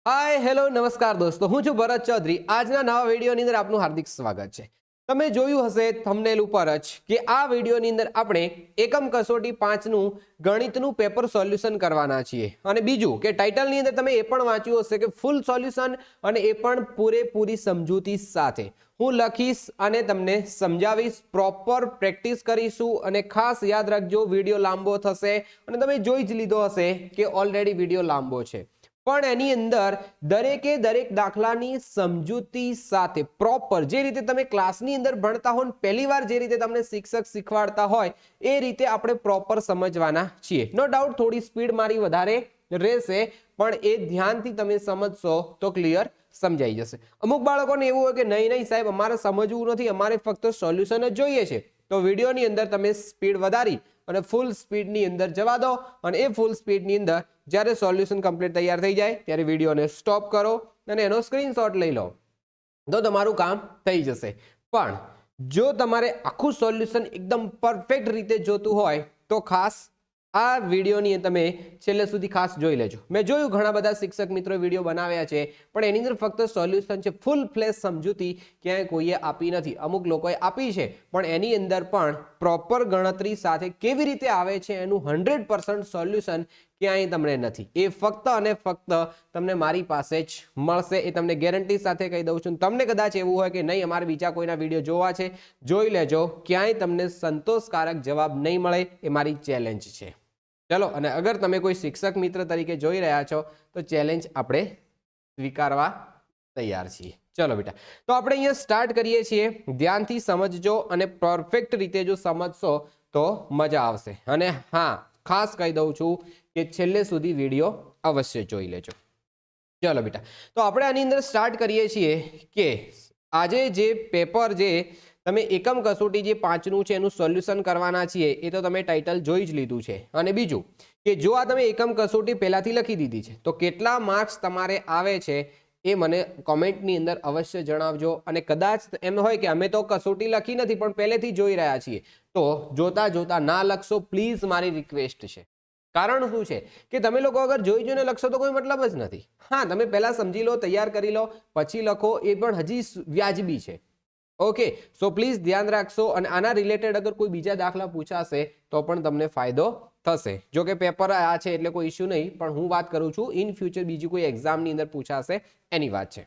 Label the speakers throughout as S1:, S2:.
S1: Hi hello नमस्कार दोस्तों, હું છું ભરત ચૌધરી। આજના નવા વિડીયોની અંદર આપનું હાર્દિક સ્વાગત છે। તમે જોયું હશે થંબનેલ ઉપર જ કે આ વિડીયોની અંદર આપણે એકમ કસોટી 5 નું ગણિતનું પેપર સોલ્યુશન કરવાના છીએ। અને બીજું કે ટાઇટલની અંદર તમે એ પણ વાંચ્યું હશે કે ફૂલ સોલ્યુશન અને એ પણ પૂરેપૂરી સમજૂતી સાથે હું લખીશ અને તમને સમજાવીશ, પ્રોપર પ્રેક્ટિસ કરીશું। અને ખાસ યાદ રાખજો, વિડીયો લાંબો થશે અને તમે જોઈ જ લીધો હશે કે ઓલરેડી વિડીયો લાંબો છે, પણ એની અંદર દરેકે દરેક દાખલાની સમજૂતી સાથે પ્રોપર જે રીતે તમે ક્લાસની અંદર ભણતા હો, પહેલી વાર જે રીતે તમને શિક્ષક શીખવાડતા હોય એ રીતે આપણે પ્રોપર સમજવાના છીએ। નો ડાઉટ થોડી સ્પીડ મારી વધારે રહેશે, પણ એ ધ્યાનથી તમે સમજશો તો ક્લિયર સમજાઈ જશે। અમુક બાળકોને એવું હોય કે નહીં નહીં સાહેબ, અમારે સમજવું નથી, અમારે ફક્ત સોલ્યુશન જ જોઈએ છે, તો વિડીયોની અંદર તમે સ્પીડ વધારી અને ફૂલ સ્પીડની અંદર જવા દો અને એ ફૂલ સ્પીડની અંદર જ્યારે સોલ્યુશન કમ્પ્લીટ તૈયાર થઈ જાય ત્યારે વિડીયોને સ્ટોપ કરો અને એનો સ્ક્રીનશોટ લઈ લો તો તમારું કામ થઈ જશે। પણ જો તમારે આખું સોલ્યુશન એકદમ પરફેક્ટ રીતે જોતું હોય તો ખાસ આ વિડીયોની તમે છેલ્લે સુધી ખાસ જોઈ લેજો। મેં જોયું ઘણા બધા શિક્ષક મિત્રો વિડીયો બનાવ્યા છે, પણ એની અંદર ફક્ત સોલ્યુશન છે, ફૂલ ફ્લેશ સમજૂતી ક્યાંય કોઈએ આપી નથી। અમુક લોકોએ આપી છે, પણ એની અંદર પણ પ્રોપર ગણતરી સાથે કેવી રીતે આવે છે એનું 100% સોલ્યુશન ક્યાંય તમને નથી। એ ફક્ત અને ફક્ત તમને મારી પાસે જ મળશે, એ તમને ગેરંટી સાથે કહી દઉં છું। તમને કદાચ એવું હોય કે નહીં અમારે બીજા કોઈના વિડીયો જોવા છે, જોઈ લેજો, ક્યાંય તમને સંતોષકારક જવાબ નહીં મળે, એ મારી ચેલેન્જ છે। ચલો, અને અગર તમે કોઈ શિક્ષક મિત્ર તરીકે જોઈ રહ્યા છો તો ચેલેન્જ આપણે સ્વીકારવા તૈયાર છીએ। ચલો બેટા, તો આપણે અહીંયા સ્ટાર્ટ કરીએ છીએ। ધ્યાનથી સમજજો અને પરફેક્ટ રીતે જો સમજશો તો મજા આવશે। અને હા, ખાસ કહી દઉં છું કે છેલ્લે સુધી વિડીયો અવશ્ય જોઈ લેજો। ચલો બેટા, તો આપણે આની અંદર સ્ટાર્ટ કરીએ છીએ કે આજે જે પેપર જે તમે એકમ કસોટી જે 5 નું છે એનું સોલ્યુશન કરવાના છીએ, એ તો તમે ટાઇટલ જોઈ જ લીધું છે। અને બીજું કે જો આ તમે એકમ કસોટી પહેલાથી લખી દીધી છે તો કેટલા માર્ક્સ તમારે આવે છે એ મને કોમેન્ટની અંદર અવશ્ય જણાવજો। અને કદાચ એમ હોય કે અમે તો કસોટી લખી નથી પણ પહેલેથી જોઈ રહ્યા છીએ, તો જોતા જોતા ના લખશો પ્લીઝ, મારી રિક્વેસ્ટ છે। કારણ શું છે કે તમે લોકો અગર જોઈ જોઈને લખશો તો કોઈ મતલબ જ નથી। હા, તમે પહેલા સમજી લો, તૈયાર કરી લો, પછી લખો, એ પણ હજી વ્યાજબી છે। ઓકે, સો પ્લીઝ ધ્યાન રાખશો। અને આના રિલેટેડ અગર કોઈ બીજા દાખલા પૂછાશે તો પણ તમને ફાયદો થશે। જો કે પેપર આ છે એટલે કોઈ ઇશ્યુ નહીં, પણ હું વાત કરું છું ઇન ફ્યુચર બીજી કોઈ એક્ઝામની અંદર પૂછાશે એની વાત છે।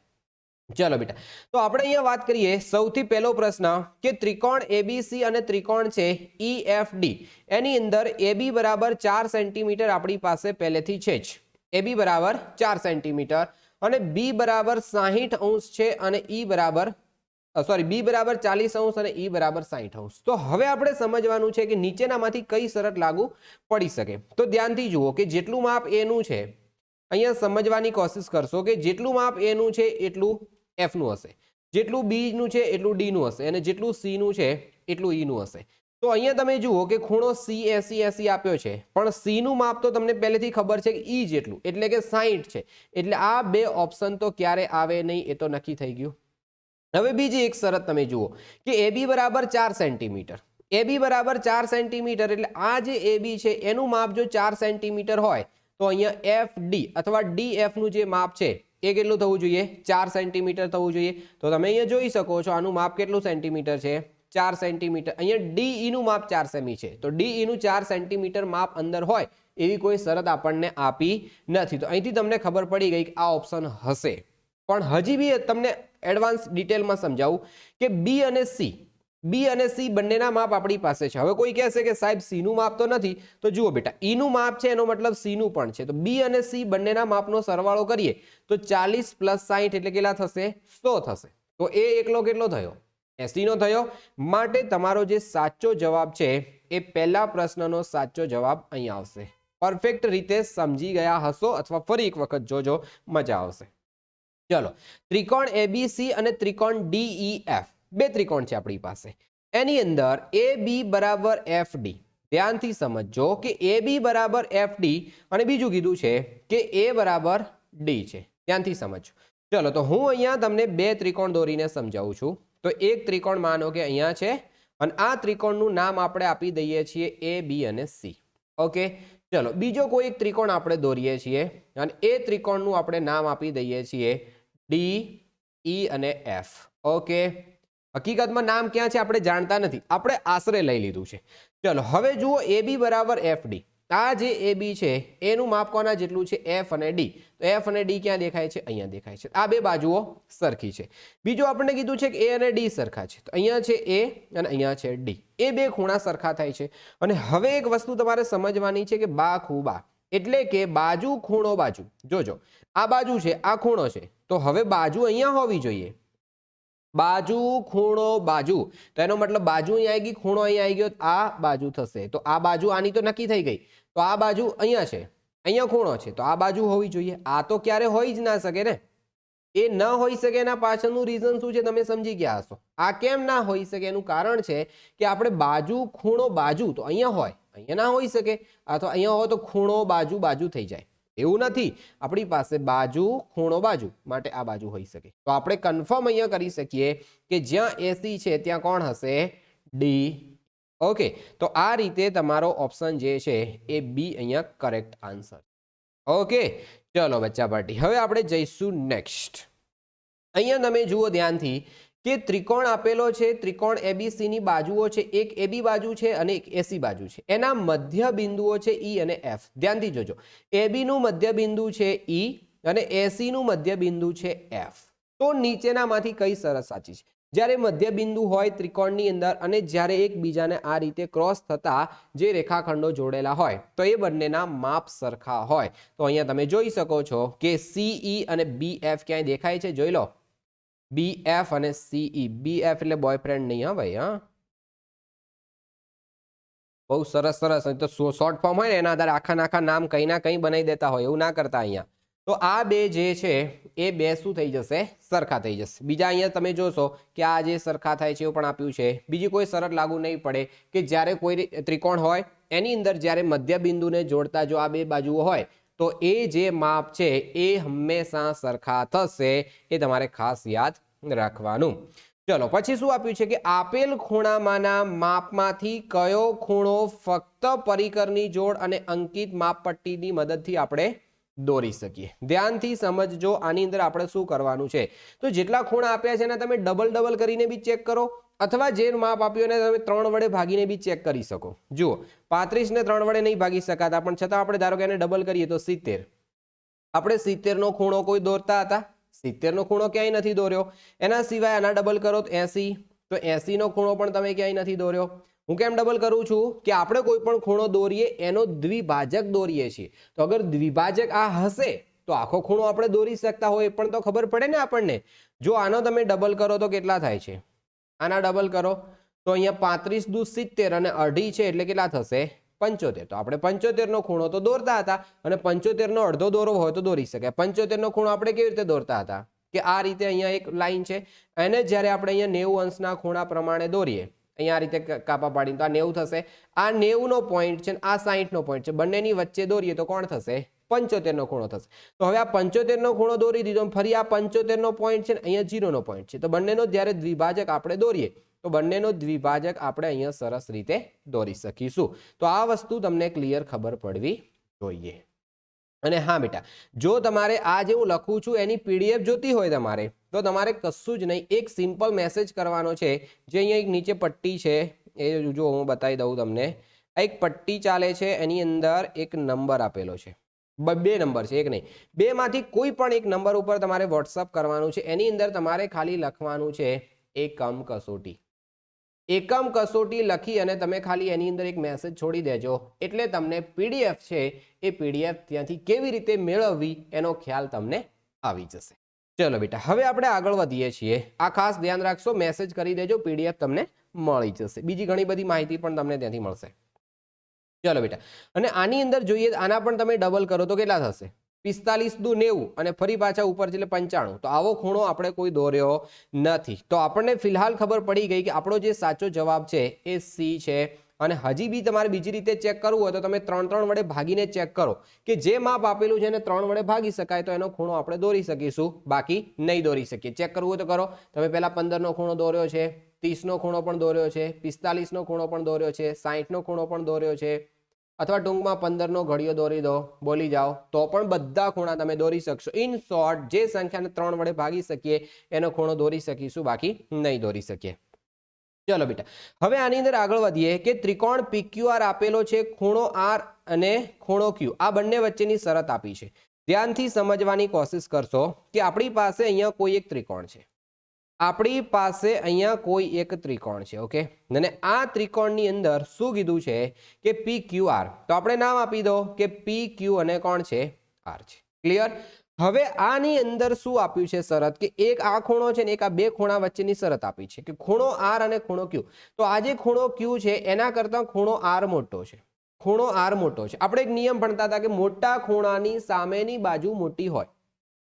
S1: ચલો બેટા, તો આપણે અહીંયા વાત કરીએ। સૌથી પહેલો પ્રશ્ન કે ત્રિકોણ એબીસી અને ત્રિકોણ છે EFD, એની અંદર AB બરાબર 4 સેન્ટીમીટર આપણી પાસે પહેલેથી છે જ, AB બરાબર 4 સેન્ટીમીટર અને B બરાબર 60 અંશ છે અને E બરાબર B બરાબર 40 અંશ અને E બરાબર 60 અંશ। તો હવે આપણે સમજવાનું છે કે નીચેનામાંથી કઈ શરત લાગુ પડી શકે। તો ધ્યાનથી જુઓ કે જેટલું માપ A નું છે, અહીંયા સમજવાની કોશિશ કરશો કે જેટલું માપ A નું છે એટલું F નું હશે, જેટલું B નું છે એટલું D નું હશે, અને જેટલું C નું છે એટલું E નું હશે। તો અહીંયા તમે જુઓ કે ખૂણો C 80 આપ્યો છે, પણ C નું માપ તો તમને પહેલેથી ખબર છે કે E જેટલું એટલે કે 60 છે, એટલે આ બે ઓપ્શન તો ક્યારે આવે નહીં, એ તો નક્કી થઈ ગયું। હવે બીજી એક શરત તમે જુઓ કે AB બરાબર 4 સેન્ટીમીટર, AB બરાબર 4 સેન્ટીમીટર એટલે આ જે AB છે એનું માપ જો 4 સેન્ટીમીટર હોય તો અહીંયા FD અથવા DF નું જે માપ છે એ કેટલું થવું જોઈએ? 4 સેન્ટીમીટર થવું જોઈએ। તો તમે અહીંયા જોઈ શકો છો આનું માપ કેટલું સેન્ટીમીટર છે? 4 સેન્ટીમીટર। અહીંયા DE નું માપ 4 સેમી છે, તો DE નું 4 સેન્ટીમીટર માપ અંદર હોય એવી કોઈ શરત આપણને આપી નથી। તો અહીંથી તમને ખબર પડી ગઈ કે આ ઓપ્શન હશે। પણ હજી બી તમને એડવાન્સ ડિટેલમાં સમજાવું કે B અને C બંનેના માપ આપણી પાસે છે। હવે કોઈ કહેશે કે સાહેબ C નું માપ તો નથી, તો જુઓ બેટા, E નું માપ છે એનો મતલબ C નું પણ છે, તો B અને C બંનેના માપનો સરવાળો કરીએ તો 40 + 60 એટલે કેટલા થશે? 100 થશે। તો એ એકલો કેટલો થયો? 80 નો થયો। માટે તમારો જે સાચો જવાબ છે એ પહેલા પ્રશ્નનો સાચો જવાબ અહીંયા આવશે। પરફેક્ટ રીતે સમજી ગયા હશો અથવા ફરી એક વખત જોજો, મજા આવશે। ચલો, ત્રિકોણ ABC અને ત્રિકોણ DEF, બે ત્રિકોણ છે આપણી પાસે, એની અંદર AB બરાબર FD, ધ્યાનથી સમજો કે AB બરાબર FD અને બીજું કીધું છે કે A બરાબર D છે, ધ્યાનથી સમજો। ચલો, તો હું અહીંયા તમને બે ત્રિકોણ દોરીને સમજાવું છું। તો એક ત્રિકોણ માનો કે અહીંયા છે અને આ ત્રિકોણનું નામ આપણે આપી દઈએ છીએ AB અને C। ઓકે, ચલો બીજો કોઈ એક ત્રિકોણ આપણે દોરીએ છીએ અને એ ત્રિકોણનું આપણે નામ આપી દઈએ છીએ ડી, ઈ અને એફ. ઓકે, હકીકતમાં નામ ક્યાં છે આપણે જાણતા નથી, આપણે આશરે લઈ લીધું છે. ચલો હવે જુઓ AB બરાબર FD. આ જે AB છે એનું માપ કોના જેટલું છે? F અને D. તો F અને D ક્યાં દેખાય છે? અહીંયા દેખાય છે. આ બે બાજુઓ સરખી છે. બીજું આપણને કીધું છે કે A અને D સરખા છે. તો અહીંયા છે A અને અહીંયા છે D. એ બે ખૂણા સરખા થાય છે. અને હવે એક વસ્તુ તમારે સમજવાની છે કે બા ખૂબા એટલે કે બાજુ ખૂણો બાજુ. જોજો આ બાજુ છે, આ ખૂણો છે, તો હવે બાજુ અહીંયા હોવી જોઈએ. બાજુ ખૂણો બાજુ, તો એનો મતલબ બાજુ અહીંયા આવી ગઈ, ખૂણો અહીંયા આવી ગયો, આ બાજુ થશે. તો આ બાજુ આની તો નક્કી થઈ ગઈ. તો આ બાજુ અહીંયા છે, અહીંયા ખૂણો છે, તો આ બાજુ હોવી જોઈએ. આ તો ક્યારે હોઈ જ ના શકે ને. એ ન હોઈ શકે એના પાછળનું રીઝન શું છે તમે સમજી ગયા હશો. આ કેમ ના હોઈ શકે એનું કારણ છે કે આપણે બાજુ ખૂણો બાજુ તો અહીંયા હોય, અહીંયા ના હોઈ શકે. અથવા અહીંયા હોય તો ખૂણો બાજુ બાજુ થઈ જાય. એવું નથી, આપણી પાસે બાજુ ખૂણો બાજુ માટે આ બાજુ હોઈ શકે. તો આપણે કન્ફર્મ અહીંયા કરી શકીએ કે જ્યાં AC છે ત્યાં કોણ હશે? D. ઓકે, તો આ રીતે તમારો ઓપ્શન જે છે એ B અહીંયા કરેક્ટ આન્સર. ઓકે, ચલો બચ્ચા પાર્ટી, હવે આપણે જઈશું નેક્સ્ટ. અહીંયા તમે જુઓ ધ્યાનથી કે ત્રિકોણ આપેલો છે. ત્રિકોણ ABC ની બાજુઓ છે, એક AB બાજુ છે અને એક AC બાજુ છે. એના મધ્ય બિંદુઓ છે E અને F. ધ્યાનથી જોજો, AB નું મધ્ય બિંદુ છે E અને AC નું મધ્ય બિંદુ છે F. તો નીચેનામાંથી કઈ શરત સાચી છે? જ્યારે મધ્ય બિંદુ હોય ત્રિકોણની અંદર અને જ્યારે એકબીજાને આ રીતે ક્રોસ થતા જે રેખાખંડો જોડેલા હોય તો એ બંનેના માપ સરખા હોય. તો અહીંયા તમે જોઈ શકો છો કે CE અને BF ક્યાંય દેખાય છે? જોઈ લો, BF અને CE. BF એટલે બોયફ્રેન્ડ નહીં, હા ભાઈ, હા, બહુ સરસ સરસ. તો શોર્ટ ફોર્મ હોય ને એના આધારે આખા નામ કંઈ ના કંઈ બનાવી દેતા હોય, એવું ના કરતા અહીંયા. તો આ બે જે છે એ બે શું થઈ જશે? સરખા થઈ જશે. બીજા અહીંયા તમે જોશો કે આ જે સરખા થાય છે એવું પણ આપ્યું છે. બીજી કોઈ શરત લાગુ નહીં પડે કે જ્યારે કોઈ ત્રિકોણ હોય એની અંદર જ્યારે મધ્ય બિંદુને જોડતા જો આ બે બાજુઓ હોય તો એ જે માપ છે એ હંમેશા સરખા થશે. એ તમારે ખાસ યાદ રાખવાનું. ચલો પછી શું આપ્યું છે કે આપેલ ખૂણામાંના માપમાંથી કયો ખૂણો ફક્ત પરિકરની જોડ અને અંકિત માપપટ્ટીની મદદથી આપણે દોરી શકીએ. ધ્યાનથી સમજજો, આની અંદર આપણે શું કરવાનું છે. તો જેટલા ખૂણા આપ્યા છે એને તમે ડબલ કરીને બી ચેક કરો અથવા જે માપ આપ્યું એને તમે 3 વડે ભાગીને બી ચેક કરી શકો. જુઓ 35 ને 3 વડે નહીં ભાગી શકાતા, પણ છતાં આપણે ધારો કે એને ડબલ કરીએ તો 70. આપણે 70 નો ખૂણો કોઈ દોરતા હતા? 70 નો ખૂણો ક્યાંય નથી દોર્યો. એના સિવાય આના ડબલ કરો તો 80, તો 80 નો ખૂણો પણ તમે ક્યાંય નથી દોર્યો. હું કેમ ડબલ કરું છું કે આપણે કોઈ પણ ખૂણો દોરીએ એનો દ્વિભાજક દોરીએ છીએ. તો અગર દ્વિભાજક આ હશે તો આખો ખૂણો આપણે દોરી શકતા હોય પણ તો ખબર પડે ને આપણને. જો આનો તમે ડબલ કરો તો કેટલા થાય છે? આના ડબલ કરો તો અહીંયા 35 દુ 70 અને અઢી છે એટલે કેટલા થશે? 75. તો આપણે 75 નો ખૂણો તો દોરતા હતા અને 75 નો અડધો દોરવો હોય તો દોરી શકાય. 75 નો ખૂણો આપણે કેવી રીતે દોરતા હતા કે આ રીતે અહીંયા એક લાઈન છે, એને જ્યારે આપણે અહીંયા 90 અંશના ખૂણા પ્રમાણે દોરીએ, અહીંયા આ રીતે કાપા પાડીને તો આ 90 થશે. આ 90 નો પોઈન્ટ છે, આ 60 નો પોઈન્ટ છે, બંનેની વચ્ચે દોરીએ તો કોણ થશે? 75 નો ખૂણો થશે. તો હવે આ 75 નો ખૂણો દોરી દીધો, ફરી આ 75 નો પોઈન્ટ છે ને અહીંયા 0 નો પોઈન્ટ છે. તો બંનેનો જ્યારે દ્વિભાજક આપણે દોરીએ તો બંનેનો દ્વિભાજક આપણે અહીંયા સરસ રીતે દોરી શકીશું. તો આ વસ્તુ તમને ક્લિયર ખબર પડવી જોઈએ. અને હા બેટા, જો તમારે આ જે હું લખું છું એની PDF જોતી હોય તમારે તો તમારે કશું જ નહીં, એક સિમ્પલ મેસેજ કરવાનો છે. જે અહીંયા એક નીચે પટ્ટી છે એ જો હું બતાવી દઉં તમને. એક પટ્ટી ચાલે છે, એની અંદર એક નંબર આપેલો છે, 2 નંબર છે, એક નહીં. 2 માંથી કોઈ પણ એક નંબર ઉપર તમારે WhatsApp કરવાનું છે. એની અંદર તમારે ખાલી લખવાનું છે એકમ કસોટી. એકમ કસોટી લખી અને તમે ખાલી એની અંદર એક મેસેજ છોડી દેજો એટલે તમને PDF છે એ PDF ત્યાંથી કેવી રીતે મેળવવી એનો ખ્યાલ તમને આવી જશે. ચલો બેટા, હવે આપણે આગળ વધીએ છીએ. આ ખાસ ધ્યાન રાખશો, મેસેજ કરી દેજો, PDF તમને મળી જશે. બીજી ઘણી બધી માહિતી પણ તમને ત્યાંથી મળશે. ચલો બેટા, અને આની અંદર જોઈએ, આના પણ તમે ડબલ કરો તો કેટલા થશે? 45 દુ 90 અને ફરી પાછા ઉપર એટલે 95. તો આવો ખૂણો આપણે કોઈ દોર્યો નથી. તો આપણને ફિલહાલ ખબર પડી ગઈ કે આપણો જે સાચો જવાબ છે એ C છે. અને હજી બી તમારે બીજી રીતે ચેક કરવું હોય તો તમે 3 વડે ભાગીને ચેક કરો કે જે માપ આપેલું છે એને 3 વડે ભાગી શકાય તો એનો ખૂણો આપણે દોરી શકીશું, બાકી નહીં દોરી શકીએ. ચેક કરવું હોય તો કરો. તમે પહેલા 15 નો ખૂણો દોર્યો છે, 30 નો ખૂણો પણ દોર્યો છે, 45 નો ખૂણો પણ દોર્યો છે, 60 નો ખૂણો પણ દોર્યો છે, अथवा टूंकमां 15 નો ઘડિયો દોરી દો, બોલી જાઓ તો પણ બધા ખૂણા તમે દોરી શકશો. ઇન શોર્ટ જે સંખ્યાને 3 વડે ભાગી શકીએ એનો ખૂણો દોરી શકીશું, બાકી નહીં દોરી શકીએ. ચલો બેટા, હવે આની અંદર આગળ વધીએ કે ત્રિકોણ PQR આપેલો છે, ખૂણો R અને ખૂણો Q આ બંને વચ્ચેની શરત આપી છે. ધ્યાનથી સમજવાની કોશિશ કરશો કે આપણી પાસે અહીંયા કોઈ એક ત્રિકોણ છે, આપણી પાસે અહીંયા કોઈ એક ત્રિકોણ છે. ઓકે, અને આ ત્રિકોણની અંદર શું કીધું છે કે PQR, તો આપણે નામ આપી દો કે PQ અને કોણ છે R છે. ક્લિયર? હવે આની અંદર શું આપ્યું છે શરત કે એક આ ખૂણો છે ને એક આ બે ખૂણા વચ્ચેની શરત આપી છે કે ખૂણો R અને ખૂણો Q. તો આ જે ખૂણો Q છે એના કરતાં ખૂણો R મોટો છે, ખૂણો R મોટો છે. આપણે એક નિયમ ભણતા હતા કે મોટા ખૂણાની સામેની બાજુ મોટી હોય.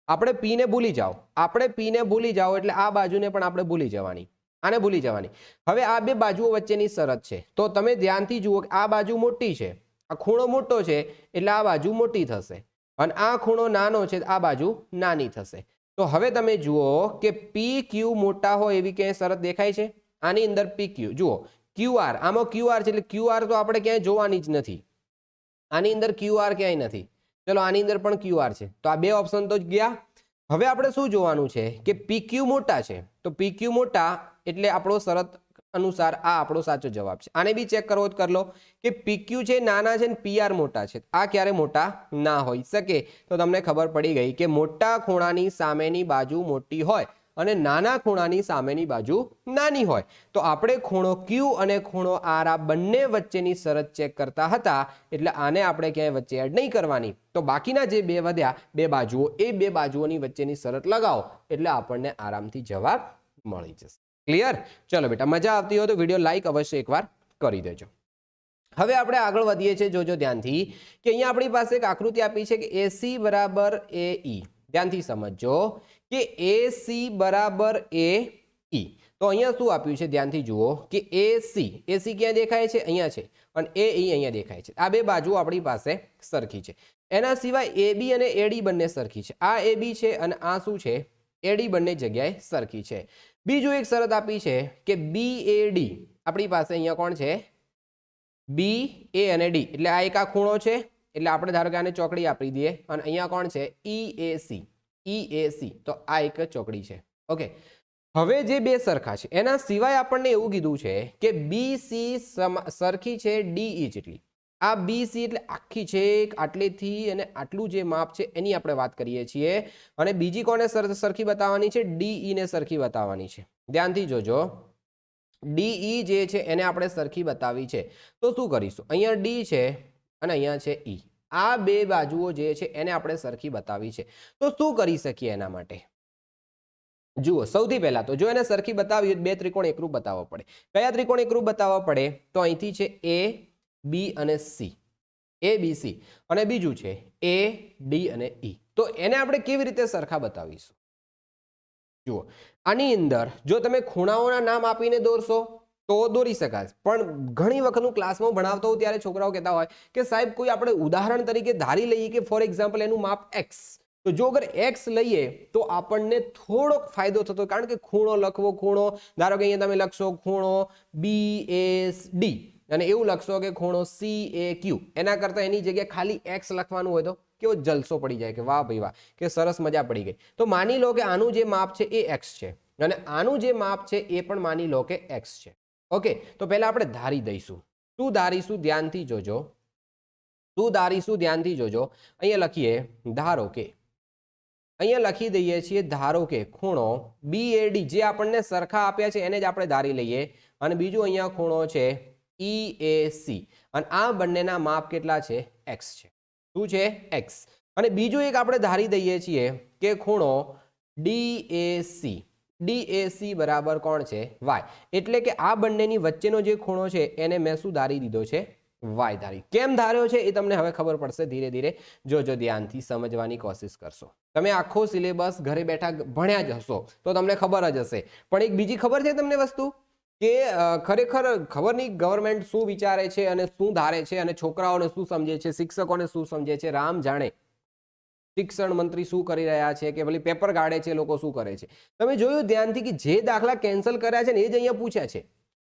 S1: આપણે P ને ભૂલી જાઓ, આપણે P ને ભૂલી જાઓ એટલે આ બાજુને પણ આપણે ભૂલી જવાની, આને ભૂલી જવાની. હવે આ બે બાજુઓ વચ્ચેની શરત છે, તો તમે ધ્યાનથી જુઓ કે આ બાજુ મોટી છે, આ ખૂણો મોટો છે એટલે આ બાજુ મોટી થશે, અને આ ખૂણો નાનો છે આ બાજુ નાની થશે. તો હવે તમે જુઓ કે PQ મોટા હોય એવી ક્યાંય શરત દેખાય છે? આની અંદર PQ જુઓ, QR આમાં QR છે એટલે QR તો આપણે ક્યાંય જોવાની જ નથી, આની અંદર QR ક્યાંય નથી. ચલો આની અંદર પણ QR છે, તો આ બે ઓપ્શન તો જ ગયા. હવે આપણે શું જોવાનું છે કે PQ મોટા છે, તો PQ મોટા એટલે આપણો શરત અનુસાર આ આપણો સાચો જવાબ છે. આને બી ચેક કરવો જ કરી લો કે PQ છે નાના છે ને PR મોટા છે, આ ક્યારે મોટા ના હોઈ શકે. તો તમને ખબર પડી ગઈ કે મોટા ખૂણાની સામેની બાજુ મોટી હોય અને નાના ખૂણાની સામેની બાજુ નાની હોય. તો આપણે ખૂણો Q અને ખૂણો R આ બંને વચ્ચેની શરત ચેક કરતા હતા, એટલે આને આપણે ક્યાંય વચ્ચે એડ નહીં કરવાની. તો બાકીના જે બે વધ્યા બે બાજુઓ, એ બે બાજુઓની વચ્ચેની શરત લગાવો એટલે આપણને આરામથી જવાબ મળી જશે. ક્લિયર? ચલો બેટા, મજા આવતી હોય તો વિડીયો લાઈક અવશ્ય એકવાર કરી દેજો. હવે આપણે આગળ વધીએ છીએ, જોજો ધ્યાનથી કે અહીંયા આપણી પાસે એક આકૃતિ આપી છે કે AC બરાબર AE. ધ્યાનથી સમજો કે AC બરાબર AE. તો અહીંયા શું આપ્યું છે ધ્યાનથી જુઓ કે AC ક્યાં દેખાય છે? અહીંયા છે, અને AE અહીંયા દેખાય છે. આ બે બાજુ આપણી પાસે સરખી છે. એના સિવાય AB અને AD બંને સરખી છે. આ AB છે અને આ શું છે? AD બંને જગ્યાએ સરખી છે. બીજું એક શરત આપી છે કે BAD આપણી પાસે અહીંયા કોણ છે? BA અને D એટલે આ એક આ ખૂણો છે, એટલે આપણે ધારો કે આને ચોકડી આપી દઈએ, અને અહીંયા કોણ છે? EAC. તો આ એક ચોકડી છે. ઓકે, હવે જે બે સરખા છે એના સિવાય આપણને એવું કીધું છે કે BC સરખી છે DE જેટલી. આ BC એટલે આખી છે આટલેથી અને આટલું જે માપ છે એની આપણે વાત કરીએ છીએ. અને બીજી કોને સરખી બતાવવાની છે? DE ને સરખી બતાવવાની છે. ધ્યાનથી જોજો, DE જે છે એને આપણે સરખી બતાવી છે. તો શું કરીશું? અહીંયા D છે અને અહીંયા છે E. આ બે બાજુઓ જે છે એને આપણે સરખી બતાવી છે. તો શું કરી શકીએ એના માટે? જુઓ, સૌથી પહેલા તો જો એને સરખી બતાવી બે ત્રિકોણ એકરૂપ બતાવવા પડે. કયા ત્રિકોણ એકરૂપ બતાવવા પડે? તો અહીંથી છે A, B અને C, ABC, અને બીજું છે A, D અને E. તો એને આપણે કેવી રીતે સરખા બતાવીશું? જુઓ, આની અંદર જો તમે ખૂણાઓના નામ આપીને દોરશો તો દોરી શકાય, પણ ઘણી વખત હું ક્લાસમાં ભણાવતો હોઉં ત્યારે છોકરાઓ કહેતા હોય કે સાહેબ કોઈ આપણે ઉદાહરણ તરીકે ધારી લઈએ કે ફોર એક્ઝામ્પલ એનું માપ X. તો જો અગર X લઈએ તો આપણને થોડોક ફાયદો થતો, કારણ કે ખૂણો લખવો, ખૂણો ધારો કે અહીંયા તમે લખશો ખૂણો BAD અને એવું લખશો કે ખૂણો CAQ, એના કરતાં એની જગ્યાએ ખાલી X લખવાનું હોય તો કેવો જલસો પડી જાય કે વાહ ભાઈ વાહ, કે સરસ, મજા પડી ગઈ. તો માની લો કે આનું જે માપ છે એ X છે અને આનું જે માપ છે એ પણ માની લો કે X છે. ઓકે, તો પહેલા આપણે ધારી દઈશું. શું ધારીશું? ધ્યાનથી જોજો, શું ધારીશું? ધ્યાનથી જોજો. અહીંયા લખીએ, ધારો કે અહીંયા લખી દઈએ છીએ ધારો કે ખૂણો BAD જે આપણને સરખા આપ્યા છે એને જ આપણે ધારી લઈએ, અને બીજું અહીંયા ખૂણો છે EAC, અને આ બંનેના માપ કેટલા છે? X છે. શું છે? X. અને બીજું એક આપણે ધારી દઈએ છીએ કે ખૂણો DAC બરાબર કોણ છે? Y. એટલે કે આ બંનેની વચ્ચેનો જે ખૂણો છે એને મેં શું ધારી દીધો છે? Y ધારી. કેમ ધાર્યો છે એ તમને હવે ખબર પડશે ધીરે ધીરે. જોજો, ધ્યાનથી સમજવાની કોશિશ કરશો. તમે આખો સિલેબસ ઘરે બેઠા ભણ્યા જ હશો તો તમને ખબર જ હશે, પણ એક બીજી ખબર છે તમને વસ્તુ કે ખરેખર ખબર નહીં ગવર્મેન્ટ શું વિચારે છે અને શું ધારે છે, અને છોકરાઓને શું સમજે છે, શિક્ષકોને શું સમજે છે, રામ જાણે. શિક્ષણ મંત્રી શું કરી રહ્યા છે, કે ભલે પેપર કાઢે છે લોકો શું કરે છે. તમે જોયું ધ્યાનથી કે જે દાખલા કેન્સલ કર્યા છે ને એ જ અહીંયા પૂછ્યા છે.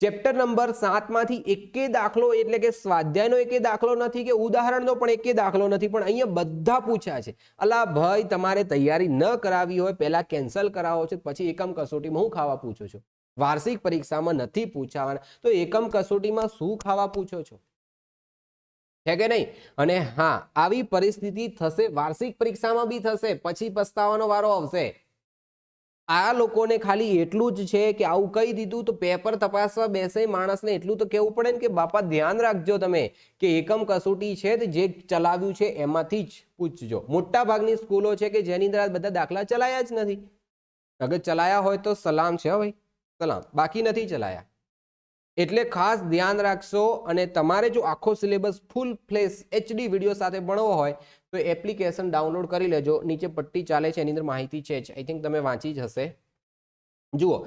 S1: ચેપ્ટર નંબર 7 માંથી એકે દાખલો એટલે કે સ્વાધ્યાયનો એકે દાખલો નથી કે ઉદાહરણનો પણ એકે દાખલો નથી, પણ અહીંયા બધા પૂછ્યા છે. અલા ભાઈ, તમારે તૈયારી ન કરાવી હોય પહેલા કેન્સલ કરાવો છો, પછી એકમ કસોટીમાં હું ખાવા પૂછું છું? વાર્ષિક પરીક્ષામાં નથી પૂછાવાના તો એકમ કસોટીમાં શું ખાવા પૂછો છો? છે કે નહીં? અને હા, આવી પરિસ્થિતિ થશે, વાર્ષિક પરીક્ષામાં બી થશે, પછી પસ્તાવાનો વારો આવશે. આ લોકોને ખાલી એટલું જ છે કે આવું કહી દીધું તો પેપર તપાસવા બેસે માણસને એટલું તો કહેવું પડે ને કે બાપા ધ્યાન રાખજો તમે કે એકમ કસોટી છે જે ચલાવ્યું છે એમાંથી જ પૂછજો. મોટા ભાગની સ્કૂલો છે કે જેની અંદર બધા દાખલા ચલાયા જ નથી. અગર ચલાયા હોય તો સલામ છે ભાઈ, સલામ, બાકી નથી ચલાયા. એટલે ખાસ ધ્યાન રાખશો. અને તમારે જો આખો સિલેબસ ફૂલ ફ્લેશ HD વિડીયો સાથે ભણવો હોય તો એપ્લિકેશન ડાઉનલોડ કરી લેજો. નીચે પટ્ટી ચાલે છે, એની અંદર માહિતી છે જ, આઈ થિંક તમે વાંચી જ હશે. જુઓ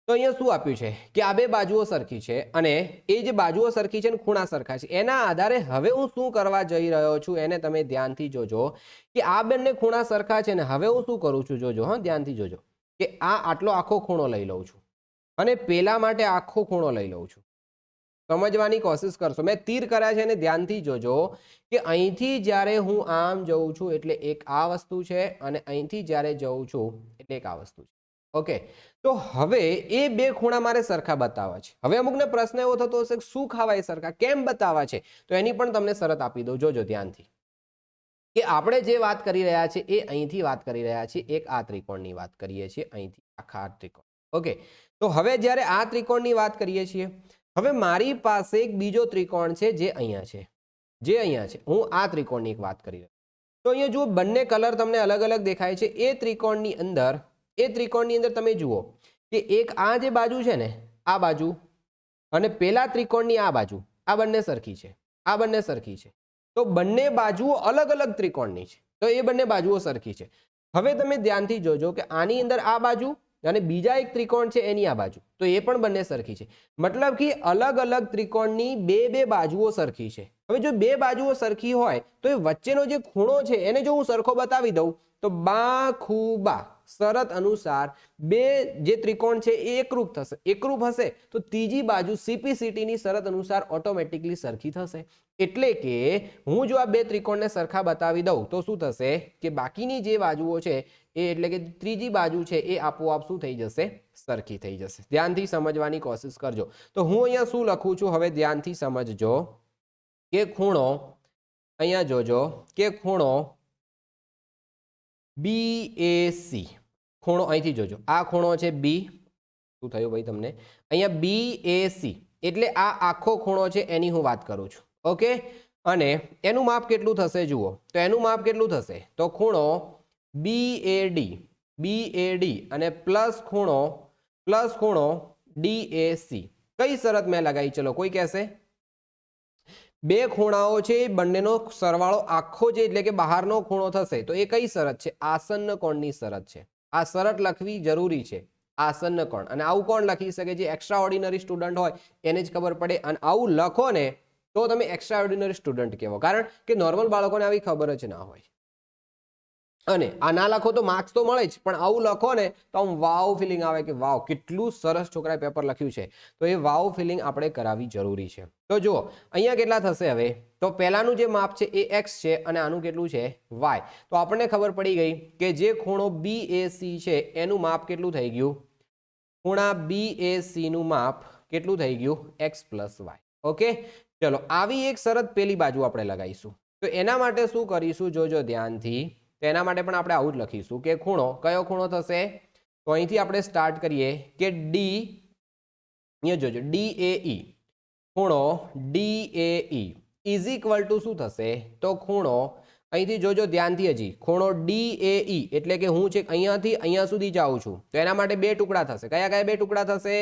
S1: તો અહીંયા શું આપ્યું છે કે આ બે બાજુઓ સરખી છે અને એ જે બાજુઓ સરખી છે ને ખૂણા સરખા છે, એના આધારે હવે હું શું કરવા જઈ રહ્યો છું એને તમે ધ્યાનથી જોજો કે આ બંને ખૂણા સરખા છે ને હવે હું શું કરું છું જોજો. હા, ધ્યાનથી જોજો કે આ આટલો આખો ખૂણો લઈ લઉં છું અને પેલા માટે આખો ખૂણો લઈ લઉં છું. સમજવાની કોશિશ કરશો. મેં તીર કર્યા છે અને ધ્યાનથી જોજો કે અહીંથી જ્યારે હું આમ જઉં છું એટલે એક આ વસ્તુ છે અને અહીંથી જ્યારે જઉં છું એટલે એક આ વસ્તુ છે. ઓકે, તો હવે એ બે ખૂણા મારે સરખા બતાવવા છે. હવે અમુકને પ્રશ્ન એવો થતો હશે શું ખાવાય સરખા કેમ બતાવવા છે, તો એની પણ તમને શરત આપી દઉં. જોજો ધ્યાનથી કે આપણે જે વાત કરી રહ્યા છીએ એ અહીંથી વાત કરી રહ્યા છીએ, એક આ ત્રિકોણની વાત કરીએ છીએ, અહીંથી આખા ત્રિકોણ. ઓકે, તો હવે જ્યારે આ ત્રિકોણની વાત કરીએ છીએ, હવે મારી પાસે એક બીજો ત્રિકોણ છે જે અહીંયા છે, જે અહીંયા છે. હું આ ત્રિકોણની એક વાત કરી રહ્યો. તો અહીંયા જુઓ બંને કલર તમને અલગ અલગ દેખાય છે. એ ત્રિકોણની અંદર તમે જુઓ કે એક આ જે બાજુ છે ને આ બાજુ અને પેલા ત્રિકોણની આ બાજુ, આ બંને સરખી છે, આ બંને સરખી છે. તો બંને બાજુઓ અલગ અલગ ત્રિકોણની છે, તો એ બંને બાજુઓ સરખી છે. હવે તમે ધ્યાનથી જોજો કે આની અંદર આ બાજુ અને બીજા એક ત્રિકોણ છે એની આ બાજુ, તો એ પણ બંને સરખી છે. મતલબ કે અલગ અલગ ત્રિકોણની બે બાજુઓ સરખી છે. હવે જો બે બાજુઓ સરખી હોય તો એ વચ્ચેનો જે ખૂણો છે એને જો હું સરખો બતાવી દઉં તો બાખુબા શરત અનુસાર બે જે ત્રિકોણ છે એ એકરૂપ થશે. એકરૂપ હશે તો ત્રીજી બાજુ CPCTની શરત અનુસાર ઓટોમેટિકલી સરખી થશે. એટલે કે હું જો આ બે ત્રિકોણને સરખા બતાવી દઉં તો શું થશે કે બાકીની જે બાજુઓ છે એ એટલે કે ત્રીજી બાજુ છે એ આપોઆપ શું થઈ જશે? સરખી થઈ જશે. ધ્યાનથી સમજવાની કોશિશ કરજો. તો હું અહીંયા શું લખું છું હવે ધ્યાનથી સમજજો કે ખૂણો, અહીંયા જોજો કે ખૂણો BAC, ખૂણો અહીંથી જોજો, આ ખૂણો છે B. શું થયું ભાઈ તમને? અહીંયા BAC એટલે આ આખો ખૂણો છે એની હું વાત કરું છું. ઓકે, અને એનું માપ કેટલું થશે જુઓ. તો એનું માપ કેટલું થશે? તો ખૂણો BAD અને પ્લસ ખૂણો DAC. કઈ શરત મેં લગાવી? ચલો કોઈ કહેશે? બે ખૂણાઓ છે બંનેનો સરવાળો આખો છે એટલે કે બહારનો ખૂણો થશે. તો એ કઈ શરત છે? આસન્ન કોણની શરત છે. આ શરત લખવી જરૂરી છે, આસન્ન કોણ. અને આવું કોણ લખી શકે? જે એક્સ્ટ્રા ઓર્ડિનરી સ્ટુડન્ટ હોય એને જ ખબર પડે. અને આવું લખો ને તો તમે એક્સ્ટ્રા ઓર્ડિનરી સ્ટુડન્ટ કહેવો, કારણ કે નોર્મલ બાળકોને આવી ખબર જ ના હોય. અને આ ના લખો તો માર્ક્સ તો મળે જ, પણ આવું લખો ને તો આમ વાવ ફિલિંગ આવે કે વાવ કેટલું સરસ છોકરાએ પેપર લખ્યું છે. તો એ વાવ ફિલિંગ આપણે કરાવવી જરૂરી છે. તો જુઓ અહીંયા કેટલા થશે હવે? તો પહેલાનું જે માપ છે એ x છે અને આનું કેટલું છે? y. તો આપણને ખબર પડી ગઈ કે જે ખૂણો BAC છે એનું માપ કેટલું થઈ ગયું? ખૂણા BAC નું માપ કેટલું થઈ ગયું? x + y. ઓકે, ચલો આવી એક શરત પેલી બાજુ આપણે લગાવીશું. તો એના માટે શું કરીશું જોજો ધ્યાનથી. તો એના માટે પણ આપણે આવું જ લખીશું કે ખૂણો, કયો ખૂણો થશે? તો અહીંથી આપણે સ્ટાર્ટ કરીએ કે D, અહીંયા જોજો DAE, ખૂણો DAE ઇઝ ઇક્વલ ટુ શું થશે? તો ખૂણો અહીંથી જોજો ધ્યાનથી, હજી ખૂણો DAE એટલે કે હું છે અહીંયાથી અહીંયા સુધી જાઉં છું તો એના માટે બે ટુકડા થશે. કયા કયા બે ટુકડા થશે?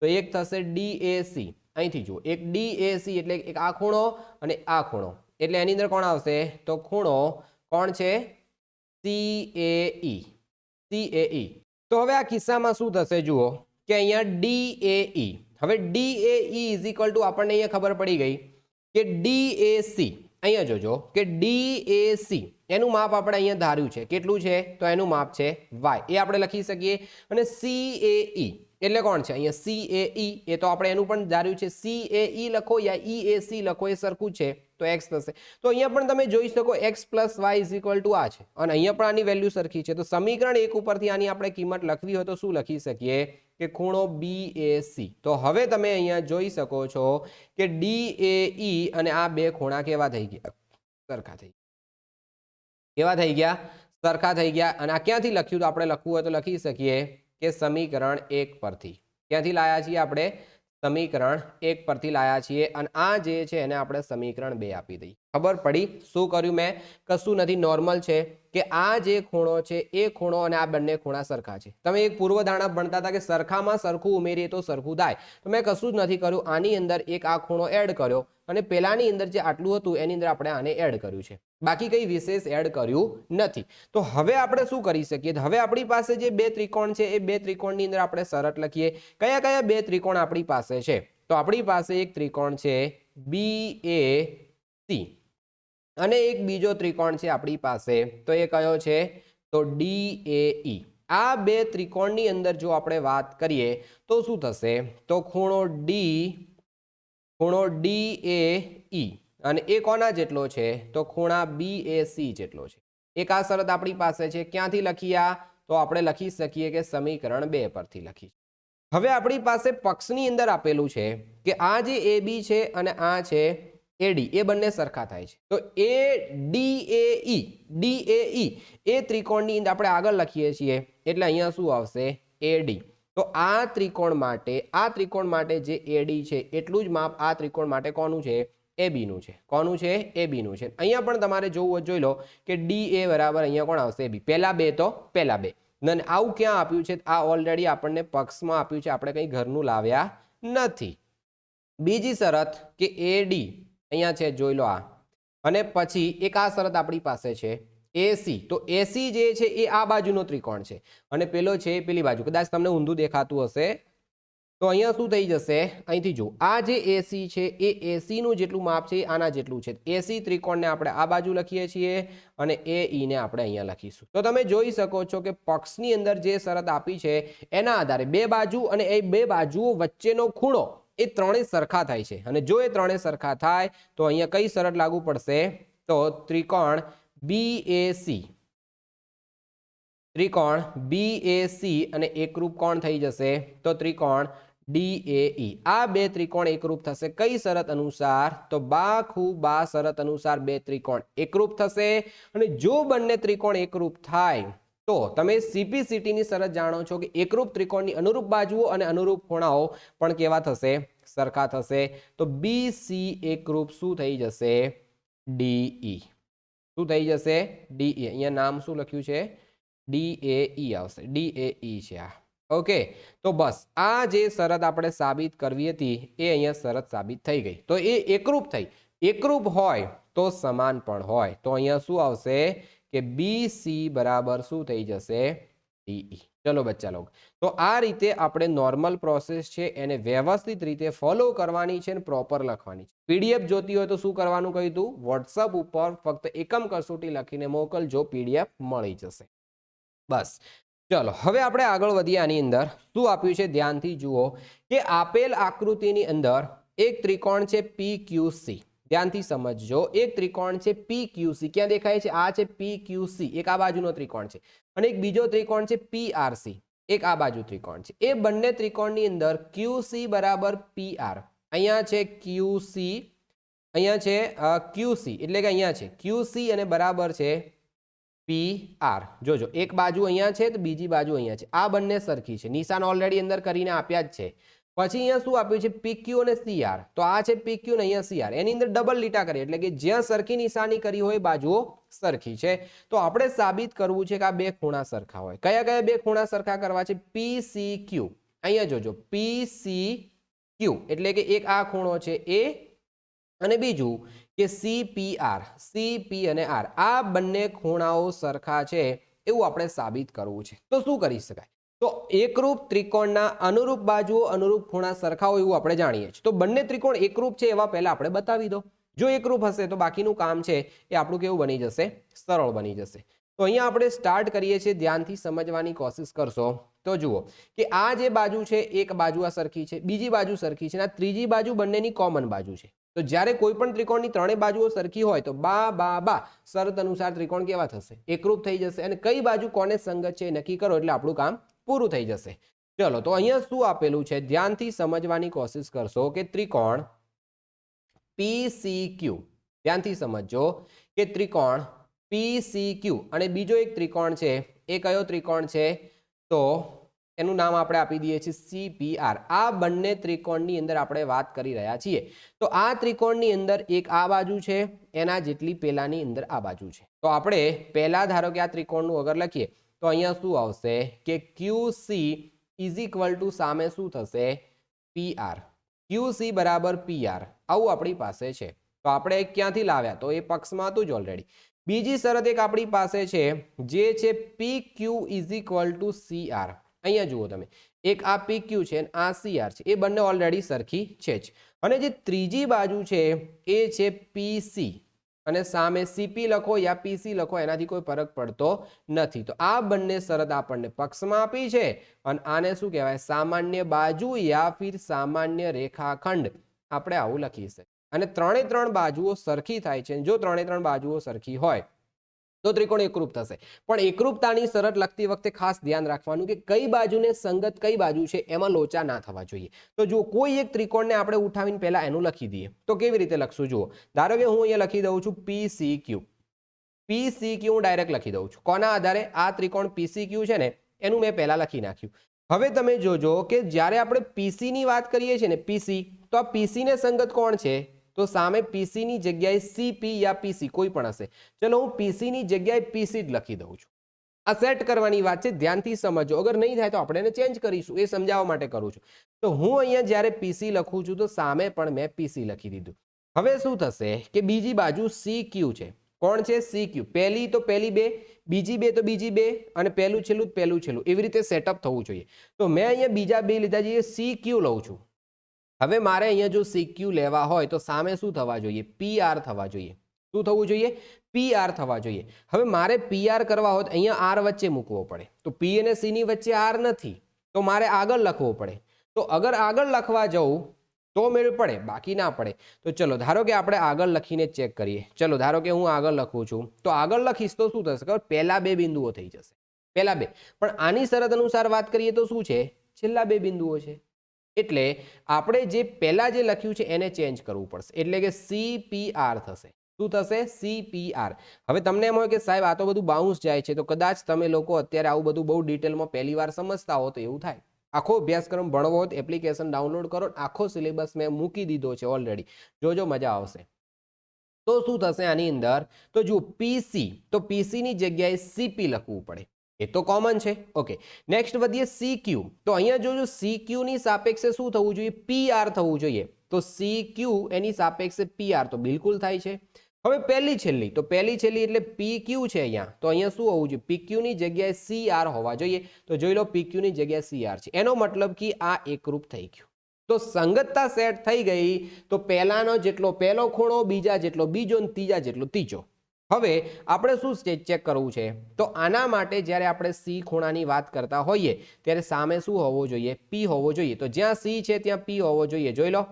S1: તો એક થશે DAC, અહીંથી જુઓ એક DAC એટલે એક આ ખૂણો અને આ ખૂણો, એટલે એની અંદર કોણ આવશે? તો ખૂણો કોણ છે? CAE. તો હવે આ કિસ્સામાં શું થશે જુઓ કે અહીંયા DAE, હવે DAE ઇઝ ઇક્વલ ટુ આપણને અહીંયા ખબર પડી ગઈ કે DAC, અહીંયા જોજો કે DAC એનું માપ આપણે અહીંયા ધાર્યું છે કેટલું છે? તો એનું માપ છે y. એ આપણે લખી શકીએ. અને CAE એટલે કોણ છે અહીંયા CAE, એ તો આપણે એનું પણ ધાર્યું છે. CAE લખો યા EAC લખો એ સરખું છે તો x થશે. તો અહીંયા પણ તમે જોઈ શકો x + y = આ છે અને અહીંયા પણ આની વેલ્યુ સરખી છે. તો સમીકરણ 1 ઉપરથી આની આપણે કિંમત લખવી હોય તો શું લખી શકીએ કે ખૂણો BAC. તો હવે તમે અહીંયા જોઈ શકો છો કે DAE અને આ બે ખૂણા કેવા થઈ ગયા સરખા થઈ ગયા. કેવા થઈ ગયા સરખા થઈ ગયા. અને આ ક્યાંથી લખ્યું તો આપણે લખવું હોય તો લખી શકીએ કે સમીકરણ 1 પરથી. ક્યાંથી લાયા છીએ આપણે સમીકરણ 1 પરથી લાયા છીએ અને આ જે છે એને આપણે સમીકરણ 2 આપી દઈએ. ખબર પડી શું કર્યું મેં? કશું નથી, નોર્મલ છે કે આ જે ખૂણો છે એ ખૂણો અને આ બંને ખૂણા સરખા છે. તમે એક પૂર્વધારણા ભણતા હતા કે સરખામાં સરખું ઉમેરીએ તો સરખું થાય. તો મેં કશું જ નથી કર્યું, આની અંદર એક આ ખૂણો એડ કર્યો અને પેલાની અંદર જે આટલું હતું એની અંદર આપણે આને એડ કર્યું છે. બાકી કઈ વિશેષ એડ કર્યું નથી. તો હવે આપણે શું કરી શકીએ? હવે આપણી પાસે જે બે ત્રિકોણ છે એ બે ત્રિકોણની અંદર આપણે શરત લખીએ. કયા કયા બે ત્રિકોણ આપણી પાસે છે? તો આપણી પાસે એક ત્રિકોણ છે BAC અને એક બીજો ત્રિકોણ છે આપણી પાસે, તો એ કયો છે? તો DAE. આ બે ત્રિકોણની અંદર જો આપણે વાત કરીએ તો શું થશે? તો ખૂણો DAE અને એ કોના જેટલો છે? તો ખૂણા BAC જેટલો છે. એક આ શરત આપણી પાસે છે. ક્યાંથી લખી આ? તો આપણે લખી શકીએ કે સમીકરણ 2 પરથી લખી. હવે આપણી પાસે પક્ષની અંદર આપેલું છે કે આ જે AB છે અને આ છે AD, એ બંને સરખા થાય છે. તો DAE એ ત્રિકોણની અંદર આપણે આગળ લખીએ છીએ એટલે અહીંયા શું આવશે? AD. તો આ ત્રિકોણ માટે જે AD છે એટલું જ માપ આ ત્રિકોણ માટે કોનું છે? AB નું છે. કોનું છે? AB નું છે. અહીંયા પણ તમારે જોવું જોઈ લો કે DA બરાબર અહીંયા કોણ આવશે? AB. પહેલા બે તો પહેલા બે. આવું ક્યાં આપ્યું છે? આ ઓલરેડી આપણને પક્ષમાં આપ્યું છે, આપણે કંઈ ઘરનું લાવ્યા નથી. બીજી શરત કે AD અહીંયા છે, જોઈ લો આ. અને પછી એક આ શરત આપણી પાસે છે AC. તો AC જે છે એ આ બાજુનો ત્રિકોણ છે અને પેલો છે પેલી બાજુ. કદાચ તમને ઊંધું દેખાતું હશે તો અહીંયા શું થઈ જશે? અહીંથી જો આ જે AC છે એ AC નું જેટલું માપ છે આના જેટલું છે. AC ત્રિકોણને આપણે આ બાજુ લખીએ છીએ અને AE ને આપણે અહીંયા લખીશું. તો તમે જોઈ શકો છો કે પક્ષની અંદર જે શરત આપી છે એના આધારે બે બાજુ અને એ બે બાજુઓ વચ્ચેનો ખૂણો એ ત્રણેય સરખા થાય છે. અને જો એ ત્રણેય સરખા થાય તો અહીંયા કઈ શરત લાગુ પડશે? તો ત્રિકોણ BAC અને એકરૂપ કોણ થઈ જશે? તો ત્રિકોણ DAE. આ બે ત્રિકોણ એકરૂપ થશે. કઈ શરત અનુસાર? તો બા શરત અનુસાર બે ત્રિકોણ એકરૂપ થશે. અને જો બંને ત્રિકોણ એકરૂપ થાય તો તમે CPCT ની શરત જાણો છો કે એકરૂપ ત્રિકોણની અનુરૂપ બાજુઓ અને અનુરૂપ ખૂણાઓ પણ કેવા થશે? સરખા થશે. તો BC એકરૂપ શું થઈ જશે? DE. શું થઈ જશે? DE. અહીંયા નામ શું લખ્યું છે? DAE આવશે. DAE છે આ. ઓકે. તો બસ આ જે શરત આપણે સાબિત કરવી હતી એ અહીંયા શરત સાબિત થઈ ગઈ. તો એ એકરૂપ થઈ. એકરૂપ હોય તો સમાન પણ હોય. તો અહીંયા શું આવશે કે BC બરાબર શું થઈ જશે? DE. ચલો બચ્ચા લોગ, તો આ રીતે આપણે નોર્મલ પ્રોસેસ છે એને વ્યવસ્થિત રીતે ફોલો કરવાની છે અને પ્રોપર લખવાની છે. PDF જોતી હોય તો શું કરવાનું કહ્યું હતું? WhatsApp ઉપર ફક્ત એકમ કસોટી લખીને મોકલજો, PDF મળી જશે. બસ ચલો હવે આપણે આગળ વધીએ. આની અંદર શું આપ્યું છે ધ્યાનથી જુઓ કે આપેલ આકૃતિની અંદર એક ત્રિકોણ છે PQC. ધ્યાનથી સમજજો. એક ત્રિકોણ છે PQC. ક્યાં દેખાય છે? આ છે PQC, એક આ બાજુનો ત્રિકોણ છે. અને એક બીજો ત્રિકોણ છે PRC, એક આ બાજુ ત્રિકોણ છે. એ બંને ત્રિકોણની અંદર QC બરાબર PR. અહીંયા છે QC, અહીંયા છે QC, એટલે કે અહીંયા છે QC અને બરાબર છે PR. જોજો એક બાજુ અહીંયા છે તો બીજી બાજુ અહીંયા છે. આ બંને સરખી છે. નિશાન ઓલરેડી અંદર કરીને આપ્યા જ છે. પછી અહીંયા શું આપ્યું છે? PQ અને CR. તો આ છે PQ અને અહીંયા CR. એની અંદર ડબલ લીટા કરી એટલે કે જ્યાં સરખી નિશાની કરી હોય બાજુઓ સરખી છે. તો આપણે સાબિત કરવું છે કે આ બે ખૂણા સરખા હોય. કયા કયા બે ખૂણા સરખા કરવા છે? PCQ. અહીંયા જોજો PCQ એટલે કે એક આ ખૂણો છે એ અને બીજું કે CPR. CP અને R આ બંને ખૂણાઓ સરખા છે એવું આપણે સાબિત કરવું છે. તો શું કરી શકાય? તો એકરૂપ ત્રિકોણના અનુરૂપ બાજુઓ અનુરૂપ ખૂણા સરખા હોય એવું આપણે જાણીએ છીએ. તો બંને ત્રિકોણ એકરૂપ છે એવા પહેલા આપણે બતાવી દો. જો એકરૂપ હશે તો બાકીનું કામ છે એ આપણું કેવું બની જશે? સરળ બની જશે. તો અહીંયા આપણે સ્ટાર્ટ કરીએ છીએ, ધ્યાનથી સમજવાની કોશિશ કરશો તો જુઓ કે આ જે બાજુ છે એક બાજુ આ સરખી છે, બીજી બાજુ સરખી છે, અને આ ત્રીજી બાજુ બંનેની કોમન બાજુ છે. તો જ્યારે કોઈ પણ ત્રિકોણની ત્રણેય બાજુઓ સરખી હોય તો બા બા બા શરત અનુસાર ત્રિકોણ કેવા થશે? એકરૂપ થઈ જશે. અને કઈ બાજુ કોને સંગત છે નક્કી કરો એટલે આપણું કામ પૂરું થઈ જશે. ચલો, તો અહીંયા શું આપેલું છે ધ્યાનથી સમજવાની કોશિશ કરશો કે ત્રિકોણ PCQ, ધ્યાનથી સમજો કે ત્રિકોણ PCQ અને બીજો એક ત્રિકોણ છે, એ કયો ત્રિકોણ છે? તો એનું નામ આપણે આપી દઈએ છીએ CPR. આ બંને ત્રિકોણની અંદર આપણે વાત કરી રહ્યા છીએ. તો આ ત્રિકોણની અંદર એક આ બાજુ છે, એના જેટલી પેલાની અંદર આ બાજુ છે. તો આપણે પહેલા ધારો કે આ ત્રિકોણનું અગર લખીએ તો અહીંયા શું આવશે કે QC ઇઝ ઇક્વલ ટુ સામે શું થશે? PR. QC બરાબર PR આવું આપણી પાસે છે. તો આપણે ક્યાંથી લાવ્યા? તો એ પક્ષમાં હતું જ ઓલરેડી. બીજી શરત એક આપણી પાસે છે જે છે PQ is equal to CR. અહીંયા જુઓ તમે, એક આ PQ છે અને આ CR છે, એ બંને ઓલરેડી સરખી છે જ. અને જે ત્રીજી બાજુ છે એ છે PC અને સામે CP લખો યા PC લખો એનાથી કોઈ ફરક પડતો નથી. તો આ બંને શરત આપણને પક્ષમાં આપી છે અને આને શું કહેવાય? સામાન્ય બાજુ યા ફિર સામાન્ય રેખાખંડ આપણે આવું લખી શકીએ. અને ત્રણે ત્રણ બાજુઓ સરખી થાય છે. જો ત્રણે ત્રણ બાજુઓ સરખી હોય તો ત્રિકોણ એકરૂપ થશે. પણ એકરૂપતાની શરત લખતી વખતે ખાસ ધ્યાન રાખવાનું કે કઈ બાજુને સંગત કઈ બાજુ છે એમાં લોચા ના થવા જોઈએ. તો જો કોઈ એક ત્રિકોણને આપણે ઉઠાવીને પહેલા એનું લખી દઈએ તો કેવી રીતે લખશું? જુઓ, ધારો કે હું અહીંયા લખી દઉં છું PCQ. PCQ હું ડાયરેક્ટ લખી દઉં છું. કોના આધારે? આ ત્રિકોણ PCQ છે ને એનું મેં પહેલા લખી નાખ્યું. હવે તમે જોજો કે જ્યારે આપણે PC ની વાત કરીએ છીએ ને, PC, તો આ PC ને સંગત કોણ છે? તો સામે PC ની જગ્યાએ CP યા PC કોઈ પણ હશે. ચલો, હું PC ની જગ્યાએ PC જ લખી દઉં છું. આ સેટ કરવાની વાત છે, ધ્યાનથી સમજો. અગર નહીં થાય તો આપણે એને ચેન્જ કરીશું, એ સમજાવવા માટે કરું છું. તો હું અહીંયા જ્યારે PC લખું છું તો સામે પણ મેં PC લખી દીધું. હવે શું થશે કે બીજી બાજુ CQ છે. કોણ છે? CQ. પહેલી તો પહેલી બે, બીજી બે તો બીજી બે, અને પહેલું છેલ્લું પહેલું છેલ્લું, એવી રીતે સેટઅપ થવું જોઈએ. તો મેં અહીંયા બીજા બે લીધા છે, CQ લઉં છું. હવે મારે અહીંયા જો CQ લેવા હોય તો સામે શું થવા જોઈએ? PR થવા જોઈએ. શું થવું જોઈએ? PR થવા જોઈએ. હવે મારે PR કરવા હોય તો અહીંયા R વચ્ચે મૂકવો પડે. તો P અને C ની વચ્ચે R નથી, તો મારે આગળ લખવો પડે. તો અગર આગળ લખવા જવું તો મેળ પડે, બાકી ના પડે. તો ચલો, ધારો કે આપણે આગળ લખીને ચેક કરીએ. ચલો, ધારો કે હું આગળ લખું છું તો આગળ લખીશ તો શું થશે? પહેલા બે બિંદુઓ થઈ જશે, પહેલા બે. પણ આની શરત અનુસાર વાત કરીએ તો શું છે? છેલ્લા બે બિંદુઓ છે. એટલે આપણે જે પહેલા જે લખ્યું છે એને ચેન્જ કરવું પડશે. એટલે કે CPR થશે. શું થશે? CPR. હવે તમને એમ હોય કે સાહેબ આ તો બધું બાઉન્સ જાય છે, તો કદાચ તમે લોકો અત્યારે આવું બધું બહુ ડિટેલમાં પહેલી વાર સમજતા હો તો એવું થાય. આખો અભ્યાસક્રમ ભણવો હોય તો એપ્લિકેશન ડાઉનલોડ કરો, આખો સિલેબસ મેં મૂકી દીધો છે ઓલરેડી. જોજો, મજા આવશે. તો શું થશે આની અંદર? તો જુઓ, PC, તો PC ની જગ્યાએ CP લખવું પડે, એ તો કોમન છે. ઓકે, નેક્સ્ટ વધીએ CQ. તો અહીંયા જોજો, CQ ની સાપેક્ષે શું થવું જોઈએ? PR થવું જોઈએ. તો CQ એની સાપેક્ષે PR તો બિલકુલ થાય છે. હવે પહેલી છેલ્લી, તો પહેલી છેલ્લી એટલે PQ છે અહીંયા. તો અહીંયા શું હોવું જોઈએ? PQ ની જગ્યાએ CR હોવા જોઈએ. તો જોઈ લો, PQ ની જગ્યાએ CR છે. એનો મતલબ કે આ એકરૂપ થઈ ગયું. તો સંગતતા સેટ થઈ ગઈ. તો પહેલાનો જેટલો પહેલો ખૂણો, બીજા જેટલો બીજો, ત્રીજા જેટલો ત્રીજો. હવે આપણે શું ચેક કરવું છે? તો આના માટે જ્યારે આપણે C ખૂણાની વાત કરતા હોઈએ ત્યારે સામે શું હોવો જોઈએ? P હોવો જોઈએ. તો જ્યાં C છે ત્યાં P હોવો જોઈએ. જોઈ લો,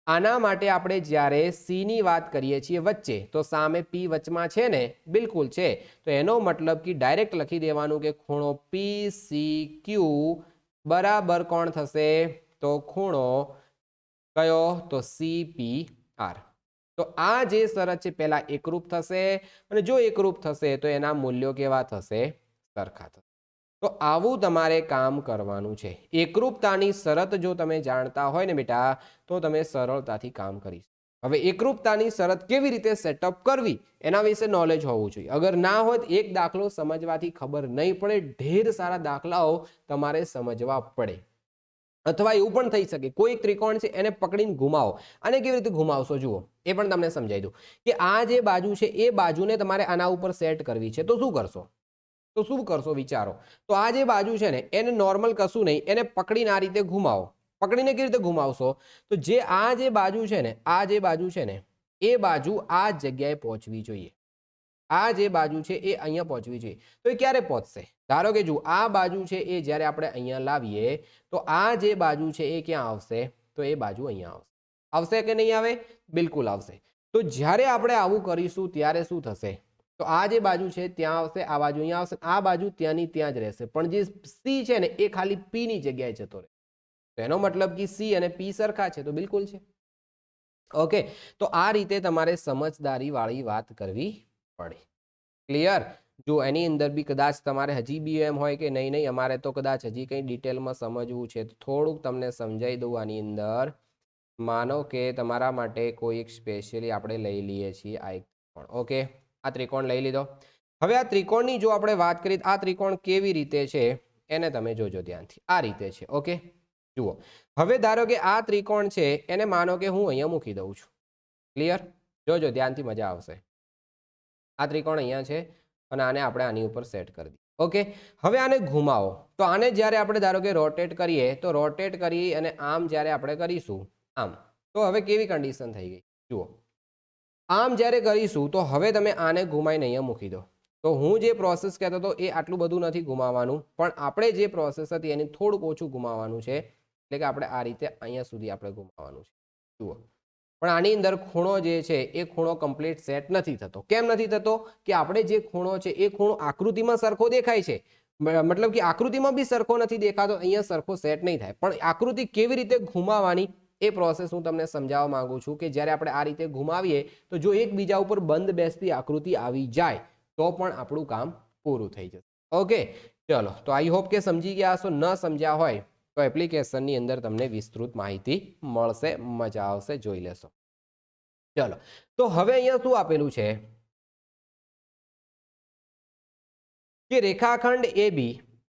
S1: આના માટે આપણે જ્યારે C ની વાત કરીએ છીએ વચ્ચે, તો સામે P વચમાં છે ને? બિલકુલ છે. તો એનો મતલબ કે ડાયરેક્ટ લખી દેવાનું કે ખૂણો PCQ બરાબર કોણ થશે? તો ખૂણો કયો? તો CPR. તો આ જે શરત છે પહેલા એકરૂપ થશે, અને જો એકરૂપ થશે તો એના મૂલ્યો કેવા થશે? સરખા થશે. તો આવું તમારે કામ કરવાનું છે. એકરૂપતાની શરત જો તમે જાણતા હોય ને બેટા, તો તમે સરળતાથી કામ કરી. હવે એકરૂપતાની શરત કેવી રીતે સેટઅપ કરવી એના વિશે નોલેજ હોવું જોઈએ. અગર ના હોય તો એક દાખલો સમજવાથી ખબર નહીં પડે, ઢેર સારા દાખલાઓ તમારે સમજવા પડે. અથવા એવું પણ થઈ શકે કોઈ એક ત્રિકોણ છે એને પકડીને ઘુમાવો. આને કેવી રીતે ઘુમાવશો જુઓ, એ પણ તમને સમજાવી દઉં કે આ જે બાજુ છે એ બાજુને તમારે આના ઉપર સેટ કરવી છે. તો શું કરશો? તો શું કરશો વિચારો. તો આ જે બાજુ છે ને એને નોર્મલ કશું નહીં, એને પકડીને આ રીતે ઘુમાવો. પકડીને કેવી રીતે ઘુમાવશો? તો જે આ જે બાજુ છે ને, આ જે બાજુ છે ને, એ બાજુ આ જગ્યાએ પહોંચવી જોઈએ. આ જે બાજુ છે એ અહીંયા પહોંચવી જોઈએ. તો એ ક્યારે પહોંચશે? ધારો કે જુઓ આ બાજુ છે એ જ્યારે આપણે અહીંયા લાવીએ તો આ જે બાજુ છે એ ક્યાં આવશે? તો એ બાજુ અહીંયા આવશે. આવશે કે નહીં આવે? બિલકુલ આવશે. તો જ્યારે આપણે આવું કરીશું ત્યારે શું થશે? તો આ જે બાજુ છે ત્યાં આવશે, આ બાજુ અહીંયા આવશે, આ બાજુ ત્યાંની ત્યાં જ રહેશે. પણ જે સી છે ને એ ખાલી પી ની જગ્યાએ જતો રહે. તો એનો મતલબ કે સી અને પી સરખા છે, તો બિલકુલ છે. ઓકે, તો આ રીતે તમારે સમજદારી વાળી વાત કરવી પડે. ક્લિયર? જો એની અંદર બી કદાચ તમારે હજી બી એમ હોય કે નહીં અમારે તો કદાચ હજી કંઈ ડિટેલમાં સમજવું છે, થોડુંક તમને સમજાવી દઉં. આની અંદર માનો કે તમારા માટે કોઈ એક સ્પેશિયલી આપણે લઈ લઈએ છીએ આ એક ત્રિકોણ. ઓકે, આ ત્રિકોણ લઈ લીધો. હવે આ ત્રિકોણની જો આપણે વાત કરીએ, આ ત્રિકોણ કેવી રીતે છે એને તમે જોજો ધ્યાનથી. આ રીતે છે. ઓકે, જુઓ. હવે ધારો કે આ ત્રિકોણ છે એને માનો કે હું અહીંયા મૂકી દઉં છું. ક્લિયર? જોજો ધ્યાનથી, મજા આવશે. આ ત્રિકોણ અહીંયા છે અને આને આપણે આની ઉપર સેટ કરી દઈએ. ઓકે, હવે આને ઘુમાવો. તો આને જ્યારે આપણે ધારો કે રોટેટ કરીએ તો રોટેટ કરી અને આમ જ્યારે આપણે કરીશું આમ, તો હવે કેવી કન્ડિશન થઈ ગઈ જુઓ. આમ જ્યારે કરીશું તો હવે તમે આને ઘુમાઈને અહીંયા મૂકી દો. તો હું જે પ્રોસેસ કહેતો હતો એ આટલું બધું નથી ઘુમાવવાનું, પણ આપણે જે પ્રોસેસ હતી એને થોડુંક ઓછું ઘુમાવવાનું છે. એટલે કે આપણે આ રીતે અહીંયા સુધી આપણે ઘુમાવવાનું છે. જુઓ, પણ આની અંદર ખૂણો જે છે એ ખૂણો કમ્પ્લીટ સેટ નથી થતો. કેમ નથી થતો? કે આપણે જે ખૂણો છે એ ખૂણો આકૃતિમાં સરખો દેખાય છે, મતલબ કે આકૃતિમાં બી સરખો નથી દેખાતો, અહીંયા સરખો સેટ નહીં થાય. પણ આકૃતિ કેવી રીતે ઘુમાવવાની એ પ્રોસેસ હું તમને સમજાવવા માંગુ છું. કે જ્યારે આપણે આ રીતે ઘુમાવીએ તો જો એકબીજા ઉપર બંધ બેસતી આકૃતિ આવી જાય તો પણ આપણું કામ પૂરું થઈ જશે. ઓકે, ચલો, તો આઈ હોપ કે સમજી ગયા હશો. ન સમજ્યા હોય તો એપ્લિકેશનની અંદર તમને વિસ્તૃત માહિતી મળશે, મજા આવશે, જોઈ લેશો. ચલો, તો હવે અહીંયા શું આપેલું છે કે રેખાખંડ AB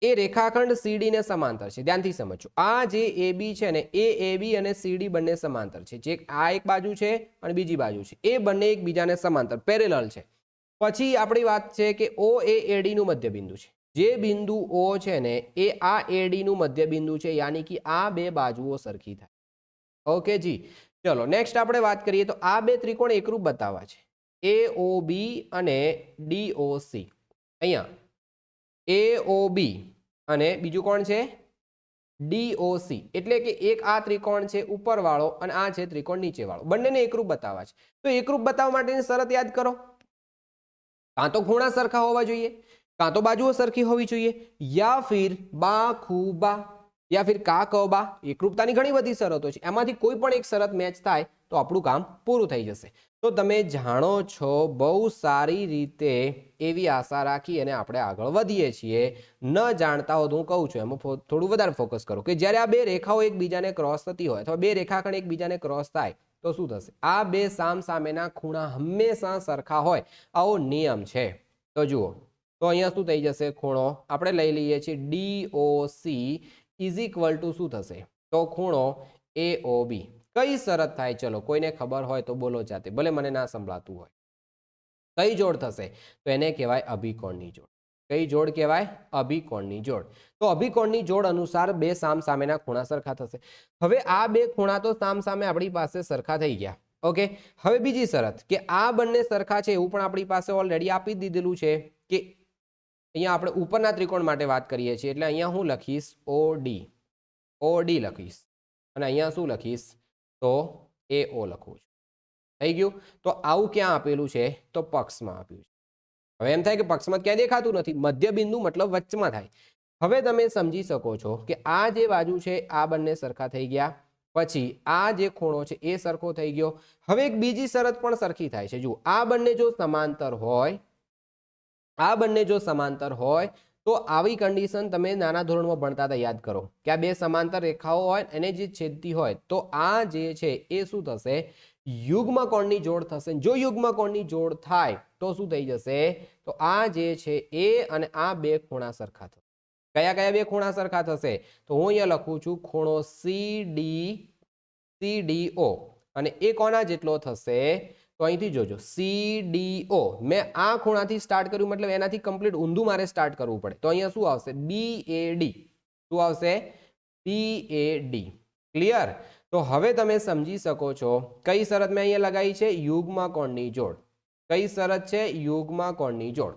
S1: એ રેખાખંડ CD ને સમાંતર છે. ધ્યાનથી સમજો. આ જે AB છે ને એ AB અને CD બંને સમાંતર છે. જે આ એક બાજુ છે અને બીજી બાજુ છે એ બંને એકબીજાને સમાંતર પેરેલલ છે. પછી આપણી વાત છે કે O એ AD નું મધ્યબિંદુ છે. જે બિંદુ O છે ને એ આ AD નું મધ્યબિંદુ છે, યાની કે આ બે બાજુઓ સરખી થાય. ઓકે જી, ચલો નેક્સ્ટ આપણે વાત કરીએ તો આ બે ત્રિકોણ એકરૂપ બતાવવા છે, AOB અને DOC. અહીંયા AOB અને બીજું કોણ છે? DOC. એટલે કે એક આ ત્રિકોણ છે ઉપરવાળો અને આ છે ત્રિકોણ નીચેવાળો. બંનેને એકરૂપ બતાવવા છે. તો એકરૂપ બતાવવા માટેની શરત યાદ કરો. કાં તો ખૂણા સરખા હોવા જોઈએ, કાં તો બાજુઓ સરખી હોવી જોઈએ, યા ફિર બા ખૂ બા, યા ફિર કા ક બા. એકરૂપતાની ઘણી બધી શરતો છે, એમાંથી કોઈ પણ એક શરત મેચ થાય તો આપણું કામ પૂરું થઈ જશે. તો તમે જાણો છો બહુ સારી રીતે, એવી આશા રાખી અને આપણે આગળ વધીએ છીએ. ન જાણતા હો તો હું કહું છું એમાં થોડું વધારે ફોકસ કરો કે જ્યારે આ બે રેખાઓ એકબીજાને ક્રોસ થતી હોય અથવા બે રેખાખંડ એકબીજાને ક્રોસ થાય તો શું થશે? આ બે સામસામેના ખૂણા હંમેશા સરખા હોય, આવો નિયમ છે. તો જુઓ, તો અહીંયા શું થઈ જશે? ખૂણો આપણે લઈ લઈએ છીએ DOC ઇઝ ઇક્વલ ટુ શું થશે? તો ખૂણો AOB. કઈ શરત થાય? ચલો, કોઈને ખબર હોય તો બોલો જાતે, ભલે મને ના સંભળાતું હોય. કઈ જોડ થશે? તો એને કહેવાય અભિકોણની જોડ. કઈ જોડ કહેવાય? અભિકોણની જોડ. તો અભિકોણની જોડ અનુસાર બે સામસામેના ખૂણા સરખા થશે. હવે આ બે ખૂણા તો સામસામે આપણી પાસે સરખા થઈ ગયા. ઓકે, હવે બીજી શરત કે આ બંને સરખા છે એવું પણ આપણી પાસે ઓલરેડી આપી દીધેલું છે. કે અહીંયા આપણે ઉપરના ત્રિકોણ માટે વાત કરીએ છીએ એટલે અહીંયા હું લખીશ OD લખીશ અને અહીંયા શું લખીશ? તો AO લખું છું. થઈ ગયું? તો આવું ક્યાં આપેલું છે? તો પક્ષમાં આપ્યું છે. હવે એમ થાય કે પક્ષમાં ક્યાં દેખાતું નથી, મધ્યબિંદુ મતલબ વચમાં થાય. હવે તમે સમજી શકો છો કે આ જે બાજુ છે આ બંને સરખા થઈ ગયા, પછી આ જે ખૂણો છે એ સરખો થઈ ગયો. હવે એક બીજી શરત પણ સરખી થાય છે. જુઓ, આ બંને જો સમાંતર હોય, આ બંને જો સમાંતર હોય તો આવી કન્ડિશન તમે નાના ધોરણમાં ભણતા હતા, યાદ કરો કે આ બે સમાંતર રેખાઓ હોય એને જે છેદતી હોય તો આ જે છે એ શું થશે? યુગ્મ કોણની જોડ થશે. જો યુગ્મ કોણની જોડ થાય તો શું થઈ જશે? તો આ જે છે એ અને આ બે ખૂણા સરખા થશે. કયા કયા બે ખૂણા સરખા થશે? તો હું અહીંયા લખું છું ખૂણો CDO અને એ કોના જેટલો થશે? તો અહીંથી જોજો CDO. મેં આ ખૂણાથી સ્ટાર્ટ કર્યું, મતલબ એનાથી કમ્પ્લીટ ઊંધું મારે સ્ટાર્ટ કરવું પડે. તો અહીંયા શું આવશે? BAD. શું આવશે? BAD. ક્લિયર? તો હવે તમે સમજી શકો છો કઈ શરત મેં અહીંયા લગાવી છે? યુગ્મ કોણની જોડ. કઈ શરત છે? યુગ્મ કોણની જોડ.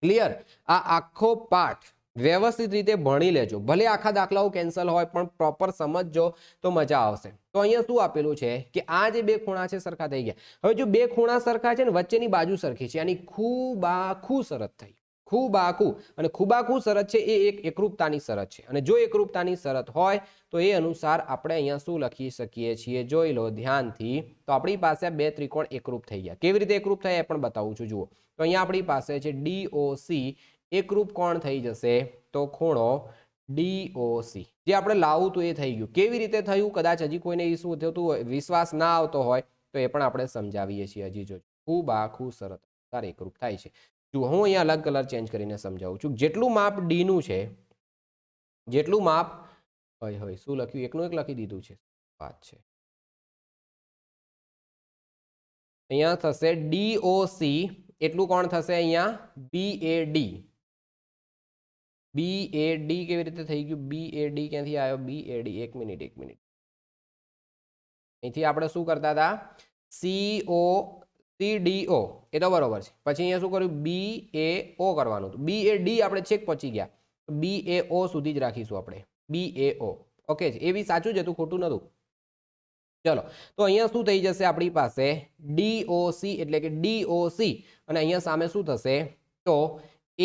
S1: ક્લિયર? આ આખો પાઠ વ્યવસ્થિત રીતે ભણી લેજો. ભલે આખા દાખલાઓ કેન્સલ હોય પણ પ્રોપર સમજજો તો મજા આવશે. તો અહીંયા શું આપેલું છે કે આ જે બે ખૂણા છે સરખા થઈ ગયા. હવે જો બે ખૂણા સરખા છે ને વચ્ચેની બાજુ સરખી છે, આની ખૂબાખૂ શરત થઈ. ખૂબાખૂ અને ખૂબાખૂ શરત છે એ એક એકરૂપતાની શરત છે. અને જો એકરૂપતાની શરત હોય તો એ અનુસાર આપણે અહીંયા શું લખી શકીએ છીએ? જોઈ લો ધ્યાનથી. તો આપણી પાસે બે ત્રિકોણ એકરૂપ થઈ ગયા. કેવી રીતે એકરૂપ થયા એ પણ બતાવું છું. જુઓ તો અહીંયા આપણી પાસે છે DOC, એકરૂપ કોણ થઈ જશે? તો ખૂણો DOC. જે આપણે લાવવું તો એ થઈ ગયું. કેવી રીતે થયું? કદાચ હજી કોઈને શું થતું હોય, વિશ્વાસ ના આવતો હોય તો એ પણ આપણે સમજાવીએ છીએ. હજી જો ખૂબાખૂ શરત તારે એકરૂપ થાય છે. જુઓ હું અહીંયા અલગ કલર ચેન્જ કરીને સમજાવું છું. જેટલું માપ D નું છે, જેટલું માપ હોય શું લખ્યું? એકનું એક લખી દીધું છે. વાત છે અહીંયા થશે DOC એટલું કોણ થશે? અહીંયા BAD. BAD કેવી રીતે થઈ ગયું? BAD ક્યાંથી આવ્યો? BAD એક મિનિટ અહીંથી આપણે શું કરતા હતા? CDO એ તો બરોબર છે. પછી અહીંયા શું કર્યું? BAO કરવાનું હતું. BAD આપણે છેક પહોંચી ગયા, BAO સુધી જ રાખીશું આપણે. BAO ઓકે છે. એ બી સાચું જ હતું, ખોટું નતું. ચલો તો અહીંયા શું થઈ જશે આપણી પાસે? DOC એટલે કે DOC અને અહીંયા સામે શું થશે? તો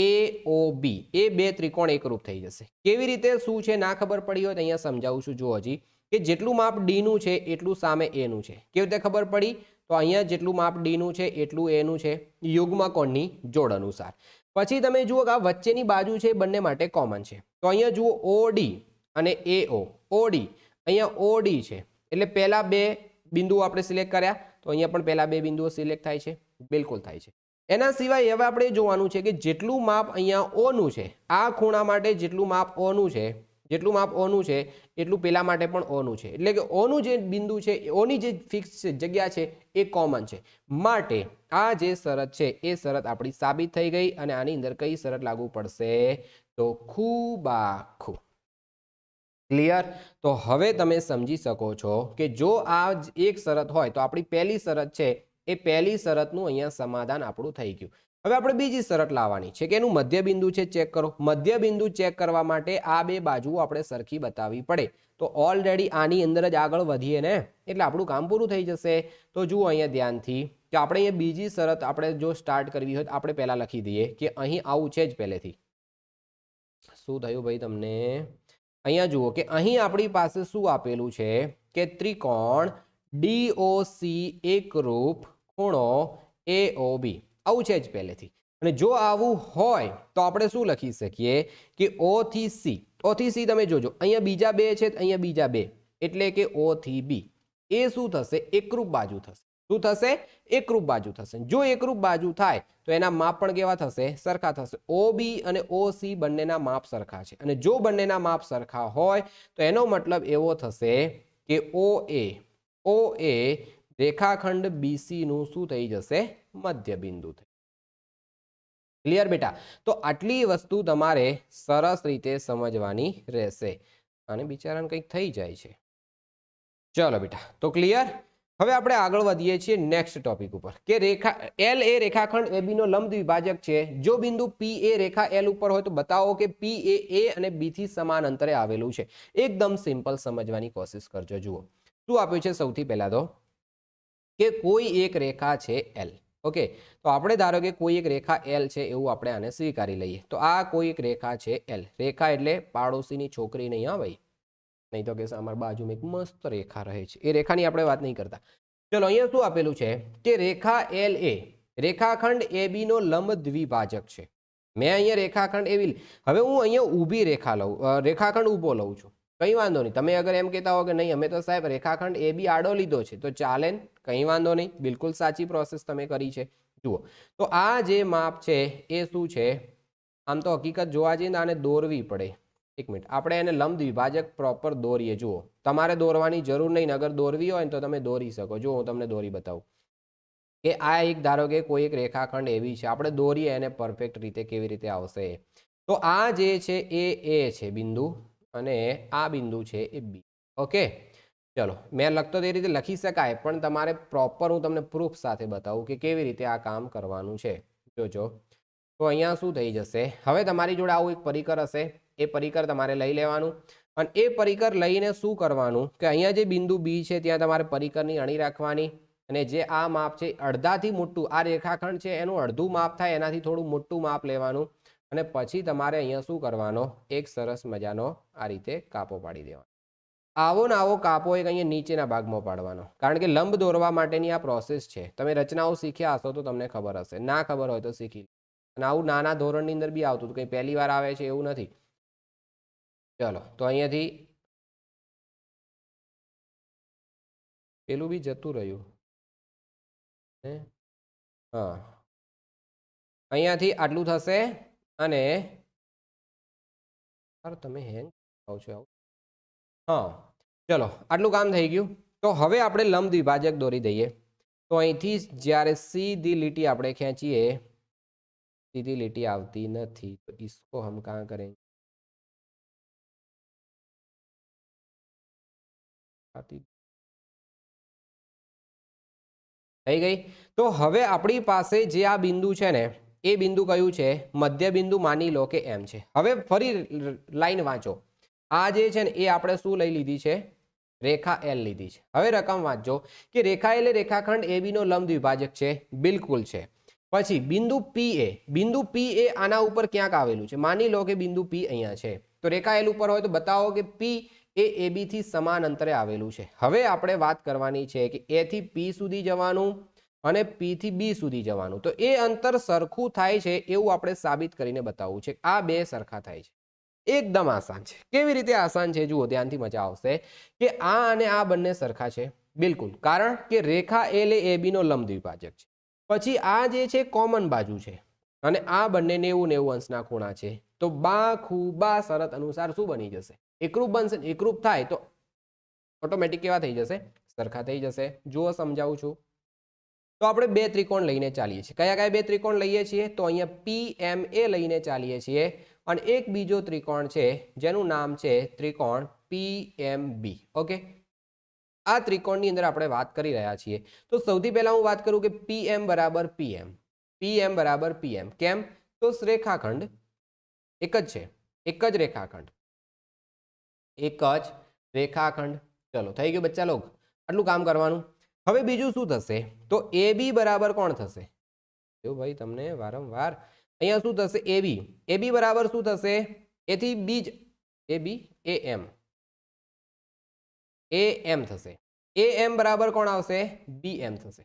S1: AOB. એ બે ત્રિકોણ એકરૂપ થઈ જશે. કેવી રીતે શું છે ના ખબર પડી હોય તો અહીંયા સમજાવું છું. જો હજી કે જેટલું માપ D નું છે એટલું સામે A નું છે. કેવી રીતે ખબર પડી? તો અહીંયા જેટલું માપ D નું છે એટલું A નું છે, યુગ્મ કોણની જોડ અનુસાર. પછી તમે જુઓ કે આ વચ્ચેની બાજુ છે બંને માટે કોમન છે. તો અહીંયા જુઓ OD અને AO. OD અહીંયા OD છે એટલે પહેલા બે બિંદુઓ આપણે સિલેક્ટ કર્યા, તો અહીંયા પણ પહેલા બે બિંદુઓ સિલેક્ટ થાય છે. બિલકુલ થાય છે. એના સિવાય હવે આપણે જોવાનું છે કે જેટલું માપ અહીંયા O નું છે, આ ખૂણા માટે જેટલું માપ O નું છે, જેટલું માપ O નું છે એટલું પેલા માટે પણ O નું છે. એટલે કે O નું જે બિંદુ છે, O ની જે ફિક્સ જગ્યા છે એ કોમન છે. માટે આ જે શરત છે એ શરત આપણી સાબિત થઈ ગઈ. અને આની અંદર કઈ શરત લાગુ પડશે? તો ખૂબાખૂ. ક્લિયર? તો હવે તમે સમજી શકો છો કે જો આ એક શરત હોય તો આપણી પહેલી શરત છે એ પહેલી શરતનું અહીંયા સમાધાન આપણું થઈ ગયું. હવે આપણે બીજી શરત લાવવાની છે કે એનું મધ્ય બિંદુ છે ચેક કરો. મધ્ય બિંદુ ચેક કરવા માટે આ બે બાજુઓ આપણે સરખી બતાવવી પડે. તો ઓલરેડી આની અંદર જ આગળ વધીએ ને એટલે આપણું કામ પૂરું થઈ જશે. તો જુઓ અહીંયા ધ્યાનથી કે આપણે અહીંયા બીજી શરત આપણે જો સ્ટાર્ટ કરવી હોય તો આપણે પહેલા લખી દઈએ કે અહીં આવું છે જ પહેલેથી. શું થયું ભાઈ તમને? અહીંયા જુઓ કે અહીં આપણી પાસે શું આપેલું છે કે ત્રિકોણ DOC એકરૂપ ખૂણો AOB. આવું છે જ પહેલેથી. અને જો આવું હોય તો આપણે શું લખી શકીએ કે O થી C. O થી C તમે જોજો અહીંયા બીજા બે છે, અહીંયા બીજા બે એટલે કે O થી B. એ શું થશે? એકરૂપ બાજુ થશે. શું થશે? એકરૂપ બાજુ થશે. જો એકરૂપ બાજુ થાય તો એના માપ પણ કેવા થશે? સરખા થશે. OB અને OC બંનેના માપ સરખા છે. અને જો બંનેના માપ સરખા હોય તો એનો મતલબ એવો થશે કે OA રેખાખંડ BC નું શું થઈ જશે? મધ્ય બિંદુ થઈ. ક્લિયર બેટા? તો આટલી વસ્તુ તમારે સરસ રીતે સમજવાની રહેશે. અને બિચારાને કંઈક થઈ જાય છે. ચલો બેટા, તો ક્લિયર? હવે આપણે આગળ વધીએ છીએ નેક્સ્ટ ટોપિક ઉપર કે રેખા L એ રેખાખંડ AB નો લંબ દ્વિભાજક છે. જો બિંદુ P એ રેખા L ઉપર હોય તો બતાવો કે P એ A અને B થી સમાન અંતરે આવેલું છે. એકદમ સિમ્પલ સમજવાની કોશિશ કરજો. જુઓ શું આપ્યું છે? સૌથી પહેલા તો કે કોઈ એક રેખા છે L. ઓકે, તો આપણે ધારો કે કોઈ એક રેખા L છે એવું આપણે આને સ્વીકારી લઈએ. તો આ કોઈ એક રેખા છે L. રેખા એટલે પાડોશીની છોકરી નહીં, હા ભાઈ, નહીં તો કે અમારી બાજુમાં એક મસ્ત રેખા રહે છે, એ રેખાની આપણે વાત નહીં કરતા. ચલો અહીંયા શું આપેલું છે કે રેખા L એ રેખાખંડ AB નો લંબ દ્વિભાજક છે. મેં અહીંયા રેખાખંડ AB, હવે હું અહીંયા ઊભી રેખા લઉં, રેખાખંડ ઊભો લઉં છું, કંઈ વાંધો નહીં. તમે અગર એમ કહેતા હો કે નહીં અમે તો સાહેબ રેખાખંડ AB આડો લીધો છે તો ચાલે, કંઈ વાંધો નહીં, બિલકુલ સાચી પ્રોસેસ તમે કરી છે. જુઓ તો આ જે માપ છે એ શું છે? આમ તો હકીકત જોવા જઈએ ને આને દોરવી પડે. એક મિનિટ, આપણે એને લંબ દ્વિભાજક પ્રોપર દોરીએ. જુઓ તમારે દોરવાની જરૂર નહીં, અગર દોરવી હોય ને તો તમે દોરી શકો. જો હું તમને દોરી બતાવું કે આ એક ધારો કે કોઈ એક રેખાખંડ એવી છે, આપણે દોરીએ એને પરફેક્ટ રીતે કેવી રીતે આવશે. તો આ જે છે એ A છે બિંદુ અને આ બિંદુ છે એ B. ઓકે, ચલો મેં લખતો તે રીતે લખી શકાય, પણ તમારે પ્રોપર હું તમને પ્રૂફ સાથે બતાવું કે કેવી રીતે આ કામ કરવાનું છે. જોજો, તો અહીંયા શું થઈ જશે, હવે તમારી જોડે આવું એક પરિકર હશે, એ પરિકર તમારે લઈ લેવાનું અને એ પરિકર લઈને શું કરવાનું કે અહીંયા જે બિંદુ બી છે ત્યાં તમારે પરિકરની અણી રાખવાની અને જે આ માપ છે અડધાથી મોટું, આ રેખાખંડ છે એનું અડધું માપ થાય એનાથી થોડું મોટું માપ લેવાનું અને પછી તમારે અહીંયા શું કરવાનો, એક સરસ મજાનો આ રીતે કાપો પાડી દેવાનો. આવો ને આવો કાપો એક અહીંયા નીચેના ભાગમાં પાડવાનો, કારણ કે લંબ દોરવા માટેની આ પ્રોસેસ છે. તમે રચનાઓ શીખ્યા હશો તો તમને ખબર હશે, ના ખબર હોય તો શીખી. અને આવું નાના ધોરણની અંદર બી આવતું, કંઈ પહેલી વાર આવે છે એવું નથી. ચલો તો અહીંયાથી પેલું બી જતું રહ્યું. હા, અહીંયાથી આટલું થશે અને તમે હેંગ આવો છો આવું. હા ચલો આટલું કામ થઈ ગયું. તો હવે આપણે લંબ દ્વિભાજક દોરી દઈએ. તો અહીંથી જ્યારે સીધી લીટી આપણે ખેંચીએ, सीधी लिटी आती नहीं, तो इसको हम कहाँ करेंगे, થઈ ગઈ. તો હવે આપણી પાસે જે આ બિંદુ છે ને એ બિંદુ કયું છે, મધ્ય બિંદુ માની લો કે એમ છે. હવે ફરી લાઈન વાંચો, આ જે છે ને એ આપણે શું લઈ લીધી છે, રેખા એલ લીધી છે. હવે રકમ વાંચજો કે રેખા એલ એ રેખાખંડ AB નો લંબ દ્વિભાજક છે, બિલકુલ છે. પછી બિંદુ પી એ આના ઉપર ક્યાંક આવેલું છે, માની લો કે બિંદુ પી અહીંયા છે, તો રેખા એલ ઉપર હોય તો બતાવો કે પી એ AB થી સમાન અંતરે આવેલું છે. હવે આપણે વાત કરવાની છે કે A થી P સુધી જવાનું અને P થી B સુધી જવાનું, તો એ અંતર સરખું થાય છે એવું આપણે સાબિત કરીને બતાવવું છે. આ બે સરખા થાય છે. એકદમ આસાન છે. કેવી રીતે આસાન છે જુઓ, ધ્યાનથી મજા આવશે કે આ અને આ બંને સરખા છે, બિલકુલ, કારણ કે રેખા એલ એ AB નો લંબ દ્વિભાજક છે. પછી આ જે છે કોમન બાજુ છે અને આ બંને 90-90 અંશના ખૂણા છે, તો બા ખૂબા શરત અનુસાર શું બની જશે, એકરૂપ બનશે. એકરૂપ થાય તો ઓટોમેટિક કેવા થઈ જશે, સરખા થઈ જશે. જુઓ સમજાવું છું. તો આપણે બે ત્રિકોણ લઈને ચાલીએ છીએ. કયા કયા બે ત્રિકોણ લઈએ છીએ, તો અહીંયા PMA લઈને ચાલીએ છીએ અને એક બીજો ત્રિકોણ છે જેનું નામ છે ત્રિકોણ PMB. ઓકે, આ ત્રિકોણની અંદર આપણે વાત કરી રહ્યા છીએ. તો સૌથી પહેલા હું વાત કરું કે PM બરાબર PM, PM બરાબર PM. કેમ, તો રેખાખંડ એક જ છે, એક જ રેખાખંડ, એક જ રેખાખંડ. ચલો થઈ ગયું બચ્ચા લોગ, આટલું કામ કરવાનું. હવે બીજું શું થશે, તો AB બરાબર કોણ થશે, જો ભાઈ તમને વારંવાર અહીંયા શું થશે, AB બરાબર શું થશે, A થી B જ AB AM થશે. AM બરાબર કોણ આવશે, BM થશે.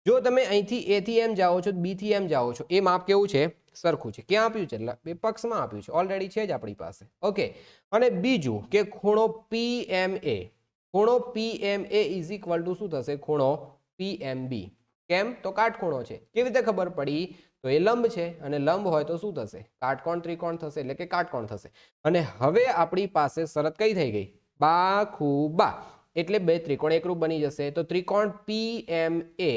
S1: જો તમે અહીંથી A થી M જાઓ છો, B થી M જાઓ છો, એ માપ કેવું છે, સરખું છે. ક્યાં આપ્યું છે, બે પક્ષમાં આપ્યું છે, ઓલરેડી છે જ આપણી પાસે. ઓકે, અને બીજું કે ખૂણો PMA, ખૂણો PMA ઇઝ ઇક્વલ ટુ શું થશે, ખૂણો PMB. કેમ, તો કાટખૂણો છે. કેવી રીતે ખબર પડી, તો એ લંબ છે અને લંબ હોય તો શું થશે, કાટકોણ ત્રિકોણ થશે, એટલે કે કાટકોણ થશે. અને હવે આપણી પાસે શરત કઈ થઈ ગઈ, બા ખૂબા, એટલે બે ત્રિકોણ એકરૂપ બની જશે. તો ત્રિકોણ PMA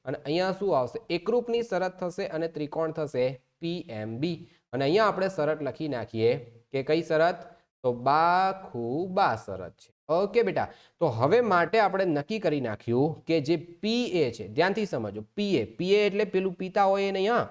S1: અને અહીંયા શું આવશે, એકરૂપની શરત થશે અને ત્રિકોણ થશે PMB. અને અહીંયા આપણે શરત લખી નાખીએ કે કઈ શરત, તો બા ખૂબા શરત છે. ઓકે બેટા, તો હવે માટે આપણે નક્કી કરી નાખ્યું કે જે PA છે, ધ્યાનથી સમજો, PA એટલે પેલું પિતા હોય એ નહીં, હા,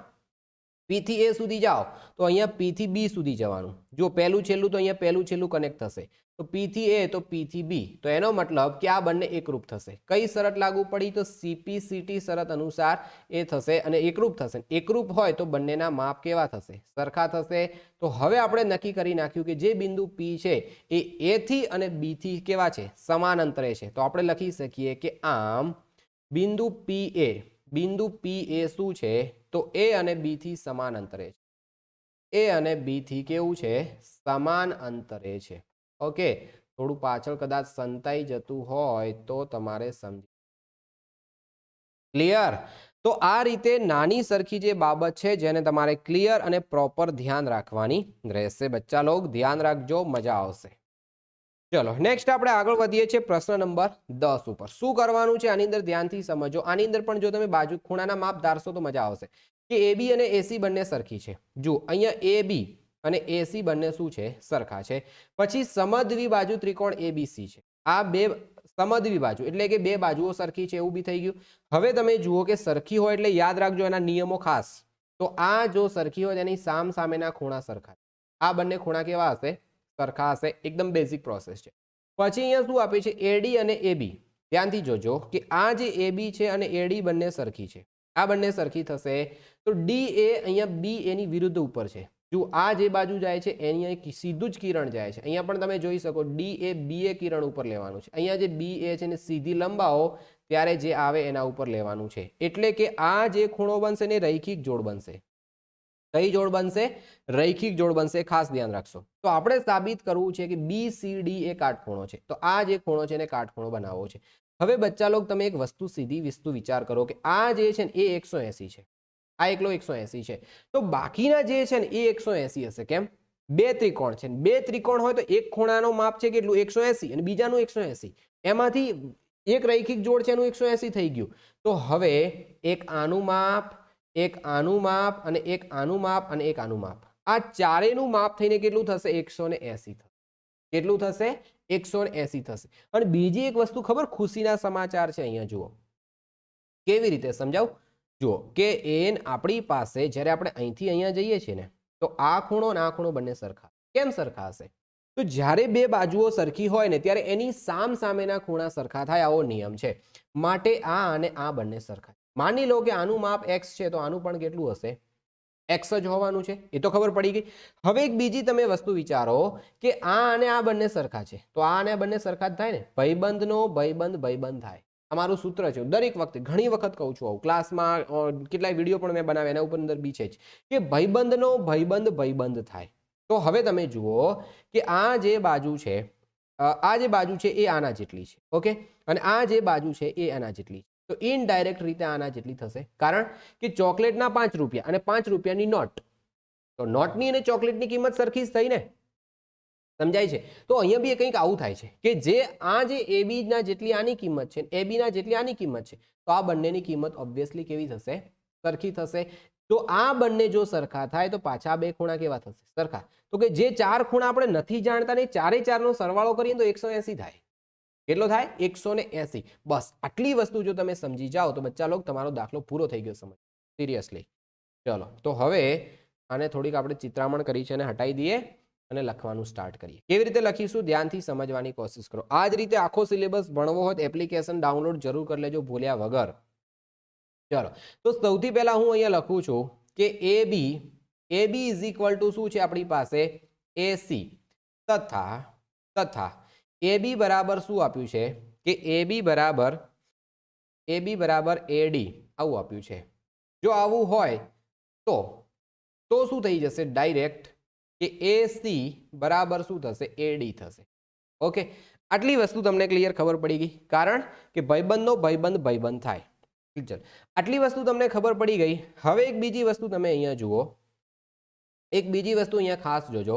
S1: P થી A સુધી જાઓ તો અહીંયા P થી B સુધી જવાનું. જો પહેલું છેલ્લું તો અહીંયા પહેલું છેલ્લું કનેક્ટ થશે, તો P થી A તો P થી B, તો એનો મતલબ કે આ બંને એકરૂપ થશે. કઈ શરત લાગુ પડી, તો CP-CT શરત અનુસાર એ થશે અને એકરૂપ થશે. એકરૂપ હોય તો બંનેના માપ કેવા થશે, સરખા થશે. તો હવે આપણે નક્કી કરી નાખ્યું કે જે બિંદુ P છે એ A થી અને B થી કેવા છે, સમાન અંતરે છે. તો આપણે લખી શકીએ કે આમ બિંદુ PA શું છે, તો A અને B થી સમાન અંતરે છે. A અને B થી કેવું છે, સમાન અંતરે છે. ઓકે, થોડું પાછળ કદાચ સંતાઈ જતું હોય તો તમારે સમજી, ક્લિયર. તો આ રીતે નાની સરખી જે બાબત છે જેને તમારે ક્લિયર અને પ્રોપર ધ્યાન રાખવાની રહેશે. બચ્ચા લોગ ધ્યાન રાખજો, મજા આવશે. ચલો નેક્સ્ટ આપણે આગળ વધીએ છીએ પ્રશ્ન નંબર 10 ઉપર. શું કરવાનું છે આની અંદર, ધ્યાનથી સમજો. આની અંદર પણ જો તમે બાજુ ખૂણાના માપ ધારશો તો મજા આવશે કે AB અને AC બંને સરખી છે. જો અહીંયા AB અને AC બંને શું છે, સરખા છે. પછી સમદ્વિબાજુ ત્રિકોણ ABC છે. આ બે સમદ્વિ બાજુ એટલે કે બે બાજુઓ સરખી છે એવું બી થઈ ગયું. હવે તમે જુઓ કે સરખી હોય એટલે યાદ રાખજો એના નિયમો ખાસ. તો આ જો સરખી હોય તેની સામ સામેના ખૂણા સરખા, આ બંને ખૂણા કેવા હશે? સરખા હશે. એકદમ બેઝિક પ્રોસેસ છે. પછી અહીંયા શું આપે છે? એડી અને એબી. ધ્યાનથી જોજો કે આ જે એબી છે અને એડી બંને સરખી છે, આ બંને સરખી થશે તો ડી એ અહીંયા બી એની વિરુદ્ધ ઉપર છે. જો આ જે બાજુ જાય છે એની અહીં સીધું જ કિરણ જાય છે. અહીંયા પણ તમે જોઈ શકો ડી એ બી એ કિરણ ઉપર લેવાનું છે. અહીંયા જે બી એ છે ને સીધી લંબાવો ત્યારે જે આવે એના ઉપર લેવાનું છે. એટલે કે આ જે ખૂણો બનશે ને રૈખિક જોડ બનશે. કઈ જોડ બનશે? રૈખિક જોડ બનશે. ખાસ ધ્યાન રાખશો. તો આપણે સાબિત કરવું છે કે બી સી ડી એ કાટખૂણો છે. તો આ જે ખૂણો છે એને કાટખૂણો બનાવવો છે. હવે બચ્ચા લોગ તમે એક વસ્તુ સીધી વસ્તુ વિચાર કરો કે આ જે છે ને એ 180 છે, આ એકલો 180 છે, તો બાકીના જે છે ને એ 180 હશે. કેમ? બે ત્રિકોણ છે, બે ત્રિકોણ હોય તો એક ખૂણાનો માપ છે કેટલું? 180 અને બીજાનું 180. એમાંથી એક રૈખિક જોડ છે એનું 180 થઈ ગયું. તો હવે એક આનું માપ, એક આનું માપ અને એક આનું માપ અને એક આનું માપ, આ ચારેયનું માપ થઈને કેટલું થશે? 180 થશે. કેટલું થશે? 180 થશે. અને બીજી એક વસ્તુ ખબર, ખુશીના સમાચાર છે. અહીંયા જુઓ કેવી રીતે સમજાવું. જુઓ કે એન આપણી પાસે જ્યારે આપણે અહીંથી અહીંયા જઈએ છીએ ને તો આ ખૂણો અને આ ખૂણો બંને સરખા. કેમ સરખા હશે? તો જ્યારે બે બાજુઓ સરખી હોય ને ત્યારે એની સામ સામેના ખૂણા સરખા થાય, આવો નિયમ છે. માટે આ અને આ બંને સરખા. માની લો કે આનું માપ x છે તો આનું પણ કેટલું હશે? x જ હોવાનું છે. એ તો ખબર પડી ગઈ. હવે એક બીજી તમે વસ્તુ વિચારો કે આ અને આ બંને સરખા છે તો આ અને આ બંને સરખા જ થાય ને. ભાઈબંધનો ભાઈબંધ ભાઈબંધ થાય. અમારું સૂત્ર છે, દરેક વખતે ઘણી વખત કહું છું, આવું ક્લાસમાં કેટલાય વિડીયો પણ મેં બનાવ્યા એના ઉપર અંદર બી છે જ કે ભાઈબંધનો ભાઈબંધ ભાઈબંધ થાય. તો હવે તમે જુઓ કે આ જે બાજુ છે, આ જે બાજુ છે એ આના જેટલી છે. ઓકે, અને આ જે બાજુ છે એ આના જેટલી છે. તો ઇનડાયરેક્ટ રીતે આના જેટલી થશે. કારણ કે ચોકલેટના 5 રૂપિયા અને 5 રૂપિયાની નોટ, તો નોટની અને ચોકલેટની કિંમત સરખી જ થઈ ને. સમજાય છે? તો અહીંયા બી કંઈક આવું થાય છે કે જે આ જે એબી ના જેટલી આની કિંમત છે, એબી ના જેટલી આની કિંમત છે, તો આ બંનેની કિંમત ઓબ્વિયસલી કેવી થશે? સરખી થશે. તો આ બંને જો સરખા થાય તો પાછા બે ખૂણા કેવા થશે? સરખા. તો કે જે ચાર ખૂણા આપણે નથી જાણતા ને ચારે ચારનો સરવાળો કરીએ તો 180 થાય. કેટલો થાય? 180. બસ આટલી વસ્તુ જો તમે સમજી જાઓ તો બચ્ચા લોગ તમારો દાખલો પૂરો થઈ ગયો. સમજ સિરિયસલી. ચલો તો હવે આને થોડીક આપણે ચિત્રામણ કરી છે અને હટાવી દઈએ અને લખવાનું સ્ટાર્ટ કરીએ. કેવી રીતે લખીશું ધ્યાનથી સમજવાની કોશિશ કરો. આ જ રીતે આખો સિલેબસ ભણવો હોય તો એપ્લિકેશન ડાઉનલોડ જરૂર કરી લેજો ભૂલ્યા વગર. ચલો તો સૌથી પહેલા હું અહીંયા લખું છું કે AB ઇઝ ઇક્વલ ટુ શું છે આપણી પાસે? AC તથા AB બરાબર શું આપ્યું છે કે AB બરાબર AD આવું આપ્યું છે. જો આવું હોય તો શું થઈ જશે? ડાયરેક્ટ કે AC બરાબર શું થશે? AD થશે. ઓકે, આટલી વસ્તુ તમને ક્લિયર ખબર પડી ગઈ. કારણ કે ભાઈબંધનો ભાઈબંધ ભાઈબંધ થાય. ચલ આટલી વસ્તુ તમને ખબર પડી ગઈ. હવે એક બીજી વસ્તુ તમે અહીંયા જુઓ, એક બીજી વસ્તુ અહીંયા ખાસ જોજો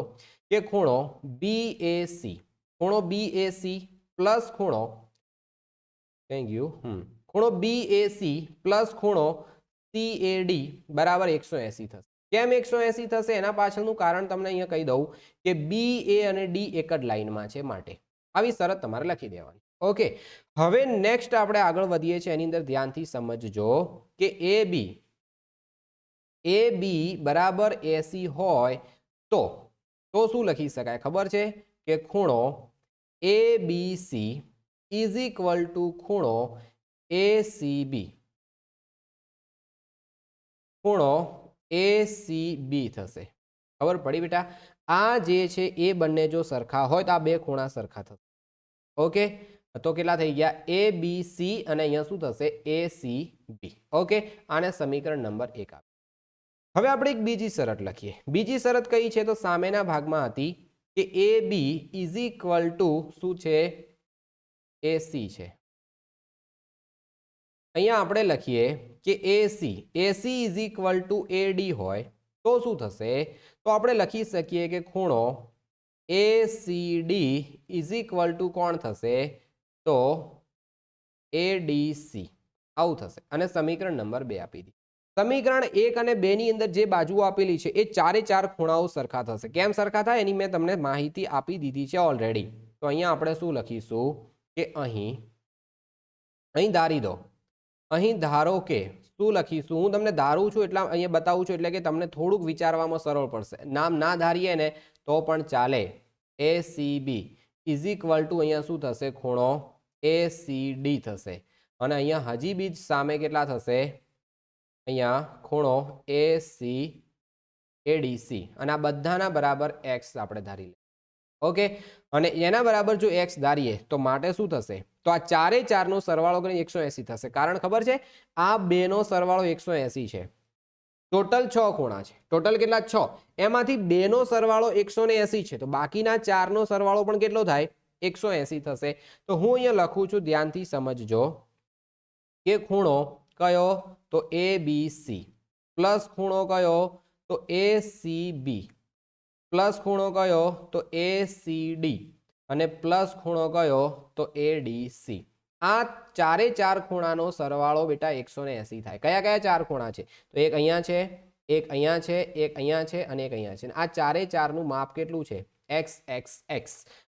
S1: કે ખૂણો BAC, ખૂણો BAC પ્લસ ખૂણો કઈ ગયું ખૂણો BAC પ્લસ ખૂણો CAD બરાબર 180 થશે. કેમ 180 થશે? એના પાછળનું કારણ તમને અહીંયા કહી દઉં કે BA અને D એક જ લાઈનમાં છે માટે આવી શરત તમારે લખી દેવાની. ઓકે, હવે નેક્સ્ટ આપણે આગળ વધીએ છીએ. એની અંદર ધ્યાનથી સમજજો કે AB બરાબર AC હોય તો શું લખી શકાય ખબર છે? કે ખૂણો ABC ઇઝ ઇક્વલ ટુ ખૂણો ACB. ખૂણો ACB થશે. ખબર પડી બેટા? આ જે છે એ બંને જો સરખા હોય તો આ બે ખૂણા સરખા થશે. ઓકે, તો કેટલા થઈ ગયા? ABC અને અહીંયા શું થશે? ACB. ઓકે, આને સમીકરણ નંબર 1 આપે. હવે આપણે એક બીજી શરત લખીએ. બીજી શરત કઈ છે? તો સામેના ભાગમાં હતી કે AB ઇઝ ઇક્વલ ટુ શું છે? AC છે. અહીંયા આપણે લખીએ કે AC is equal to AD હોય તો શું થશે? તો આપણે લખી શકીએ કે ખૂણો ACD ઇઝ ઇક્વલ ટુ કોણ થશે? તો ADC આવું થશે. અને સમીકરણ નંબર 2 આપી દીધી. સમીકરણ 1 અને 2 ની અંદર જે બાજુઓ આપેલી છે એ ચારે ચાર ખૂણાઓ સરખા થશે. કેમ સરખા થાય એની મેં તમને માહિતી આપી દીધી છે ઓલરેડી. તો અહીંયા આપણે શું લખીશું કે અહીં અહીં ધારી દો, અહીં ધારો કે શું લખીશું, હું તમને ધારું છું એટલે અહીંયા બતાવું છું એટલે કે તમને થોડુંક વિચારવામાં સરળ પડશે. નામ ના ધારીએ ને તો પણ ચાલે. ACB ઇઝ ઇક્વલ ટુ અહીંયા શું થશે, ખૂણો ACD થશે. અને અહીંયા હજી બી સામે કેટલા થશે, અહીંયા ખૂણો ADC, અને આ બધાના બરાબર x આપણે ધારી લઈએ. ઓકે, અને એના બરાબર જો x ધારીએ તો માટે શું થશે, તો આ ચારે ચારનો સરવાળો કરીને 180 થશે. કારણ ખબર છે, આ બેનો સરવાળો 180 છે. ટોટલ 6 ખૂણા છે. ટોટલ કેટલા, 6. એમાંથી બેનો સરવાળો 180 છે, તો બાકીના ચારનો સરવાળો પણ કેટલો થાય, 180 થશે. તો હું અહીંયા લખું છું, ધ્યાનથી સમજજો કે ખૂણો કયો, તો ABC, પ્લસ ખૂણો કયો, તો ACB, પ્લસ ખૂણો કયો, તો ACD, અને પ્લસ ખૂણો કયો, તો ADC. આ ચારે ચાર ખૂણાનો સરવાળો બેટા 180 થાય. કયા કયા ચાર ખૂણા છે, તો એક અહીંયા છે, એક અહીંયા છે, એક અહીંયા છે, અને એક અહીંયા છે. આ ચારે ચારનું માપ કેટલું છે, x x x.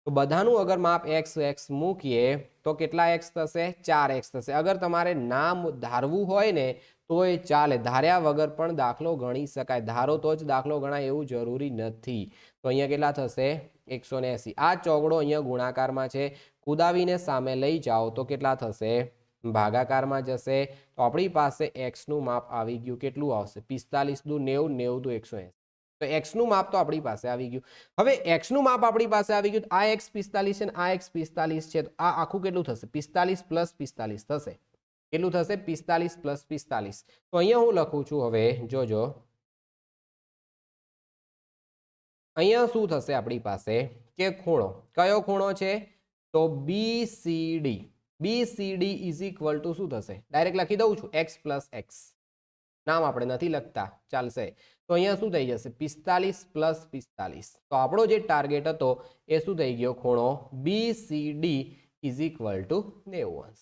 S1: તો બધાનું અગર માપ x x મૂકીએ તો કેટલા x થશે, 4x થશે. અગર તમારે નામ ધારવું હોય ને તો એ ચાલે, ધાર્યા વગર પણ દાખલો ગણી શકાય. ધારો તો જ દાખલો ગણાય એવું જરૂરી નથી. તો અહીંયા કેટલા થશે, 180. આ ચોગડો અહીંયા ગુણાકારમાં છે, કુદાવીને સામે લઈ જાઓ તો કેટલા થશે, ભાગાકારમાં જશે. તો આપણી પાસે x નું માપ આવી ગયું, કેટલું આવશે, 45 દુ 90, 90 દુ 180. તો x નું માપ તો આપણી પાસે આવી ગયું. હવે x નું માપ આપણી પાસે આવી ગયું, આ x 45 છે, આ x 45 છે, તો આ આખું કેટલું થશે, 45 પ્લસ 45 થશે. કેટલું થશે, 45 પ્લસ 45. તો અહીંયા હું લખું છું, હવે જોજો અહીંયા શું થશે આપણી પાસે, કે ખૂણો કયો ખૂણો છે, તો BCD. BCD is equal to શું થશે, ડાયરેક્ટ લખી દઉં છું, x પ્લસ x. નામ આપણે નથી લખતા, ચાલશે. તો અહીંયા શું થઈ જશે, 45 પ્લસ 45. તો આપણો જે ટાર્ગેટ હતો એ શું થઈ ગયો, ખૂણો BCD ઇઝ ઇક્વલ ટુ 90°.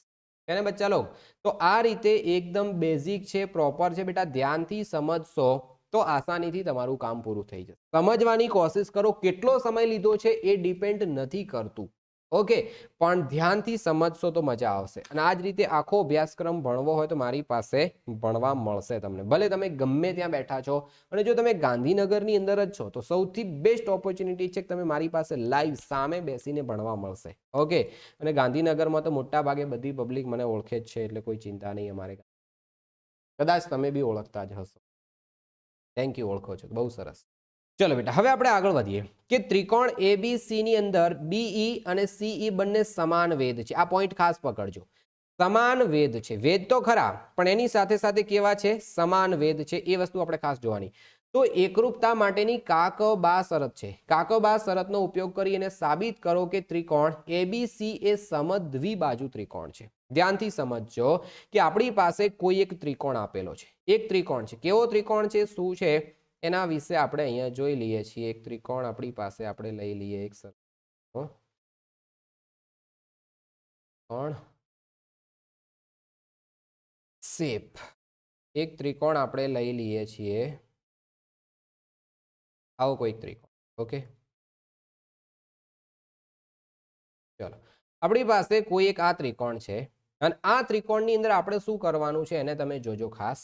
S1: એને બચ્ચા લોગ, તો આ રીતે એકદમ બેઝિક છે, પ્રોપર છે બેટા. ધ્યાનથી સમજશો તો આસાનીથી તમારું કામ પૂરું થઈ જશે. સમજવાની કોશિશ કરો. કેટલો સમય લીધો છે એ ડિપેન્ડ નથી કરતું, ઓકે, પણ ધ્યાનથી સમજશો તો મજા આવશે. અને આ જ રીતે આખો અભ્યાસક્રમ ભણવો હોય તો મારી પાસે ભણવા મળશે તમને. ભલે તમે ગમે ત્યાં બેઠા છો, અને જો તમે ગાંધીનગરની અંદર જ છો તો સૌથી બેસ્ટ ઓપોર્ચ્યુનિટી છે કે તમે મારી પાસે લાઈવ સામે બેસીને ભણવા મળશે. ઓકે, અને ગાંધીનગરમાં તો મોટા ભાગે બધી પબ્લિક મને ઓળખે જ છે, એટલે કોઈ ચિંતા નહીં અમારે. કદાચ તમે બી ઓળખતા જ હશો. થેન્ક યુ, ઓળખો છો, બહુ સરસ. ચલો બેટા, હવે આપણે આગળ વધીએ કે ત્રિકોણ ABC ની અંદર BE અને CE બંને સમાન વેધ છે. આ પોઈન્ટ ખાસ પકડજો, સમાન વેધ છે. વેધ તો ખરા, પણ એની સાથે સાથે કેવા છે, સમાન વેધ છે. એ વસ્તુ આપણે ખાસ જોવાની. તો એકરૂપતા માટેની કાકબા શરત છે. કાકબા શરતનો ઉપયોગ કરી અને સાબિત કરો કે ત્રિકોણ ABC એ સમદ્વિબાજુ ત્રિકોણ છે. ધ્યાનથી સમજજો કે આપણી પાસે કોઈ એક ત્રિકોણ આપેલો છે. એક ત્રિકોણ છે, કેવો ત્રિકોણ છે, શું છે, એના વિશે આપણે અહીંયા જોઈ લઈએ છીએ. એક ત્રિકોણ આપણી પાસે આપણે લઈ લઈએ, એક સરખો શેપ. એક ત્રિકોણ આપણે લઈ લઈએ છીએ, આવો કોઈ ત્રિકોણ. ઓકે, ચલો, આપણી પાસે કોઈ એક આ ત્રિકોણ છે, અને આ ત્રિકોણની અંદર આપણે શું કરવાનું છે એને તમે જોજો ખાસ.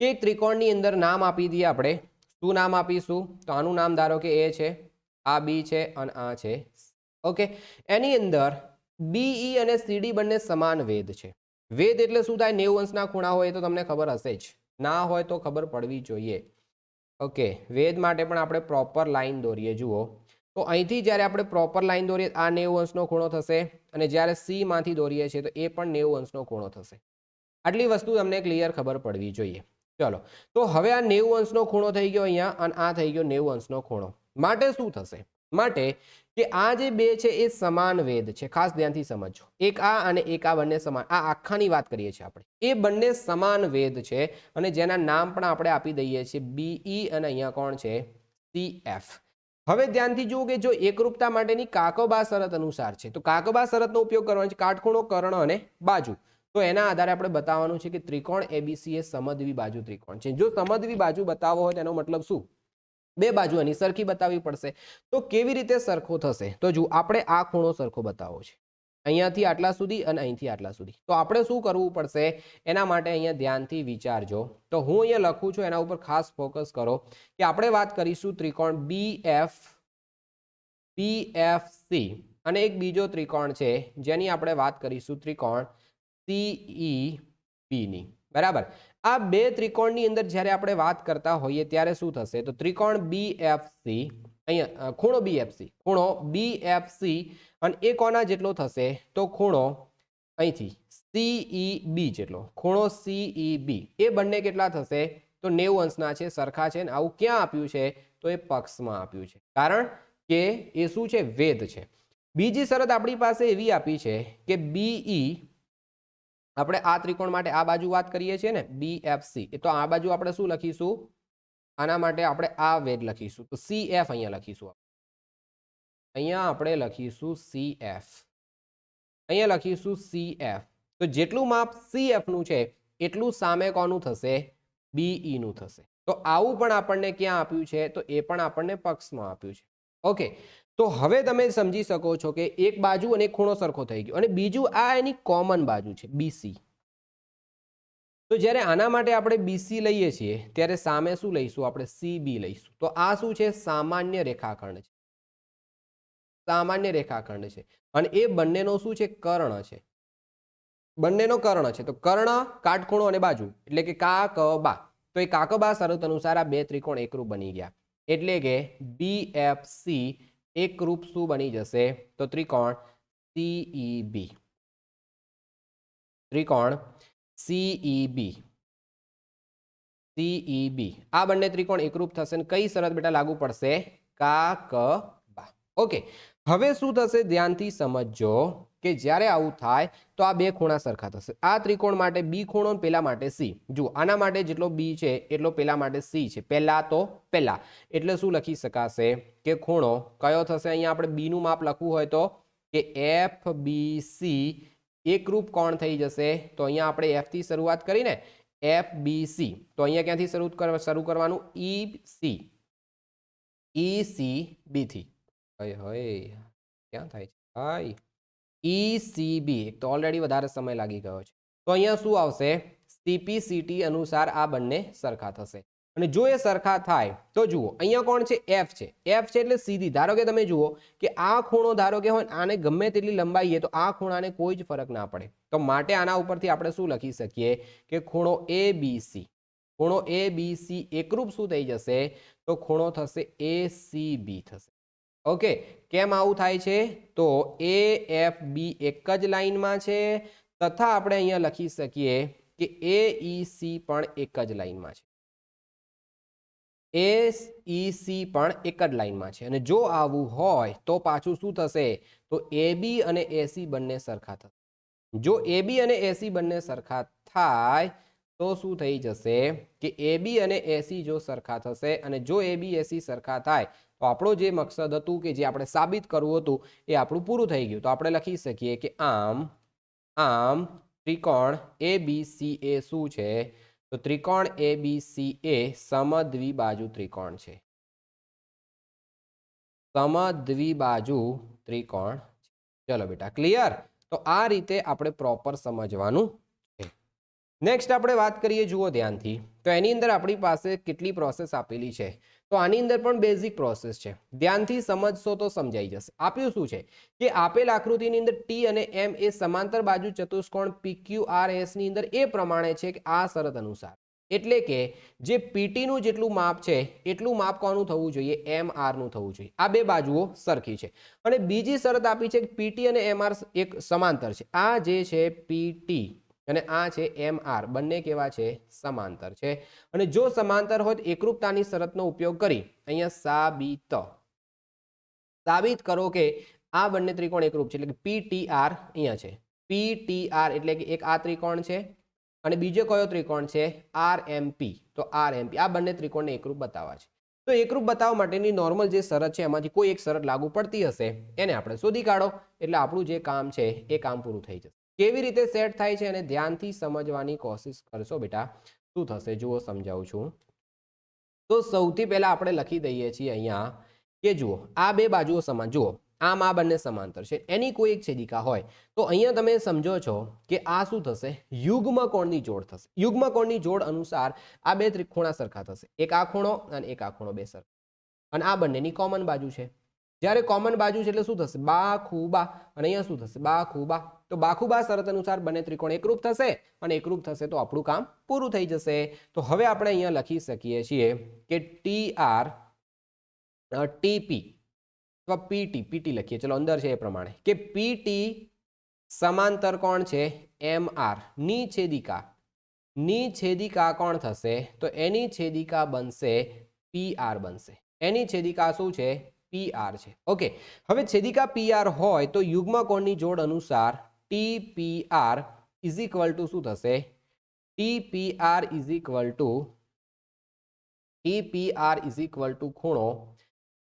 S1: એક ત્રિકોણની અંદર નામ આપી દઈએ આપણે. શું નામ આપીશું, તો આનું નામ ધારો કે A છે, આ B છે, અને આ છે. ઓકે, એની અંદર BE અને CD બંને સમાન વેધ છે. વેધ એટલે શું થાય, 90 અંશના ખૂણા હોય તો તમને ખબર હશે જ, ના હોય તો ખબર પડવી જોઈએ. ઓકે, વેધ માટે પણ આપણે પ્રોપર લાઈન દોરીએ. જુઓ, તો અહીંથી જ્યારે આપણે પ્રોપર લાઈન દોરીએ, આ 90 અંશનો ખૂણો થશે, અને જ્યારે C માંથી દોરીએ છીએ તો એ પણ 90 અંશનો ખૂણો થશે. આટલી વસ્તુ તમને ક્લિયર ખબર પડવી જોઈએ. ચલો, તો હવે આ 90 અંશનો ખૂણો થઈ ગયો અહીંયા, અને આ થઈ ગયો 90 અંશનો ખૂણો. માટે શું થશે, માટે કે આ જે બે છે એ સમાન વેધ છે. ખાસ ધ્યાનથી સમજો, એક આ અને એક આ બંને સમાન, આ આખાની વાત કરીએ છીએ આપણે, એ બંને સમાન વેધ છે, અને જેના નામ પણ આપણે આપી દઈએ છીએ BE, અને અહીંયા કોણ છે, CF. હવે ધ્યાનથી જુઓ કે જો એકરૂપતા માટેની કાકબા શરત અનુસાર છે, તો કાકબા શરતનો ઉપયોગ કરવાનો છે, કાટખૂણો, કર્ણ અને બાજુ. તો એના આધારે આપણે બતાવવાનું છે કે ત્રિકોણ ABC એ સમદ્વિબાજુ ત્રિકોણ છે. જો સમદ્વિબાજુ બતાવવો હોય તેનો મતલબ શું, બે બાજુ એની સરખી બતાવવી પડશે. તો કેવી રીતે સરખો થશે, તો જો આપણે આ ખૂણો સરખો બતાવવો છે, અહીંયાથી આટલા સુધી અને અહીંથી આટલા સુધી. તો આપણે શું કરવું પડશે એના માટે અહીંયા ધ્યાનથી વિચારજો. તો હું અહીંયા લખું છું, એના ઉપર ખાસ ફોકસ કરો કે આપણે વાત કરીશું ત્રિકોણ BFC અને એક બીજો ત્રિકોણ છે જેની આપણે વાત કરીશું ત્રિકોણ CEB ની. બરાબર. આ બે ત્રિકોણની અંદર જ્યારે આપણે વાત કરતા હોઈએ ત્યારે શું થશે? તો ત્રિકોણ BFC, અહીંયા ખૂણો BFC અને એ કોના જેટલો થશે? તો ખૂણો અહીંથી CEB જેટલો. ખૂણો CEB એ બંને કેટલા થશે? તો 90 અંશના છે, સરખા છે. ને આવું ક્યાં આપ્યું છે? તો એ પક્ષમાં આપ્યું છે, કારણ કે એ શું છે? વેધ છે. બીજી શરત આપણી પાસે એવી આપી છે કે BE, આપણે આ ત્રિકોણ માટે આ બાજુ વાત કરીએ છીએ ને BFC, એ તો આ બાજુ આપણે શું લખીશું? આના માટે આપણે આ વેધ લખીશું. તો CF અહીંયા લખીશું. અહીંયા આપણે લખીશું CF. અહીંયા લખીશું CF. તો જેટલું માપ CF નું છે એટલું સામે કોનું થશે? BE નું થશે. તો આવું પણ આપણને ક્યાં આપ્યું છે? તો એ પણ આપણને પક્ષમાં આપ્યું છે. ઓકે, તો હવે તમે સમજી શકો છો કે એક બાજુ અને ખૂણો સરખો થઈ ગયો, અને બીજું આ એની કોમન બાજુ છે BC. તો જ્યારે આના માટે આપણે BC લઈએ છીએ ત્યારે સામે શું લઈશું? આપણે CB લઈશું. તો આ શું છે? સામાન્ય રેખાખંડ છે. સામાન્ય રેખાખંડ છે અને એ બંનેનો શું છે? કર્ણ છે. બંનેનો કર્ણ છે. તો કર્ણ, કાટખૂણો અને બાજુ એટલે કે કાકબા. તો એ કાકબા શરત અનુસાર આ બે ત્રિકોણ એકરૂપ બની ગયા, એટલે કે BFC એકરૂપ શું બની જશે? તો ત્રિકોણ CEB. ત્રિકોણ CEB. આ બંને ત્રિકોણ એકરૂપ થશે. ને કઈ શરત બેટા લાગુ પડશે? કાકબા. ઓકે, હવે શું થશે? ધ્યાનથી સમજજો કે જ્યારે આવું થાય તો આ બે ખૂણા સરખા થશે. આ ત્રિકોણ માટે B ખૂણો, પેલા માટે C. જુઓ, આના માટે જેટલો B છે એટલો પેલા માટે C છે. પહેલા એટલે શું લખી શકાશે કે ખૂણો કયો થશે? અહીંયા આપણે B નું માપ લખવું હોય તો કે FBC એકરૂપ કોણ થઈ જશે? તો અહીંયા આપણે F થી શરૂઆત કરીને FBC. તો અહીંયા ક્યાંથી શરૂ કરવાનું? ECB થી. ક્યાં થાય છે ભાઈ? ECB. તો ઓલરેડી વધારે સમય લાગી ગયો છે. તો અહીંયા શું આવશે? CPCT અનુસાર આ બંને સરખા થશે. અને જો એ સરખા થાય તો જુઓ, અહીંયા કોણ છે? F છે. F છે એટલે સીધી. ધારો કે તમે જુઓ કે આ ખૂણો ધારો કે હોય, આને ગમે તેટલી લંબાઈએ તો આ ખૂણાને કોઈ જ ફરક ના પડે. તો માટે આના ઉપરથી આપણે શું લખી શકીએ કે ખૂણો ABC. ખૂણો ABC એકરૂપ શું થઈ જશે? તો ખૂણો થશે ACB થશે. ઓકે, કેમ આવું થાય છે? તો AFB એક જ લાઈનમાં છે, તથા આપણે અહીંયા લખી શકીએ કે AEC પણ એક જ લાઈનમાં છે. AEC પણ એક જ લાઈનમાં છે. અને જો આવું હોય તો પાછું શું થશે? તો AB અને AC બંને સરખા થશે. જો AB અને AC બંને સરખા થાય તો શું થઈ જશે કે AB અને AC જો સરખા થશે, અને જો AB AC સરખા થાય તો આપણો જે મકસદ હતું કે જે આપણે સાબિત કરવું હતું એ આપણું પૂરું થઈ ગયું. તો આપણે લખી શકીએ કે આમ ત્રિકોણ ABC એ શું છે? તો ત્રિકોણ ABC એ સમદ્વિબાજુ ત્રિકોણ છે. સમદ્વિબાજુ ત્રિકોણ. ચલો બેટા, ક્લિયર? તો આ રીતે આપણે પ્રોપર સમજવાનું છે. નેક્સ્ટ આપણે વાત કરીએ, જુઓ ધ્યાનથી. તો એની અંદર આપણી પાસે કેટલી પ્રોસેસ આપેલી છે? તો આની અંદર પણ બેઝિક પ્રોસેસ છે. ધ્યાનથી સમજશો તો સમજાઈ જશે. આપ્યું શું છે કે આપેલ આકૃતિની અંદર T અને M એ સમાંતર બાજુ ચતુષ્કોણ PQRS ની અંદર એ પ્રમાણે છે કે આ શરત અનુસાર, એટલે કે જે PT નું જેટલું માપ છે એટલું માપ કોનું થવું જોઈએ? MR નું થવું જોઈએ. આ બે બાજુઓ સરખી છે. અને બીજી શરત આપી છે કે PT અને MR એક સમાંતર છે. આ જે છે PT અને આ છે MR, બંને કેવા છે? સમાંતર છે. અને જો સમાંતર હોય તો એકરૂપતાની શરતનો ઉપયોગ કરી અહીંયા સાબિત કરો કે આ બંને ત્રિકોણ એકરૂપ છે. એટલે કે PTR અહીંયા છે. PTR એટલે કે એક આ ત્રિકોણ છે અને બીજો કયો ત્રિકોણ છે? RMP. તો RMP આ બંને ત્રિકોણને એકરૂપ બતાવવા છે. તો એકરૂપ બતાવવા માટેની નોર્મલ જે શરત છે એમાંથી કોઈ એક શરત લાગુ પડતી હશે, એને આપણે શોધી કાઢો. એટલે આપણું જે કામ છે એ કામ પૂરું થઈ જશે. કેવી રીતે સેટ થાય છે અને ધ્યાનથી સમજવાની કોશિશ કરશો બેટા. શું થશે જુઓ, સમજાવું છું. તો સૌથી પહેલા આપણે લખી દઈએ છીએ અહીંયા કે જુઓ આ બે બાજુઓ સમાન. જુઓ આમ આ બંને સમાંતર છે, એની કોઈ એક છેદિકા હોય તો અહીંયા તમે સમજો છો કે આ શું થશે, યુગ્મ કોણની જોડ થશે. યુગ્મ કોણની જોડ અનુસાર આ બે ત્રિકોણા સરખા થશે, એક આ ખૂણો અને એક આ ખૂણો બે સરખા, અને આ બંનેની કોમન બાજુ છે. જ્યારે કોમન બાજુ છે એટલે શું થશે, બાખુબા, અને અહીંયા શું થશે, બાખુબા. તો બાખુબા શરત અનુસાર બંને ત્રિકોણ એકરૂપ થશે, અને એકરૂપ થશે તો આપણું કામ પૂરું થઈ જશે. તો હવે આપણે અહીંયા લખી શકીએ છીએ કે TR TP અથવા PT લખીએ, ચલો અંદર છે એ પ્રમાણે કે PT સમાંતર કોણ છે, MR ની છેદિકા કોણ થશે, તો એની છેદિકા બનશે PR બનશે. એની છેદિકા શું છે, PR છે. ઓકે, હવે છેદિકા PR હોય તો યુગ્મ કોણની જોડ અનુસાર TPR ઇઝ ઇક્વલ ટુ શું થશે, TPR ઇઝ ઇક્વલ ટુ ખૂણો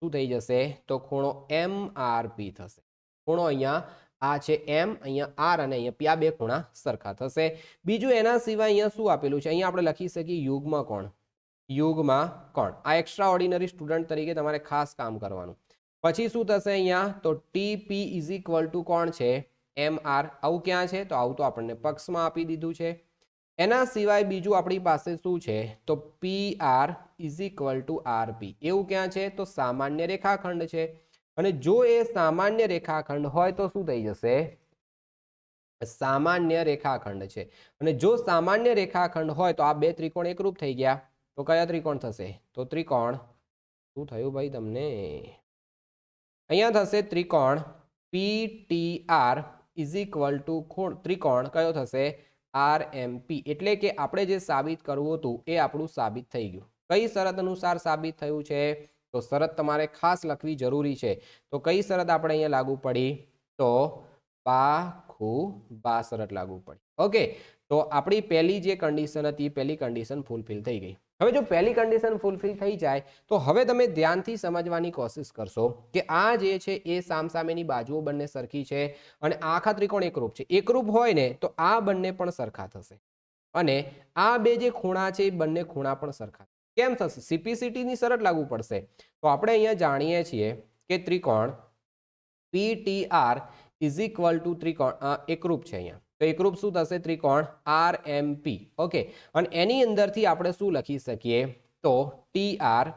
S1: શું થઈ જશે, તો ખૂણો MRP થશે. ખૂણો અહીંયા આ છે M, અહીંયા R અને અહીંયા P, આ બે ખૂણા સરખા થશે. બીજું એના સિવાય અહીંયા શું આપેલું છે, અહીંયા આપણે લખી શકીએ યુગ્મ કોણ. આ એક્સ્ટ્રા ઓર્ડિનરી સ્ટુડન્ટ તરીકે તમારે ખાસ કામ કરવાનું. પછી શું થશે અહીંયા, તો TP ઇઝ ઇક્વલ ટુ કોણ છે, MR. આવું ક્યાં છે, તો આવું તો આપણને પક્ષમાં આપી દીધું છે. એના સિવાય બીજું આપણી પાસે શું છે, તો PR is equal to RP. એવું ક્યાં છે, તો સામાન્ય રેખાખંડ છે. અને જો એ સામાન્ય રેખાખંડ હોય તો શું થઈ જશે, સામાન્ય રેખાખંડ છે. અને જો સામાન્ય રેખાખંડ હોય તો આ બે ત્રિકોણ એકરૂપ થઈ ગયા, તો કયા ત્રિકોણ થશે, તો ત્રિકોણ, શું થયું ભાઈ તમને, અહીંયા થશે ત્રિકોણ PTR ઇઝ ઇક્વલ ટુ ત્રિકોણ કયો થશે, RMP. એટલે કે આપણે જે સાબિત કરવું હતું એ આપણું સાબિત થઈ ગયું. કઈ શરત અનુસાર સાબિત થયું છે, તો શરત તમારે ખાસ લખવી જરૂરી છે. તો કઈ શરત આપણે અહીંયા લાગુ પડી, તો બાખુબા શરત લાગુ પડી. ઓકે, તો આપણી પહેલી જે કન્ડિશન હતી, પહેલી કન્ડિશન ફૂલફિલ થઈ ગઈ. હવે જો પહેલી કન્ડિશન ફૂલફિલ થઈ જાય તો હવે તમે ધ્યાનથી સમજવાની કોશિશ કરશો કે આ જે છે એ સામસામેની બાજુઓ બંને સરખી છે, અને આખા ત્રિકોણ એકરૂપ છે. એકરૂપ હોય ને તો આ બંને પણ સરખા થશે, અને આ બે જે ખૂણા છે એ બંને ખૂણા પણ સરખા. કેમ થશે, CPCT ની શરત લાગુ પડશે. તો આપણે અહીંયા જાણીએ છીએ કે ત્રિકોણ PTR ઇઝ ઇક્વલ ટુ ત્રિકોણ એકરૂપ છે. અહીંયા તો એકરૂપ શું થશે, ત્રિકોણ RMP. ઓકે, અને એની અંદરથી આપણે શું લખી શકીએ, તો TR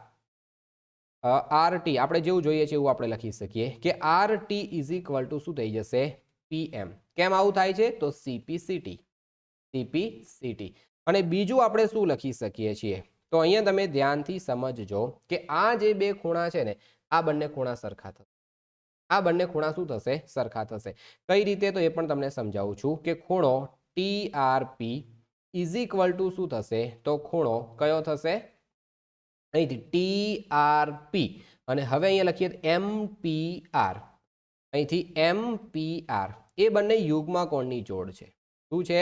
S1: RT આપણે જેવું જોઈએ છે એવું આપણે લખી શકીએ કે RT ઇઝ ઇક્વલ ટુ શું થઈ જશે, PM. કેમ આવું થાય છે, તો CPCT. અને બીજું આપણે શું લખી શકીએ છીએ, તો અહીંયા તમે ધ્યાનથી સમજજો કે આ જે બે ખૂણા છે ને, આ બંને ખૂણા સરખા થશે. આ બંને ખૂણા શું થશે, સરખા થશે. કઈ રીતે, તો એ પણ તમને સમજાવું છું કે ખૂણો TRP ઇઝ ઇક્વલ ટુ શું થશે, તો ખૂણો કયો થશે, અહીંથી TRP, અને હવે અહીંયા લખીએ MPR, અહીંથી MPR. એ બંને યુગ્મ કોણની જોડ છે. શું છે,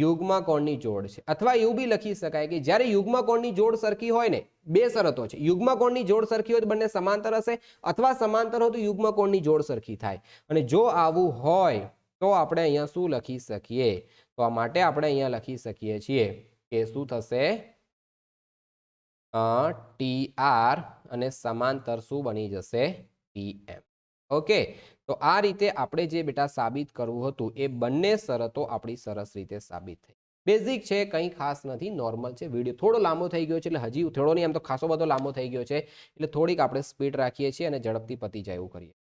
S1: યુગ્મ કોણની જોડ છે. અથવા એવું બી લખી શકાય કે જ્યારે યુગ્મ કોણની જોડ સરખી હોય ને, બે શરતો છે, યુગ્મ કોણની જોડ સરખી હોય તો બંને સમાંતર હશે, અથવા સમાંતર હોય તો યુગ્મ કોણની જોડ સરખી થાય. અને જો આવું હોય તો આપણે અહીંયા શું લખી શકીએ, તો આ માટે આપણે અહીંયા લખી શકીએ છીએ કે શું થશે, TR અને સમાંતર શું બની જશે, PM. ઓકે, તો આ રીતે આપણે જે બેટા સાબિત કરવું હતું એ બંને શરતો આપણી સરસ રીતે સાબિત થઈ. બેઝિક છે, કંઈ ખાસ નથી, નોર્મલ છે. વિડીયો થોડો લાંબો થઈ ગયો છે એટલે હજી થોડો નહીં, આમ તો ખાસો બધો લાંબો થઈ ગયો છે એટલે થોડીક આપણે સ્પીડ રાખીએ છીએ અને ઝડપથી પતી જાય એવું કરીએ.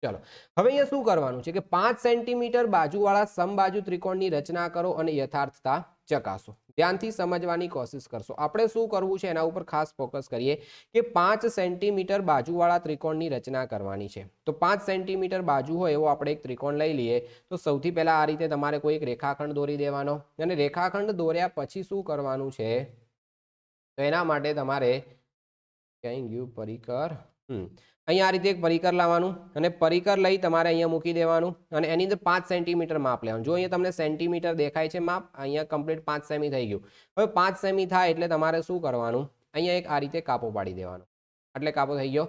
S1: ચલો, હવે અહીંયા શું કરવાનું છે કે 5 સેન્ટીમીટર બાજુવાળા સમબાજુ ત્રિકોણની રચના કરો અને યથાર્થતા ચકાસો. ધ્યાનથી સમજવાની કોશિશ કરશો. આપણે શું કરવું છે એના ઉપર ખાસ ફોકસ કરીએ કે 5 સેન્ટીમીટર બાજુવાળા ત્રિકોણની રચના કરવાની છે. તો 5 સેન્ટીમીટર બાજુ હોય એવો આપણે એક ત્રિકોણ લઈ લઈએ. તો સૌથી પહેલા આ રીતે તમારે કોઈ એક રેખાખંડ દોરી દેવાનો, અને રેખાખંડ દોર્યા પછી શું કરવાનું છે, તો એના માટે તમારે ક્યાંય ગયું પરિકર, અહીંયા આ રીતે એક પરિકર લાવવાનું, અને પરિકર લઈ તમારે અહીંયા મૂકી દેવાનું, અને એની અંદર 5 સેન્ટીમીટર માપ લેવાનું. જો અહીંયા તમને સેન્ટીમીટર દેખાય છે માપ, અહીંયા કમ્પ્લીટ 5 સેમી થઈ ગયું. હવે 5 સેમી થાય એટલે તમારે શું કરવાનું, અહીંયા એક આ રીતે કાપો પાડી દેવાનો, એટલે કાપો થઈ ગયો.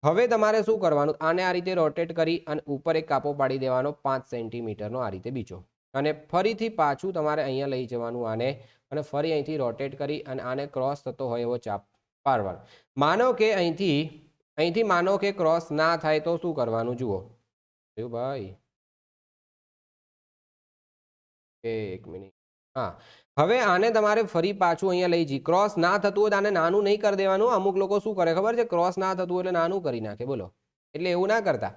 S1: હવે તમારે શું કરવાનું, આને આ રીતે રોટેટ કરી અને ઉપર એક કાપો પાડી દેવાનો 5 સેન્ટીમીટરનો આ રીતે બીજો, અને ફરીથી પાછું તમારે અહીંયા લઈ જવાનું આને, અને ફરી અહીંથી રોટેટ કરી અને આને ક્રોસ થતો હોય એવો ચાપ પાડવાનો. માનો કે અહીંથી અહીંથી માનો કે ક્રોસ ના થાય તો શું કરવાનું જુઓ ભાઈ, એક મિનિટ, હા. હવે આને તમારે ફરી પાછું અહીંયા લઈ જઈ, ક્રોસ ના થતું હોય તો આને નાનું નહીં કરી દેવાનું. અમુક લોકો શું કરે ખબર છે, ક્રોસ ના થતું એટલે નાનું કરી નાખે, બોલો. એટલે એવું ના કરતા.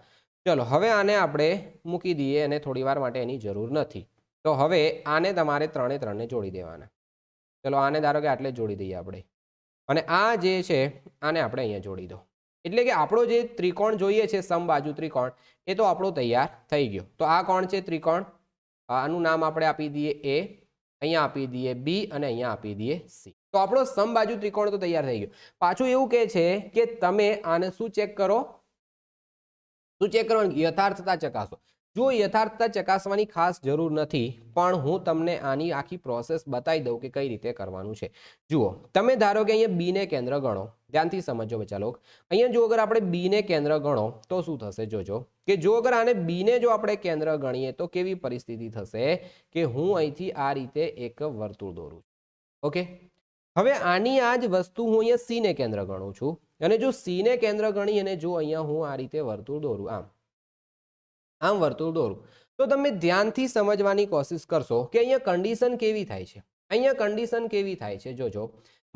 S1: ચલો હવે આને આપણે મૂકી દઈએ અને થોડી વાર માટે એની જરૂર નથી. તો હવે આને તમારે ત્રણે ત્રણને જોડી દેવાના. ચલો આને ધારો કે આટલે જોડી દઈએ આપણે, અને આ જે છે આને આપણે અહીંયા જોડી દો. એટલે કે આપણો જે ત્રિકોણ જોઈએ છે સમબાજુ ત્રિકોણ, એ તો આપણો તૈયાર થઈ ગયો. તો આ કોણ છે ત્રિકોણ, આનું નામ આપણે આપી દઈએ એ, અહીંયા આપી દઈએ બી અને અહીંયા આપી દઈએ સી. તો આપણો સમબાજુ ત્રિકોણ તો તૈયાર થઈ ગયો. પાછું એવું કહે છે કે તમે આને શું ચેક કરો, શું ચેક કરવાનું, યથાર્થતા ચકાસો. જો યથાર્થતા ચકાસવાની ખાસ જરૂર નથી, પણ હું તમને આની આખી પ્રોસેસ બતાવી દઉં કે કઈ રીતે કરવાનું છે. જુઓ તમે ધારો કે અહીંયા બી ને કેન્દ્ર ગણો, ધ્યાનથી સમજો બચ્ચા લોક. અહીંયા જો અગર આપણે બી ને કેન્દ્ર ગણો તો શું થશે, જોજો કે જો અગર આને બી ને જો આપણે કેન્દ્ર ગણીએ તો કેવી પરિસ્થિતિ થશે કે હું અહીંથી આ રીતે એક વર્તુળ દોરું. ઓકે, હવે આની આ જ વસ્તુ હું અહીંયા સી ને કેન્દ્ર ગણું છું, અને જો સી ને કેન્દ્ર ગણી અને જો અહીંયા હું આ રીતે વર્તુળ દોરું, આમ વર્તુળ દોરું, તો તમે ધ્યાનથી સમજવાની કોશિશ કરશો કે અહીંયા કન્ડિશન કેવી થાય છે. અહીંયા કન્ડિશન કેવી થાય છે, જોજો.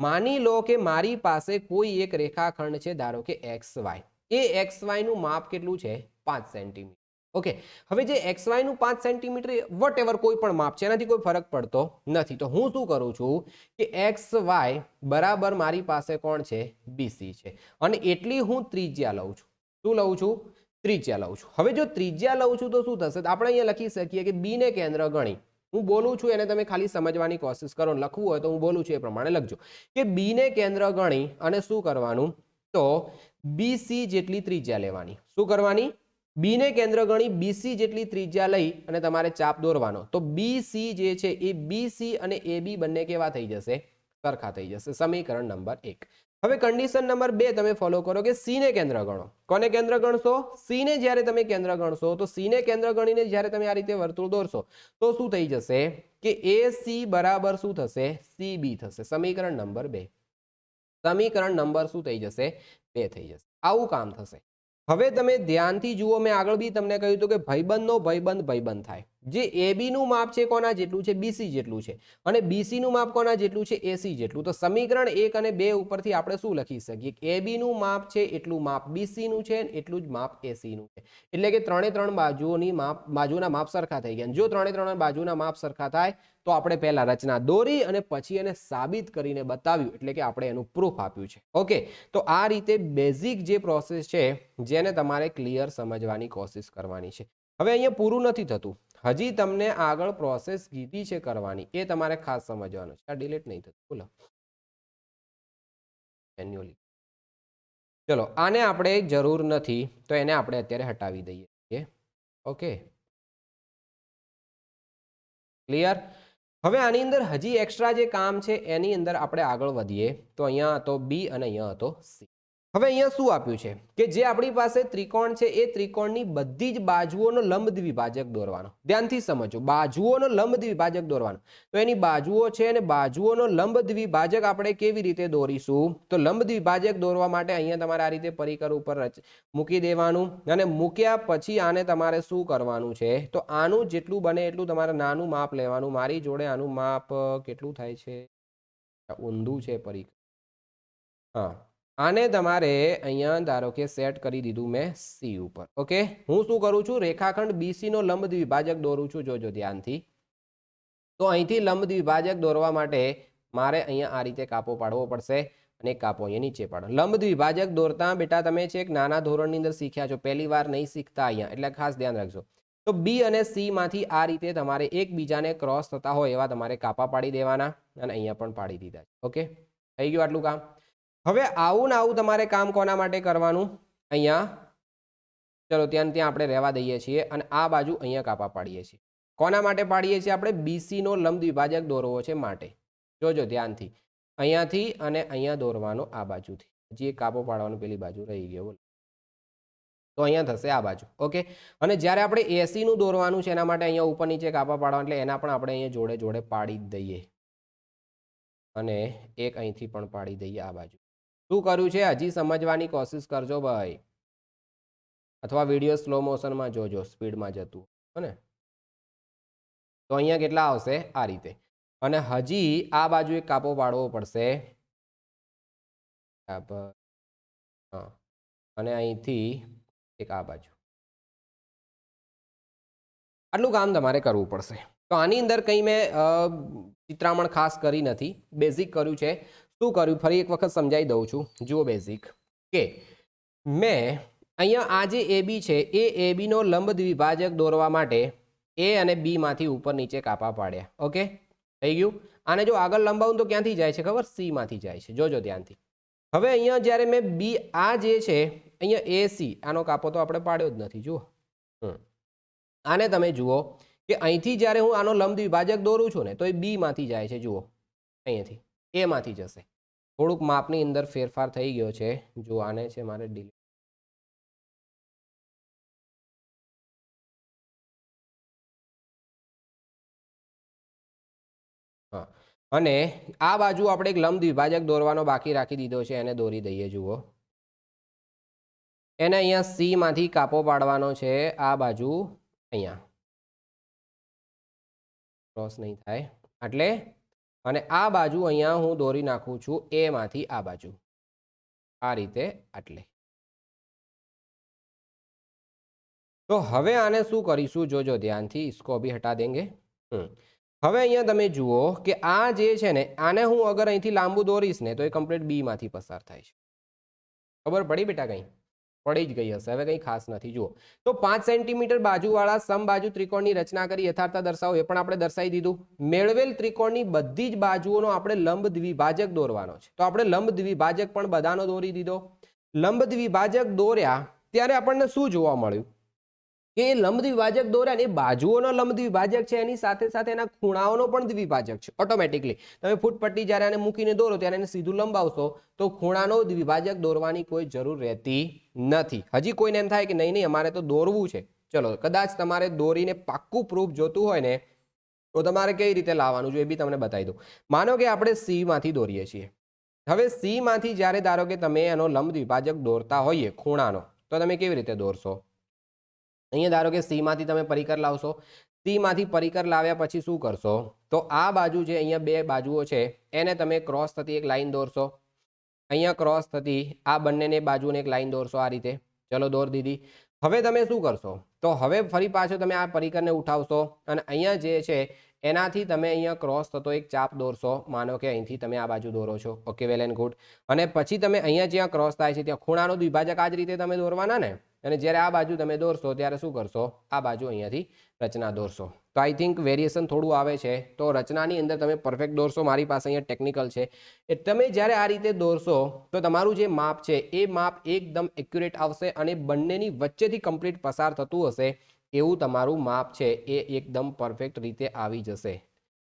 S1: માની લો કે મારી પાસે કોઈ એક રેખાખંડ છે, ધારો કે એક્સ વાય. એ એક્સ વાય નું માપ કેટલું છે, 5 સેન્ટીમીટર. ઓકે, હવે જે એક્સ વાય નું 5 સેન્ટીમીટર વોટ એવર કોઈ પણ માપ છે, એનાથી કોઈ ફરક પડતો નથી. તો હું શું કરું છું કે એક્સ વાય બરાબર મારી પાસે કોણ છે, બીસી છે, અને એટલી હું ત્રિજ્યા લઉં છું. શું લઉં છું, ત્રિજ્યા લઉં છું. હવે જો ત્રિજ્યા લઉં છું તો શું થશે, આપણે અહીંયા લખી શકીએ કે બી ને કેન્દ્ર ગણી, હું બોલું છું એને તમે ખાલી સમજવાની કોશિશ કરો, લખવું હોય તો હું બોલું છું એ પ્રમાણે લખજો કે બી ને કેન્દ્ર ગણી અને શું કરવાનું, તો બીસી જેટલી ત્રિજ્યા લેવાની. શું કરવાની, બી ને કેન્દ્ર ગણી બીસી જેટલી ત્રિજ્યા લઈ અને તમારે ચાપ દોરવાનો. તો બીસી જે છે એ બીસી અને એ બી બંને કેવા થઈ જશે, સરખા થઈ જશે. સમીકરણ નંબર 1. હવે કન્ડિશન નંબર 2 તમે ફોલો કરો કે સી ને કેન્દ્ર ગણો. કોને કેન્દ્ર ગણશો, સી ને જ્યારે તમે કેન્દ્ર ગણશો તો સી ને કેન્દ્ર ગણીને જ્યારે તમે આ રીતે વર્તુળ દોરશો તો શું થઈ જશે કે એ સી બરાબર શું થશે, સી બી થશે. સમીકરણ નંબર 2. સમીકરણ નંબર શું થઈ જશે, 2 થઈ જશે. આવું કામ થશે. હવે તમે ધ્યાનથી જુઓ, મેં આગળ બી તમને કહ્યું હતું કે ભાઈબંધનો ભાઈબંધ ભાઈબંધ થાય. જે એબી નું માપ છે કોના જેટલું છે, બીસી જેટલું છે, અને બીસી નું માપ કોના જેટલું છે, એસી જેટલું. તો સમીકરણ 1 અને 2 ઉપરથી આપણે શું લખી શકીએ, એબી નું માપ છે એટલું માપ બીસી નું છે, એટલું જ માપ એસી નું છે. એટલે કે ત્રણે ત્રણ બાજુના માપ સરખા થઈ ગયા. જો ત્રણે ત્રણ બાજુના માપ સરખા થાય તો આપણે પહેલા રચના દોરી અને પછી એને સાબિત કરીને બતાવ્યું, એટલે કે આપણે એનું પ્રૂફ આપ્યું છે. ઓકે, તો આ રીતે બેઝિક જે પ્રોસેસ છે જેને તમારે ક્લિયર સમજવાની કોશિશ કરવાની છે. હવે અહીંયા પૂરું નથી થતું, હજી તમને આગળ પ્રોસેસ કીધી છે કરવાની, એ તમારે ખાસ સમજવાનું છે. આ ડિલીટ નહીં થતું, બોલો મેન્યુઅલી. ચલો આને આપણે જરૂર નથી તો એને આપણે અત્યારે હટાવી દઈએ. Okay, clear. હવે આની અંદર હજી એક્સ્ટ્રા જે કામ છે એની અંદર આપણે આગળ વધીએ. તો અહીંયા હતો બી અને અહીંયા હતો સી. હવે અહીંયા શું આપ્યું છે કે જે આપણી પાસે ત્રિકોણ છે એ ત્રિકોણની બધી જ બાજુઓનો લંબ દ્વિભાજક દોરવાનો. ધ્યાનથી સમજો, બાજુઓનો લંબ દ્વિભાજક દોરવાનો. તો એની બાજુઓ છે અને બાજુઓનો લંબ દ્વિભાજક આપણે કેવી રીતે દોરીશું, તો લંબ દ્વિભાજક દોરવા માટે અહીંયા તમારે આ રીતે પરિકર ઉપર મૂકી દેવાનું, અને મૂક્યા પછી આને તમારે શું કરવાનું છે, તો આનું જેટલું બને એટલું તમારે નાનું માપ લેવાનું. મારી જોડે આનું માપ કેટલું થાય છે, ઊંધું છે પરિકર. હા, આને તમારે અહીંયા ધારો કે સેટ કરી દીધું મેં સી ઉપર. ઓકે, હું શું કરું છું, રેખાખંડ બીસી નો લંબ દ્વિભાજક દોરું છું. જોજો ધ્યાનથી. તો અહીંથી લંબ દ્વિભાજક દોરવા માટે મારે અહીંયા આ રીતે કાપો પાડવો પડશે અને એક કાપો અહીંયા નીચે પાડો. લંબ દ્વિભાજક દોરતા બેટા તમે છે એક નાના ધોરણની અંદર શીખ્યા છો, પહેલી વાર નહીં શીખતા અહીંયા, એટલે ખાસ ધ્યાન રાખજો. તો બી અને સી માંથી આ રીતે તમારે એકબીજાને ક્રોસ થતા હોય એવા તમારે કાપા પાડી દેવાના, અને અહીંયા પણ પાડી દીધા. ઓકે, થઈ ગયું આટલું કામ. હવે આવું ને આવું તમારે કામ કોના માટે કરવાનું, અહીંયા ચલો ત્યાં આપણે રહેવા દઈએ છીએ, અને આ બાજુ અહીંયા કાપા પાડીએ છીએ. કોના માટે પાડીએ છીએ આપણે, બીસી નો લંબ દ્વિભાજક દોરવો છે માટે. જોજો ધ્યાનથી, અહીંયાથી અને અહીંયા દોરવાનો આ બાજુથી. હજી એક કાપો પાડવાનો પેલી બાજુ રહી ગયો, તો અહીંયા થશે આ બાજુ. ઓકે, અને જ્યારે આપણે એસી નું દોરવાનું છે એના માટે અહીંયા ઉપર નીચે કાપા પાડવા, એટલે એના પણ આપણે અહીંયા જોડે જોડે પાડી જ દઈએ, અને એક અહીંથી પણ પાડી દઈએ આ બાજુ. શું કર્યું છે હજી સમજવાની કોશિશ કરજો ભાઈ, અથવા વિડીયો સ્લો મોશનમાં જોજો, સ્પીડમાં જતું હો ને. તો અહીંયા કેટલા આવશે આ રીતે, અને હજી આ બાજુ એક કાપો પાડવો પડશે, હા, અને અહીંથી એક આ બાજુ. આટલું કામ તમારે કરવું પડશે. તો આની અંદર કંઈ મેં ચિત્રામણ ખાસ કરી નથી, બેઝિક કર્યું છે. શું કર્યું ફરી એક વખત સમજાવી દઉં છું. જુઓ બેઝિક કે મેં અહીંયા આ જે AB છે એ ABનો લંબ દ્વિભાજક દોરવા માટે A અને B માંથી ઉપર નીચે કાપા પાડ્યા. ઓકે, થઈ ગયું. આને જો આગળ લંબાવું તો ક્યાંથી જાય છે ખબર? C માંથી જાય છે. જોજો ધ્યાનથી. હવે અહીંયા જ્યારે મેં B આ જે છે અહીંયા AC આનો કાપો તો આપણે પાડ્યો જ નથી. જુઓ, આને તમે જુઓ કે અહીંથી જ્યારે હું આનો લંબ દ્વિભાજક દોરું છું ને તો એ B માંથી જાય છે. જુઓ અહીંયાથી A માંથી જશે. થોડુંક માપની અંદર ફેરફાર થઈ ગયો છે. જો આને છે મારે ડિલીટ, હા, અને આ બાજુ આપણે એક લંબ દ્વિભાજક દોરવાનો બાકી રાખી દીધો છે, એને દોરી દઈએ. જુઓ, એને અહીંયા C માંથી કાપો પાડવાનો છે આ બાજુ, અહીંયા ક્રોસ નહીં થાય એટલે, અને આ બાજુ અહીંયા હું દોરી નાખું છું A માંથી આ બાજુ આ રીતે આટલે. તો હવે આને શું કરીશું જોજો ધ્યાનથી, इसको भी हटा देंगे. હવે અહીંયા તમે જુઓ કે આ જે છે ને આને હું અગર અહીંથી લાંબુ દોરીશ ને તો એ કમ્પ્લીટ B માંથી પસાર થાય છે. ખબર પડી બેટા? કંઈ પડી જ ગઈ હશે, હવે કંઈ ખાસ નથી. જુઓ, તો 5 સેન્ટીમીટર બાજુવાળા સમબાજુ ત્રિકોણની રચના કરી યથાર્થતા દર્શાવો, એ પણ આપણે દર્શાવી દીધું. મેળવેલ ત્રિકોણની બધી જ બાજુઓનો આપણે લંબ દ્વિભાજક દોરવાનો છે, તો આપણે લંબ દ્વિભાજક પણ બધાનો દોરી દીધો. લંબ દ્વિભાજક દોર્યા ત્યારે આપણને શું જોવા મળ્યું કે લંબ દ્વિભાજક દોર્યા ને બાજુઓનો લંબ દ્વિભાજક છે, એની સાથે સાથે એના ખૂણાઓનો પણ દ્વિભાજક છે. ઓટોમેટિકલી તમે ફૂટપટ્ટી જ્યારે આને મૂકીને દોરો ત્યારે એને સીધું લંબાવશો તો ખૂણાનો દ્વિભાજક દોરવાની કોઈ જરૂર રહેતી નથી. હજી કોઈને એમ થાય કે નહીં નહીં અમારે તો દોરવું છે, ચલો કદાચ તમારે દોરીને પાક્કું પ્રૂફ જોતું હોય ને તો તમારે કઈ રીતે લાવવાનું છે એ બી તમને બતાવી દઉં. માનો કે આપણે C માંથી દોરીએ છીએ. હવે C માંથી જ્યારે ધારો કે તમે એનો લંબ દ્વિભાજક દોરતા હોઈએ ખૂણાનો, તો તમે કેવી રીતે દોરશો? અહીંયા ધારો કે C માંથી તમે પરિકર લાવશો. C માંથી પરિકર લાવ્યા પછી શું કરશો? તો આ બાજુ જે અહીંયા બે બાજુઓ છે એને તમે ક્રોસ થતી એક લાઈન દોરશો. અહીંયા ક્રોસ થતી આ બંનેને બાજુને એક લાઈન દોરશો આ રીતે. ચલો દોર દીધી. હવે તમે શું કરશો? તો હવે ફરી પાછો તમે આ પરિકરને ઉઠાવશો અને અહીંયા જે છે એનાથી તમે અહીંયા ક્રોસ થતો એક ચાપ દોરશો. માનો કે અહીંથી તમે આ બાજુ દોરો છો. Okay, well and good. અને પછી તમે અહીંયા જ્યાં ક્રોસ થાય છે ત્યાં ખૂણાનો દ્વિભાજક આ જ રીતે તમે દોરવાના ને, અને જ્યારે આ બાજુ તમે દોરશો ત્યારે શું કરશો? આ બાજુ અહીંયાથી રચના દોરશો. તો આઈ થિંક વેરિએશન થોડું આવે છે, તો રચનાની અંદર તમે પરફેક્ટ દોરશો. મારી પાસે અહીંયા ટેકનિકલ છે. તમે જ્યારે આ રીતે દોરશો તો તમારું જે માપ છે એ માપ એકદમ એક્યુરેટ આવશે અને બંનેની વચ્ચેથી કમ્પ્લીટ પસાર થતું હશે એવું તમારું માપ છે એ એકદમ પરફેક્ટ રીતે આવી જશે.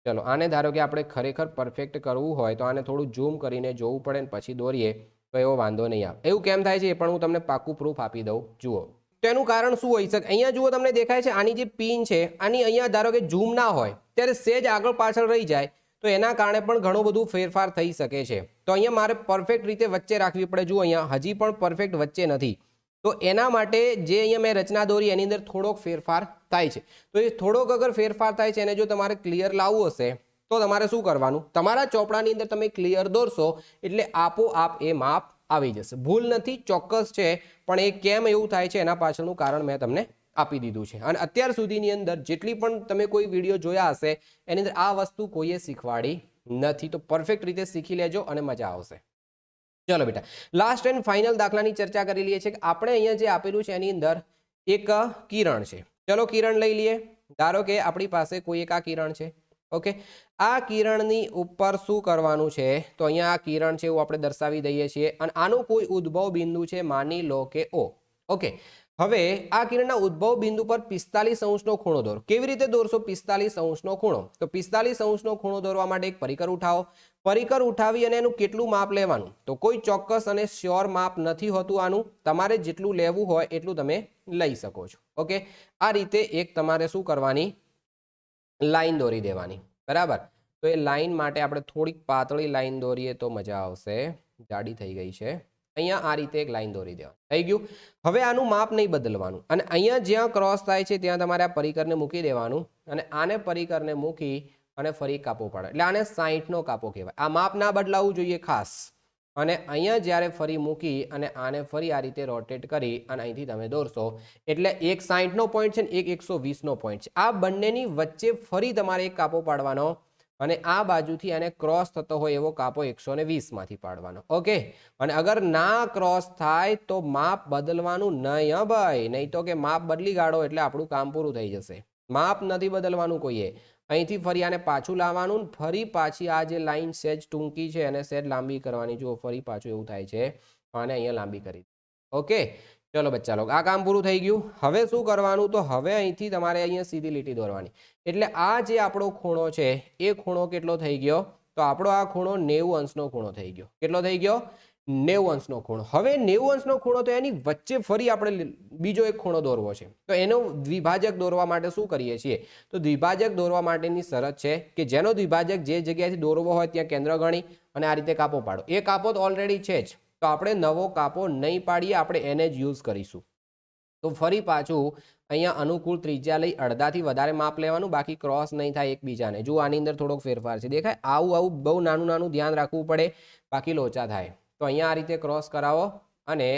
S1: ચલો આને ધારો કે આપણે ખરેખર પરફેક્ટ કરવું હોય તો આને થોડું ઝૂમ કરીને જોવું પડે ને પછી દોરીએ તો એવો વાંધો નહીં આવે. એવું કેમ થાય છે એ પણ હું તમને પાક્કું પ્રૂફ આપી દઉં. જુઓ, તો એનું કારણ શું હોઈ શકે? અહીંયા જુઓ તમને દેખાય છે આની જે પિન છે આની અહીંયા ધારો કે ઝૂમ ના હોય ત્યારે સેજ આગળ પાછળ રહી જાય તો એના કારણે પણ ઘણું બધું ફેરફાર થઈ શકે છે. તો અહીંયા મારે પરફેક્ટ રીતે વચ્ચે રાખવી પડે. જુઓ અહીંયા હજી પણ પરફેક્ટ વચ્ચે નથી, તો એના માટે જે અહીંયા મેં રચના દોરી એની અંદર થોડોક ફેરફાર થાય છે. તો એ થોડોક અગર ફેરફાર થાય છે એને જો તમારે ક્લિયર લાવવું હશે તો તમારે શું કરવાનું? તમારા ચોપડાની અંદર તમે ક્લિયર દોરશો એટલે આપોઆપ એ માપ આવી જશે. ભૂલ નથી, ચોક્કસ છે, પણ એ કેમ એવું થાય છે એના પાછળનું કારણ મેં તમને આપી દીધું છે. અને અત્યાર સુધીની અંદર જેટલી પણ તમે કોઈ વિડીયો જોયા હશે એની અંદર આ વસ્તુ કોઈએ શીખવાડી નથી. તો પરફેક્ટ રીતે શીખી લેજો અને મજા આવશે. ચલો બેટા, લાસ્ટ એન્ડ ફાઇનલ દાખલાની ચર્ચા કરી લઈએ છીએ કે આપણે અહીંયા જે આપેલું છે એની અંદર એક કિરણ છે. ચલો કિરણ લઈ લઈએ. ધારો કે આપણી પાસે કોઈ એક આ કિરણ છે. ઓકે, આ કિરણની ઉપર શું કરવાનું છે? તો અહીંયા આ કિરણ છે એવું આપણે દર્શાવી દઈએ છીએ અને આનું કોઈ ઉદ્ભવ બિંદુ છે, માની લો કે O. ઓકે, હવે આ કિરણના ઉદ્ભવ બિંદુ પર 45 અંશનો ખૂણો દોરો. કેવી રીતે દોરશો 45 અંશનો ખૂણો? તો 45 અંશનો ખૂણો દોરવા માટે એક પરિકર ઉઠાવો. પરિકર ઉઠાવી અને એનું કેટલું માપ લેવાનું? તો કોઈ ચોક્કસ અને શ્યોર માપ નથી હોતું આનું. તમારે જેટલું લેવું હોય એટલું તમે લઈ શકો છો. ઓકે, આ રીતે એક તમારે શું કરવાની? લાઈન દોરી દેવાની. બરાબર? તો એ લાઈન માટે આપણે થોડીક પાતળી લાઈન દોરીએ તો મજા આવશે. જાડી થઈ ગઈ છે. અહીંયા આ રીતે એક લાઈન દોરી દેવાની. થઈ ગયું. હવે આનું માપ નહીં બદલવાનું અને અહીંયા જ્યાં ક્રોસ થાય છે ત્યાં તમારે આ પરિકરને મૂકી દેવાનું અને આને પરિકરને મૂકી અને ફરી કાપો પાડો એટલે આને 60નો કાપો કહેવાય. આ માપ ના બદલાવવું જોઈએ ખાસ. અને અહીંયા જ્યારે ફરી મૂકી અને આને ફરી આ રીતે રોટેટ કરી અને અહીંથી તમે દોરશો એટલે એક 60નો પોઈન્ટ છે ને એક 120નો પોઈન્ટ છે. આ બંનેની વચ્ચે ફરી તમારે એક કાપો પાડવાનો અને આ બાજુથી આને ક્રોસ થતો હોય એવો કાપો 120માંથી પાડવાનો. ઓકે. અને અગર ના ક્રોસ થાય તો માપ બદલવાનું નહીં ભાઈ, નહીં તો કે માપ બદલી કાઢો એટલે આપણું કામ પૂરું થઈ જશે. માપ નથી બદલવાનું કોઈએ. અહીંથી ફરી આને પાછું લાવવાનું, ફરી પાછી આ જે લાઈન સેજ ટૂંકી છે અને સેજ લાંબી કરવાની. જુઓ ફરી પાછું એવું થાય છે અને અહીંયા લાંબી કરી. ઓકે ચલો બચ્ચા લોકો, આ કામ પૂરું થઈ ગયું. હવે શું કરવાનું, તો હવે અહીંથી તમારે અહીંયા સીધી લીટી દોરવાની. એટલે આ જે આપણો ખૂણો છે એ ખૂણો કેટલો થઈ ગયો, તો આપણો આ ખૂણો 90 અંશનો ખૂણો થઈ ગયો. કેટલો થઈ ગયો? 90 અંશનો ખૂણો. હવે 90 અંશનો ખૂણો, તો એની વચ્ચે ફરી આપણે બીજો એક ખૂણો દોરવો છે. તો એનો દ્વિભાજક દોરવા માટે શું કરીએ છીએ, તો દ્વિભાજક દોરવા માટેની શરત છે કે જેનો દ્વિભાજક જે જગ્યાએથી દોરવો હોય ત્યાં કેન્દ્ર ગણી અને આ રીતે કાપો પાડો. એ કાપો તો ઓલરેડી છે જ, તો આપણે નવો કાપો નહીં પાડીએ, આપણે એને જ યુઝ કરીશું. તો ફરી પાછું અહીંયા અનુકૂળ ત્રિજ્યા લઈ અડધાથી વધારે માપ લેવાનું, બાકી ક્રોસ નહીં થાય એકબીજાને. જો આની અંદર થોડોક ફેરફાર છે, દેખાય? આવું બહુ નાનું નાનું ધ્યાન રાખવું પડે, બાકી લોચા થાય. તો અહીંયા આ રીતે ક્રોસ કરાવો અને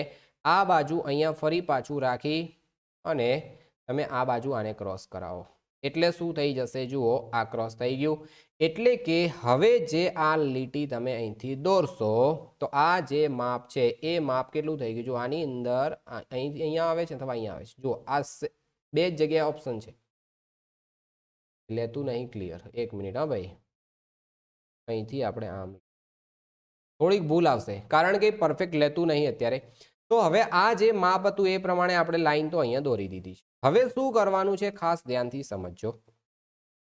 S1: આ બાજુ અહીંયા ફરી પાછું રાખી અને તમે આ બાજુ આને ક્રોસ કરાવો એટલે શું થઈ જશે, જુઓ આ ક્રોસ થઈ ગયું. એટલે કે હવે જે આ લીટી તમે અહીંથી દોરશો તો આ જે માપ છે એ માપ કેટલું થઈ ગયું, જો આની અંદર અહીંયા આવે છે અથવા અહીંયા આવે છે. જુઓ આ બે જ જગ્યાએ ઓપ્શન છે, લેતું નહીં. ક્લિયર? એક મિનિટ હા ભાઈ, અહીંથી આપણે આમ થોડીક ભૂલ આવશે કારણ કે પરફેક્ટ લેતું નહીં અત્યારે. તો હવે આ જે માપ હતું એ પ્રમાણે આપણે લાઈન તો અહીંયા દોરી દીધી છે. હવે શું કરવાનું છે ખાસ ધ્યાનથી સમજજો.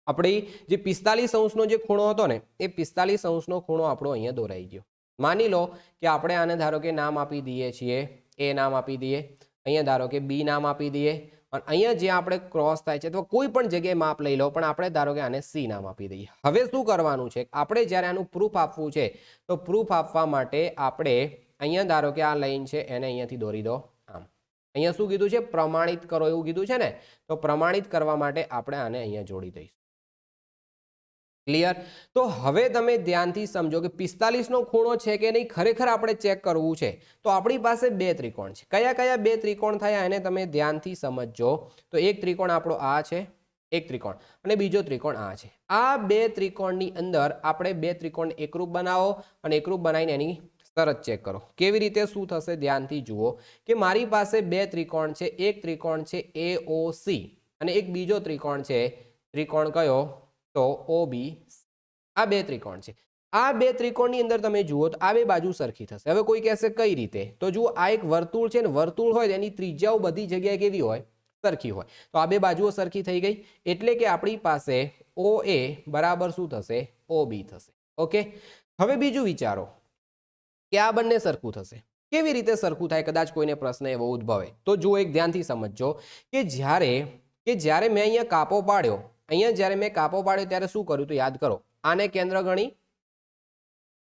S1: આપણી જે 45 અંશનો જે ખૂણો હતો ને એ 45 અંશનો ખૂણો આપણો અહીંયા દોરાઈ ગયો. માની લો કે આપણે આને ધારો કે નામ આપી દઈએ છીએ, એ નામ આપી દઈએ, અહીંયા ધારો કે બી નામ આપી દઈએ અને અહીંયા જે આપણે ક્રોસ થાય છે તો કોઈ પણ જગ્યાએ માપ લઈ લો, પણ આપણે ધારો કે આને સી નામ આપી દઈએ. હવે શું કરવાનું છે, આપણે જ્યારે આનું પ્રૂફ આપવું છે તો પ્રૂફ આપવા માટે આપણે અહીંયા ધારો કે આ લાઈન છે એને અહીંયાથી દોરી દો આમ. અહીંયા શું કીધું છે, પ્રમાણિત કરો એવું કીધું છે ને, તો પ્રમાણિત કરવા માટે આપણે આને અહીંયા જોડી દઈશું. ક્લિયર? તો હવે તમે ધ્યાનથી સમજો કે 45નો ખૂણો છે કે નહીં ખરેખર આપણે ચેક કરવું છે. તો આપણી પાસે બે ત્રિકોણ છે. કયા કયા બે ત્રિકોણ થયા એને તમે ધ્યાનથી સમજજો. તો એક ત્રિકોણ આપણો આ છે, એક ત્રિકોણ, અને બીજો ત્રિકોણ આ છે. આ બે ત્રિકોણની અંદર આપણે બે ત્રિકોણ એકરૂપ બનાવો અને એકરૂપ બનાવીને એની શરત ચેક કરો. કેવી રીતે શું થશે ધ્યાનથી જુઓ કે મારી પાસે બે ત્રિકોણ છે, એક ત્રિકોણ છે AOC અને એક બીજો ત્રિકોણ છે, ત્રિકોણ કયો, તો OB. આ બે ત્રિકોણ છે. આ બે ત્રિકોણની અંદર તમે જુઓ તો આ બે બાજુ સરખી થશે. હવે કોઈ કહેશે કઈ રીતે, તો જુઓ આ એક વર્તુળ છે ને, વર્તુળ હોય એની ત્રિજ્યાઓ બધી જગ્યાએ કેવી હોય, સરખી હોય. તો આ બે બાજુઓ સરખી થઈ ગઈ એટલે કે આપણી પાસે OA બરાબર શું થશે, OB થશે. ઓકે. હવે બીજું વિચારો કે આ બંને સરખું થશે. કેવી રીતે સરખું થાય, કદાચ કોઈને પ્રશ્ન એવો ઉદ્ભવે. તો જુઓ એક ધ્યાનથી સમજજો કે જ્યારે મેં અહીંયા કાપો પાડ્યો, અહીંયા જ્યારે મેં કાપો પાડ્યો ત્યારે શું કર્યું તો યાદ કરો. આને કેન્દ્ર ગણી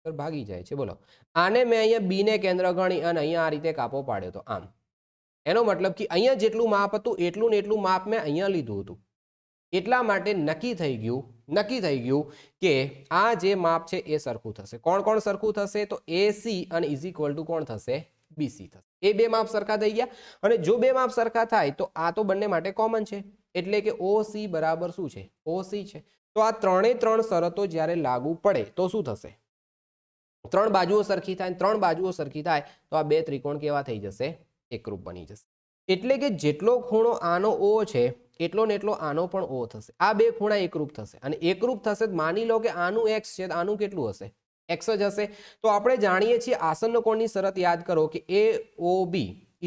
S1: ભાગી જાય છે, બોલો. આને મેં અહીંયા બી ને કેન્દ્ર ગણી અને અહીંયા આ રીતે કાપો પાડ્યો તો આમ. એનો મતલબ કે અહીંયા જેટલું માપ હતું એટલું ને એટલું માપ મેં અહીંયા લીધું હતું. એટલા માટે નક્કી થઈ ગયું કે આ જે માપ છે એ સરખું થશે. કોણ કોણ સરખું થશે, તો AC અને ઇઝ ઇક્વલ ટુ કોણ થશે, BC થશે. એ બે માપ સરખા થઈ ગયા. અને જો બે માપ સરખા થાય તો આ તો બંને માટે કોમન છે એટલે કે OC બરાબર શું છે, OC છે. તો આ ત્રણે ત્રણ શરતો જ્યારે લાગુ પડે તો શું થશે, ત્રણ બાજુઓ સરખી થાય. ત્રણ બાજુઓ સરખી થાય તો આ બે ત્રિકોણ કેવા થઈ જશે, એકરૂપ બની જશે. એટલે કે જેટલો ખૂણો આનો O છે એટલો ને એટલો આનો પણ O થશે. આ બે ખૂણા એકરૂપ થશે અને એકરૂપ થશે. માની લો કે આનું X છે, આનું કેટલું હશે, X જ હશે. તો આપણે જાણીએ છીએ આસન્ન કોણની શરત યાદ કરો કે AOB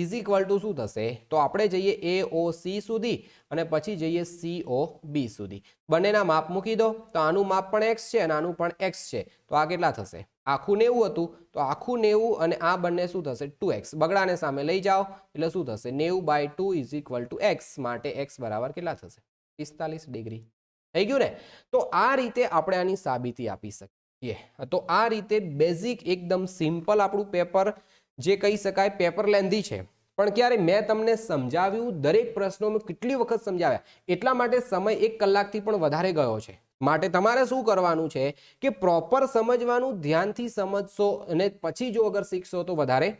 S1: ઇઝ ઇક્વલ ટુ શું થશે, તો આપણે જઈએ AOC સુધી અને પછી જઈએ COB સુધી. બંનેના માપ મૂકી દો તો આનું માપ પણ X છે અને આનું પણ X છે. તો આ કેટલા થશે, આખું 90 હતું તો આખું 90 અને આ બંને શું થશે, 2x. બગડાને સામે લઈ જાઓ એટલે શું થશે, 90/2 ઇઝ ઇક્વલ ટુ x. માટે x બરાબર કેટલા થશે, 45 ડિગ્રી. થઈ ગયું ને. તો આ રીતે આપણે આની સાબિતી આપી શકીએ. તો આ રીતે બેઝિક એકદમ સિમ્પલ આપણું પેપર જે કહી શકાય પેપર લેન્ધી છે, પણ ક્યારે મેં તમને સમજાવ્યું, દરેક પ્રશ્નો મેં કેટલી વખત સમજાવ્યા, એટલા માટે સમય 1 કલાકથી પણ વધારે ગયો છે. માટે તમારે શું કરવાનું છે કે પ્રોપર સમજવાનું, ધ્યાનથી સમજશો અને પછી જો અગર શીખશો તો વધારે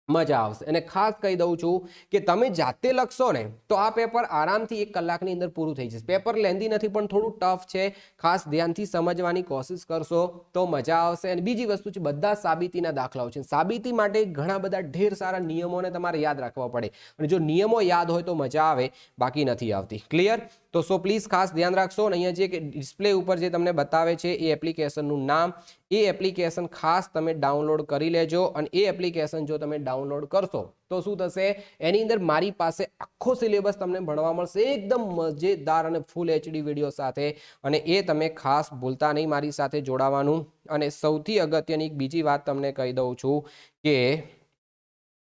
S1: મજા આવશે. અને ખાસ કહી દઉં છું કે તમે જાતે લખશો ને તો આ પેપર આરામથી 1 કલાકની અંદર પૂરું થઈ જશે. પેપર લેન્ધી નથી પણ થોડું ટફ છે. ખાસ ધ્યાનથી સમજવાની કોશિશ કરશો તો મજા આવશે. અને બીજી વસ્તુ છે, બધા સાબિતીના દાખલાઓ છે. સાબિતી માટે ઘણા બધા ઢેર સારા નિયમોને તમારે યાદ રાખવા પડે, અને જો નિયમો યાદ હોય તો મજા આવે, બાકી નથી આવતી. ક્લિયર? તો સો પ્લીઝ ખાસ ધ્યાન રાખશો. અને અહીંયા જે ડિસ્પ્લે ઉપર જે તમને બતાવે છે એ એપ્લિકેશનનું નામ, એ એપ્લિકેશન ખાસ તમે ડાઉનલોડ કરી લેજો. અને એ એપ્લિકેશન જો તમે ડાઉનલોડ કરશો તો શું થશે, એની અંદર મારી પાસે આખો સિલેબસ તમને ભણવા મળશે, એકદમ મજેદાર અને ફૂલ HD વિડીયો સાથે. અને એ તમે ખાસ ભૂલતા નહીં મારી સાથે જોડાવાનું. અને સૌથી અગત્યની એક બીજી વાત તમને કહી દઉં છું કે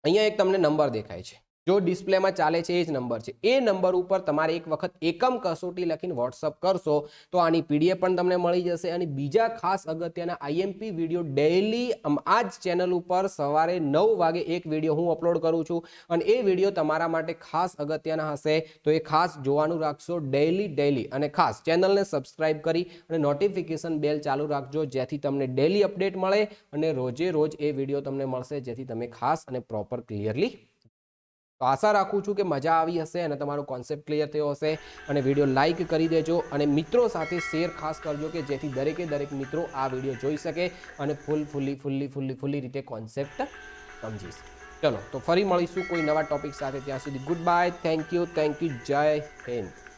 S1: અહીંયા એક તમને નંબર દેખાય છે, જો ડિસ્પ્લેમાં ચાલે છે એ જ નંબર છે. એ નંબર ઉપર તમારે એક વખત એકમ કસોટી લખીને વોટ્સઅપ કરશો તો આની PDF પણ તમને મળી જશે. અને બીજા ખાસ અગત્યના IMP વિડીયો ડેઈલી આ જ ચેનલ ઉપર સવારે 9 વાગે એક વિડીયો હું અપલોડ કરું છું, અને એ વિડીયો તમારા માટે ખાસ અગત્યના હશે. તો એ ખાસ જોવાનું રાખશો ડેઈલી. અને ખાસ ચેનલને સબસ્ક્રાઇબ કરી અને નોટિફિકેશન બેલ ચાલુ રાખજો, જેથી તમને ડેઈલી અપડેટ મળે અને રોજે રોજ એ વિડીયો તમને મળશે, જેથી તમે ખાસ અને પ્રોપર ક્લિયરલી. તો આશા રાખું છું કે મજા આવી હશે અને તમારો કોન્સેપ્ટ ક્લિયર થયો હશે. અને વિડીયો લાઇક કરી દેજો અને મિત્રો સાથે શેર ખાસ કરજો, કે જેથી દરેક મિત્રો આ વિડીયો જોઈ શકે અને ફૂલ્લી રીતે કોન્સેપ્ટ સમજી શકે. ચલો તો ફરી મળીશું કોઈ નવા ટોપિક સાથે. ત્યાં સુધી ગુડ બાય, થેન્ક યુ, જય હિન્દ.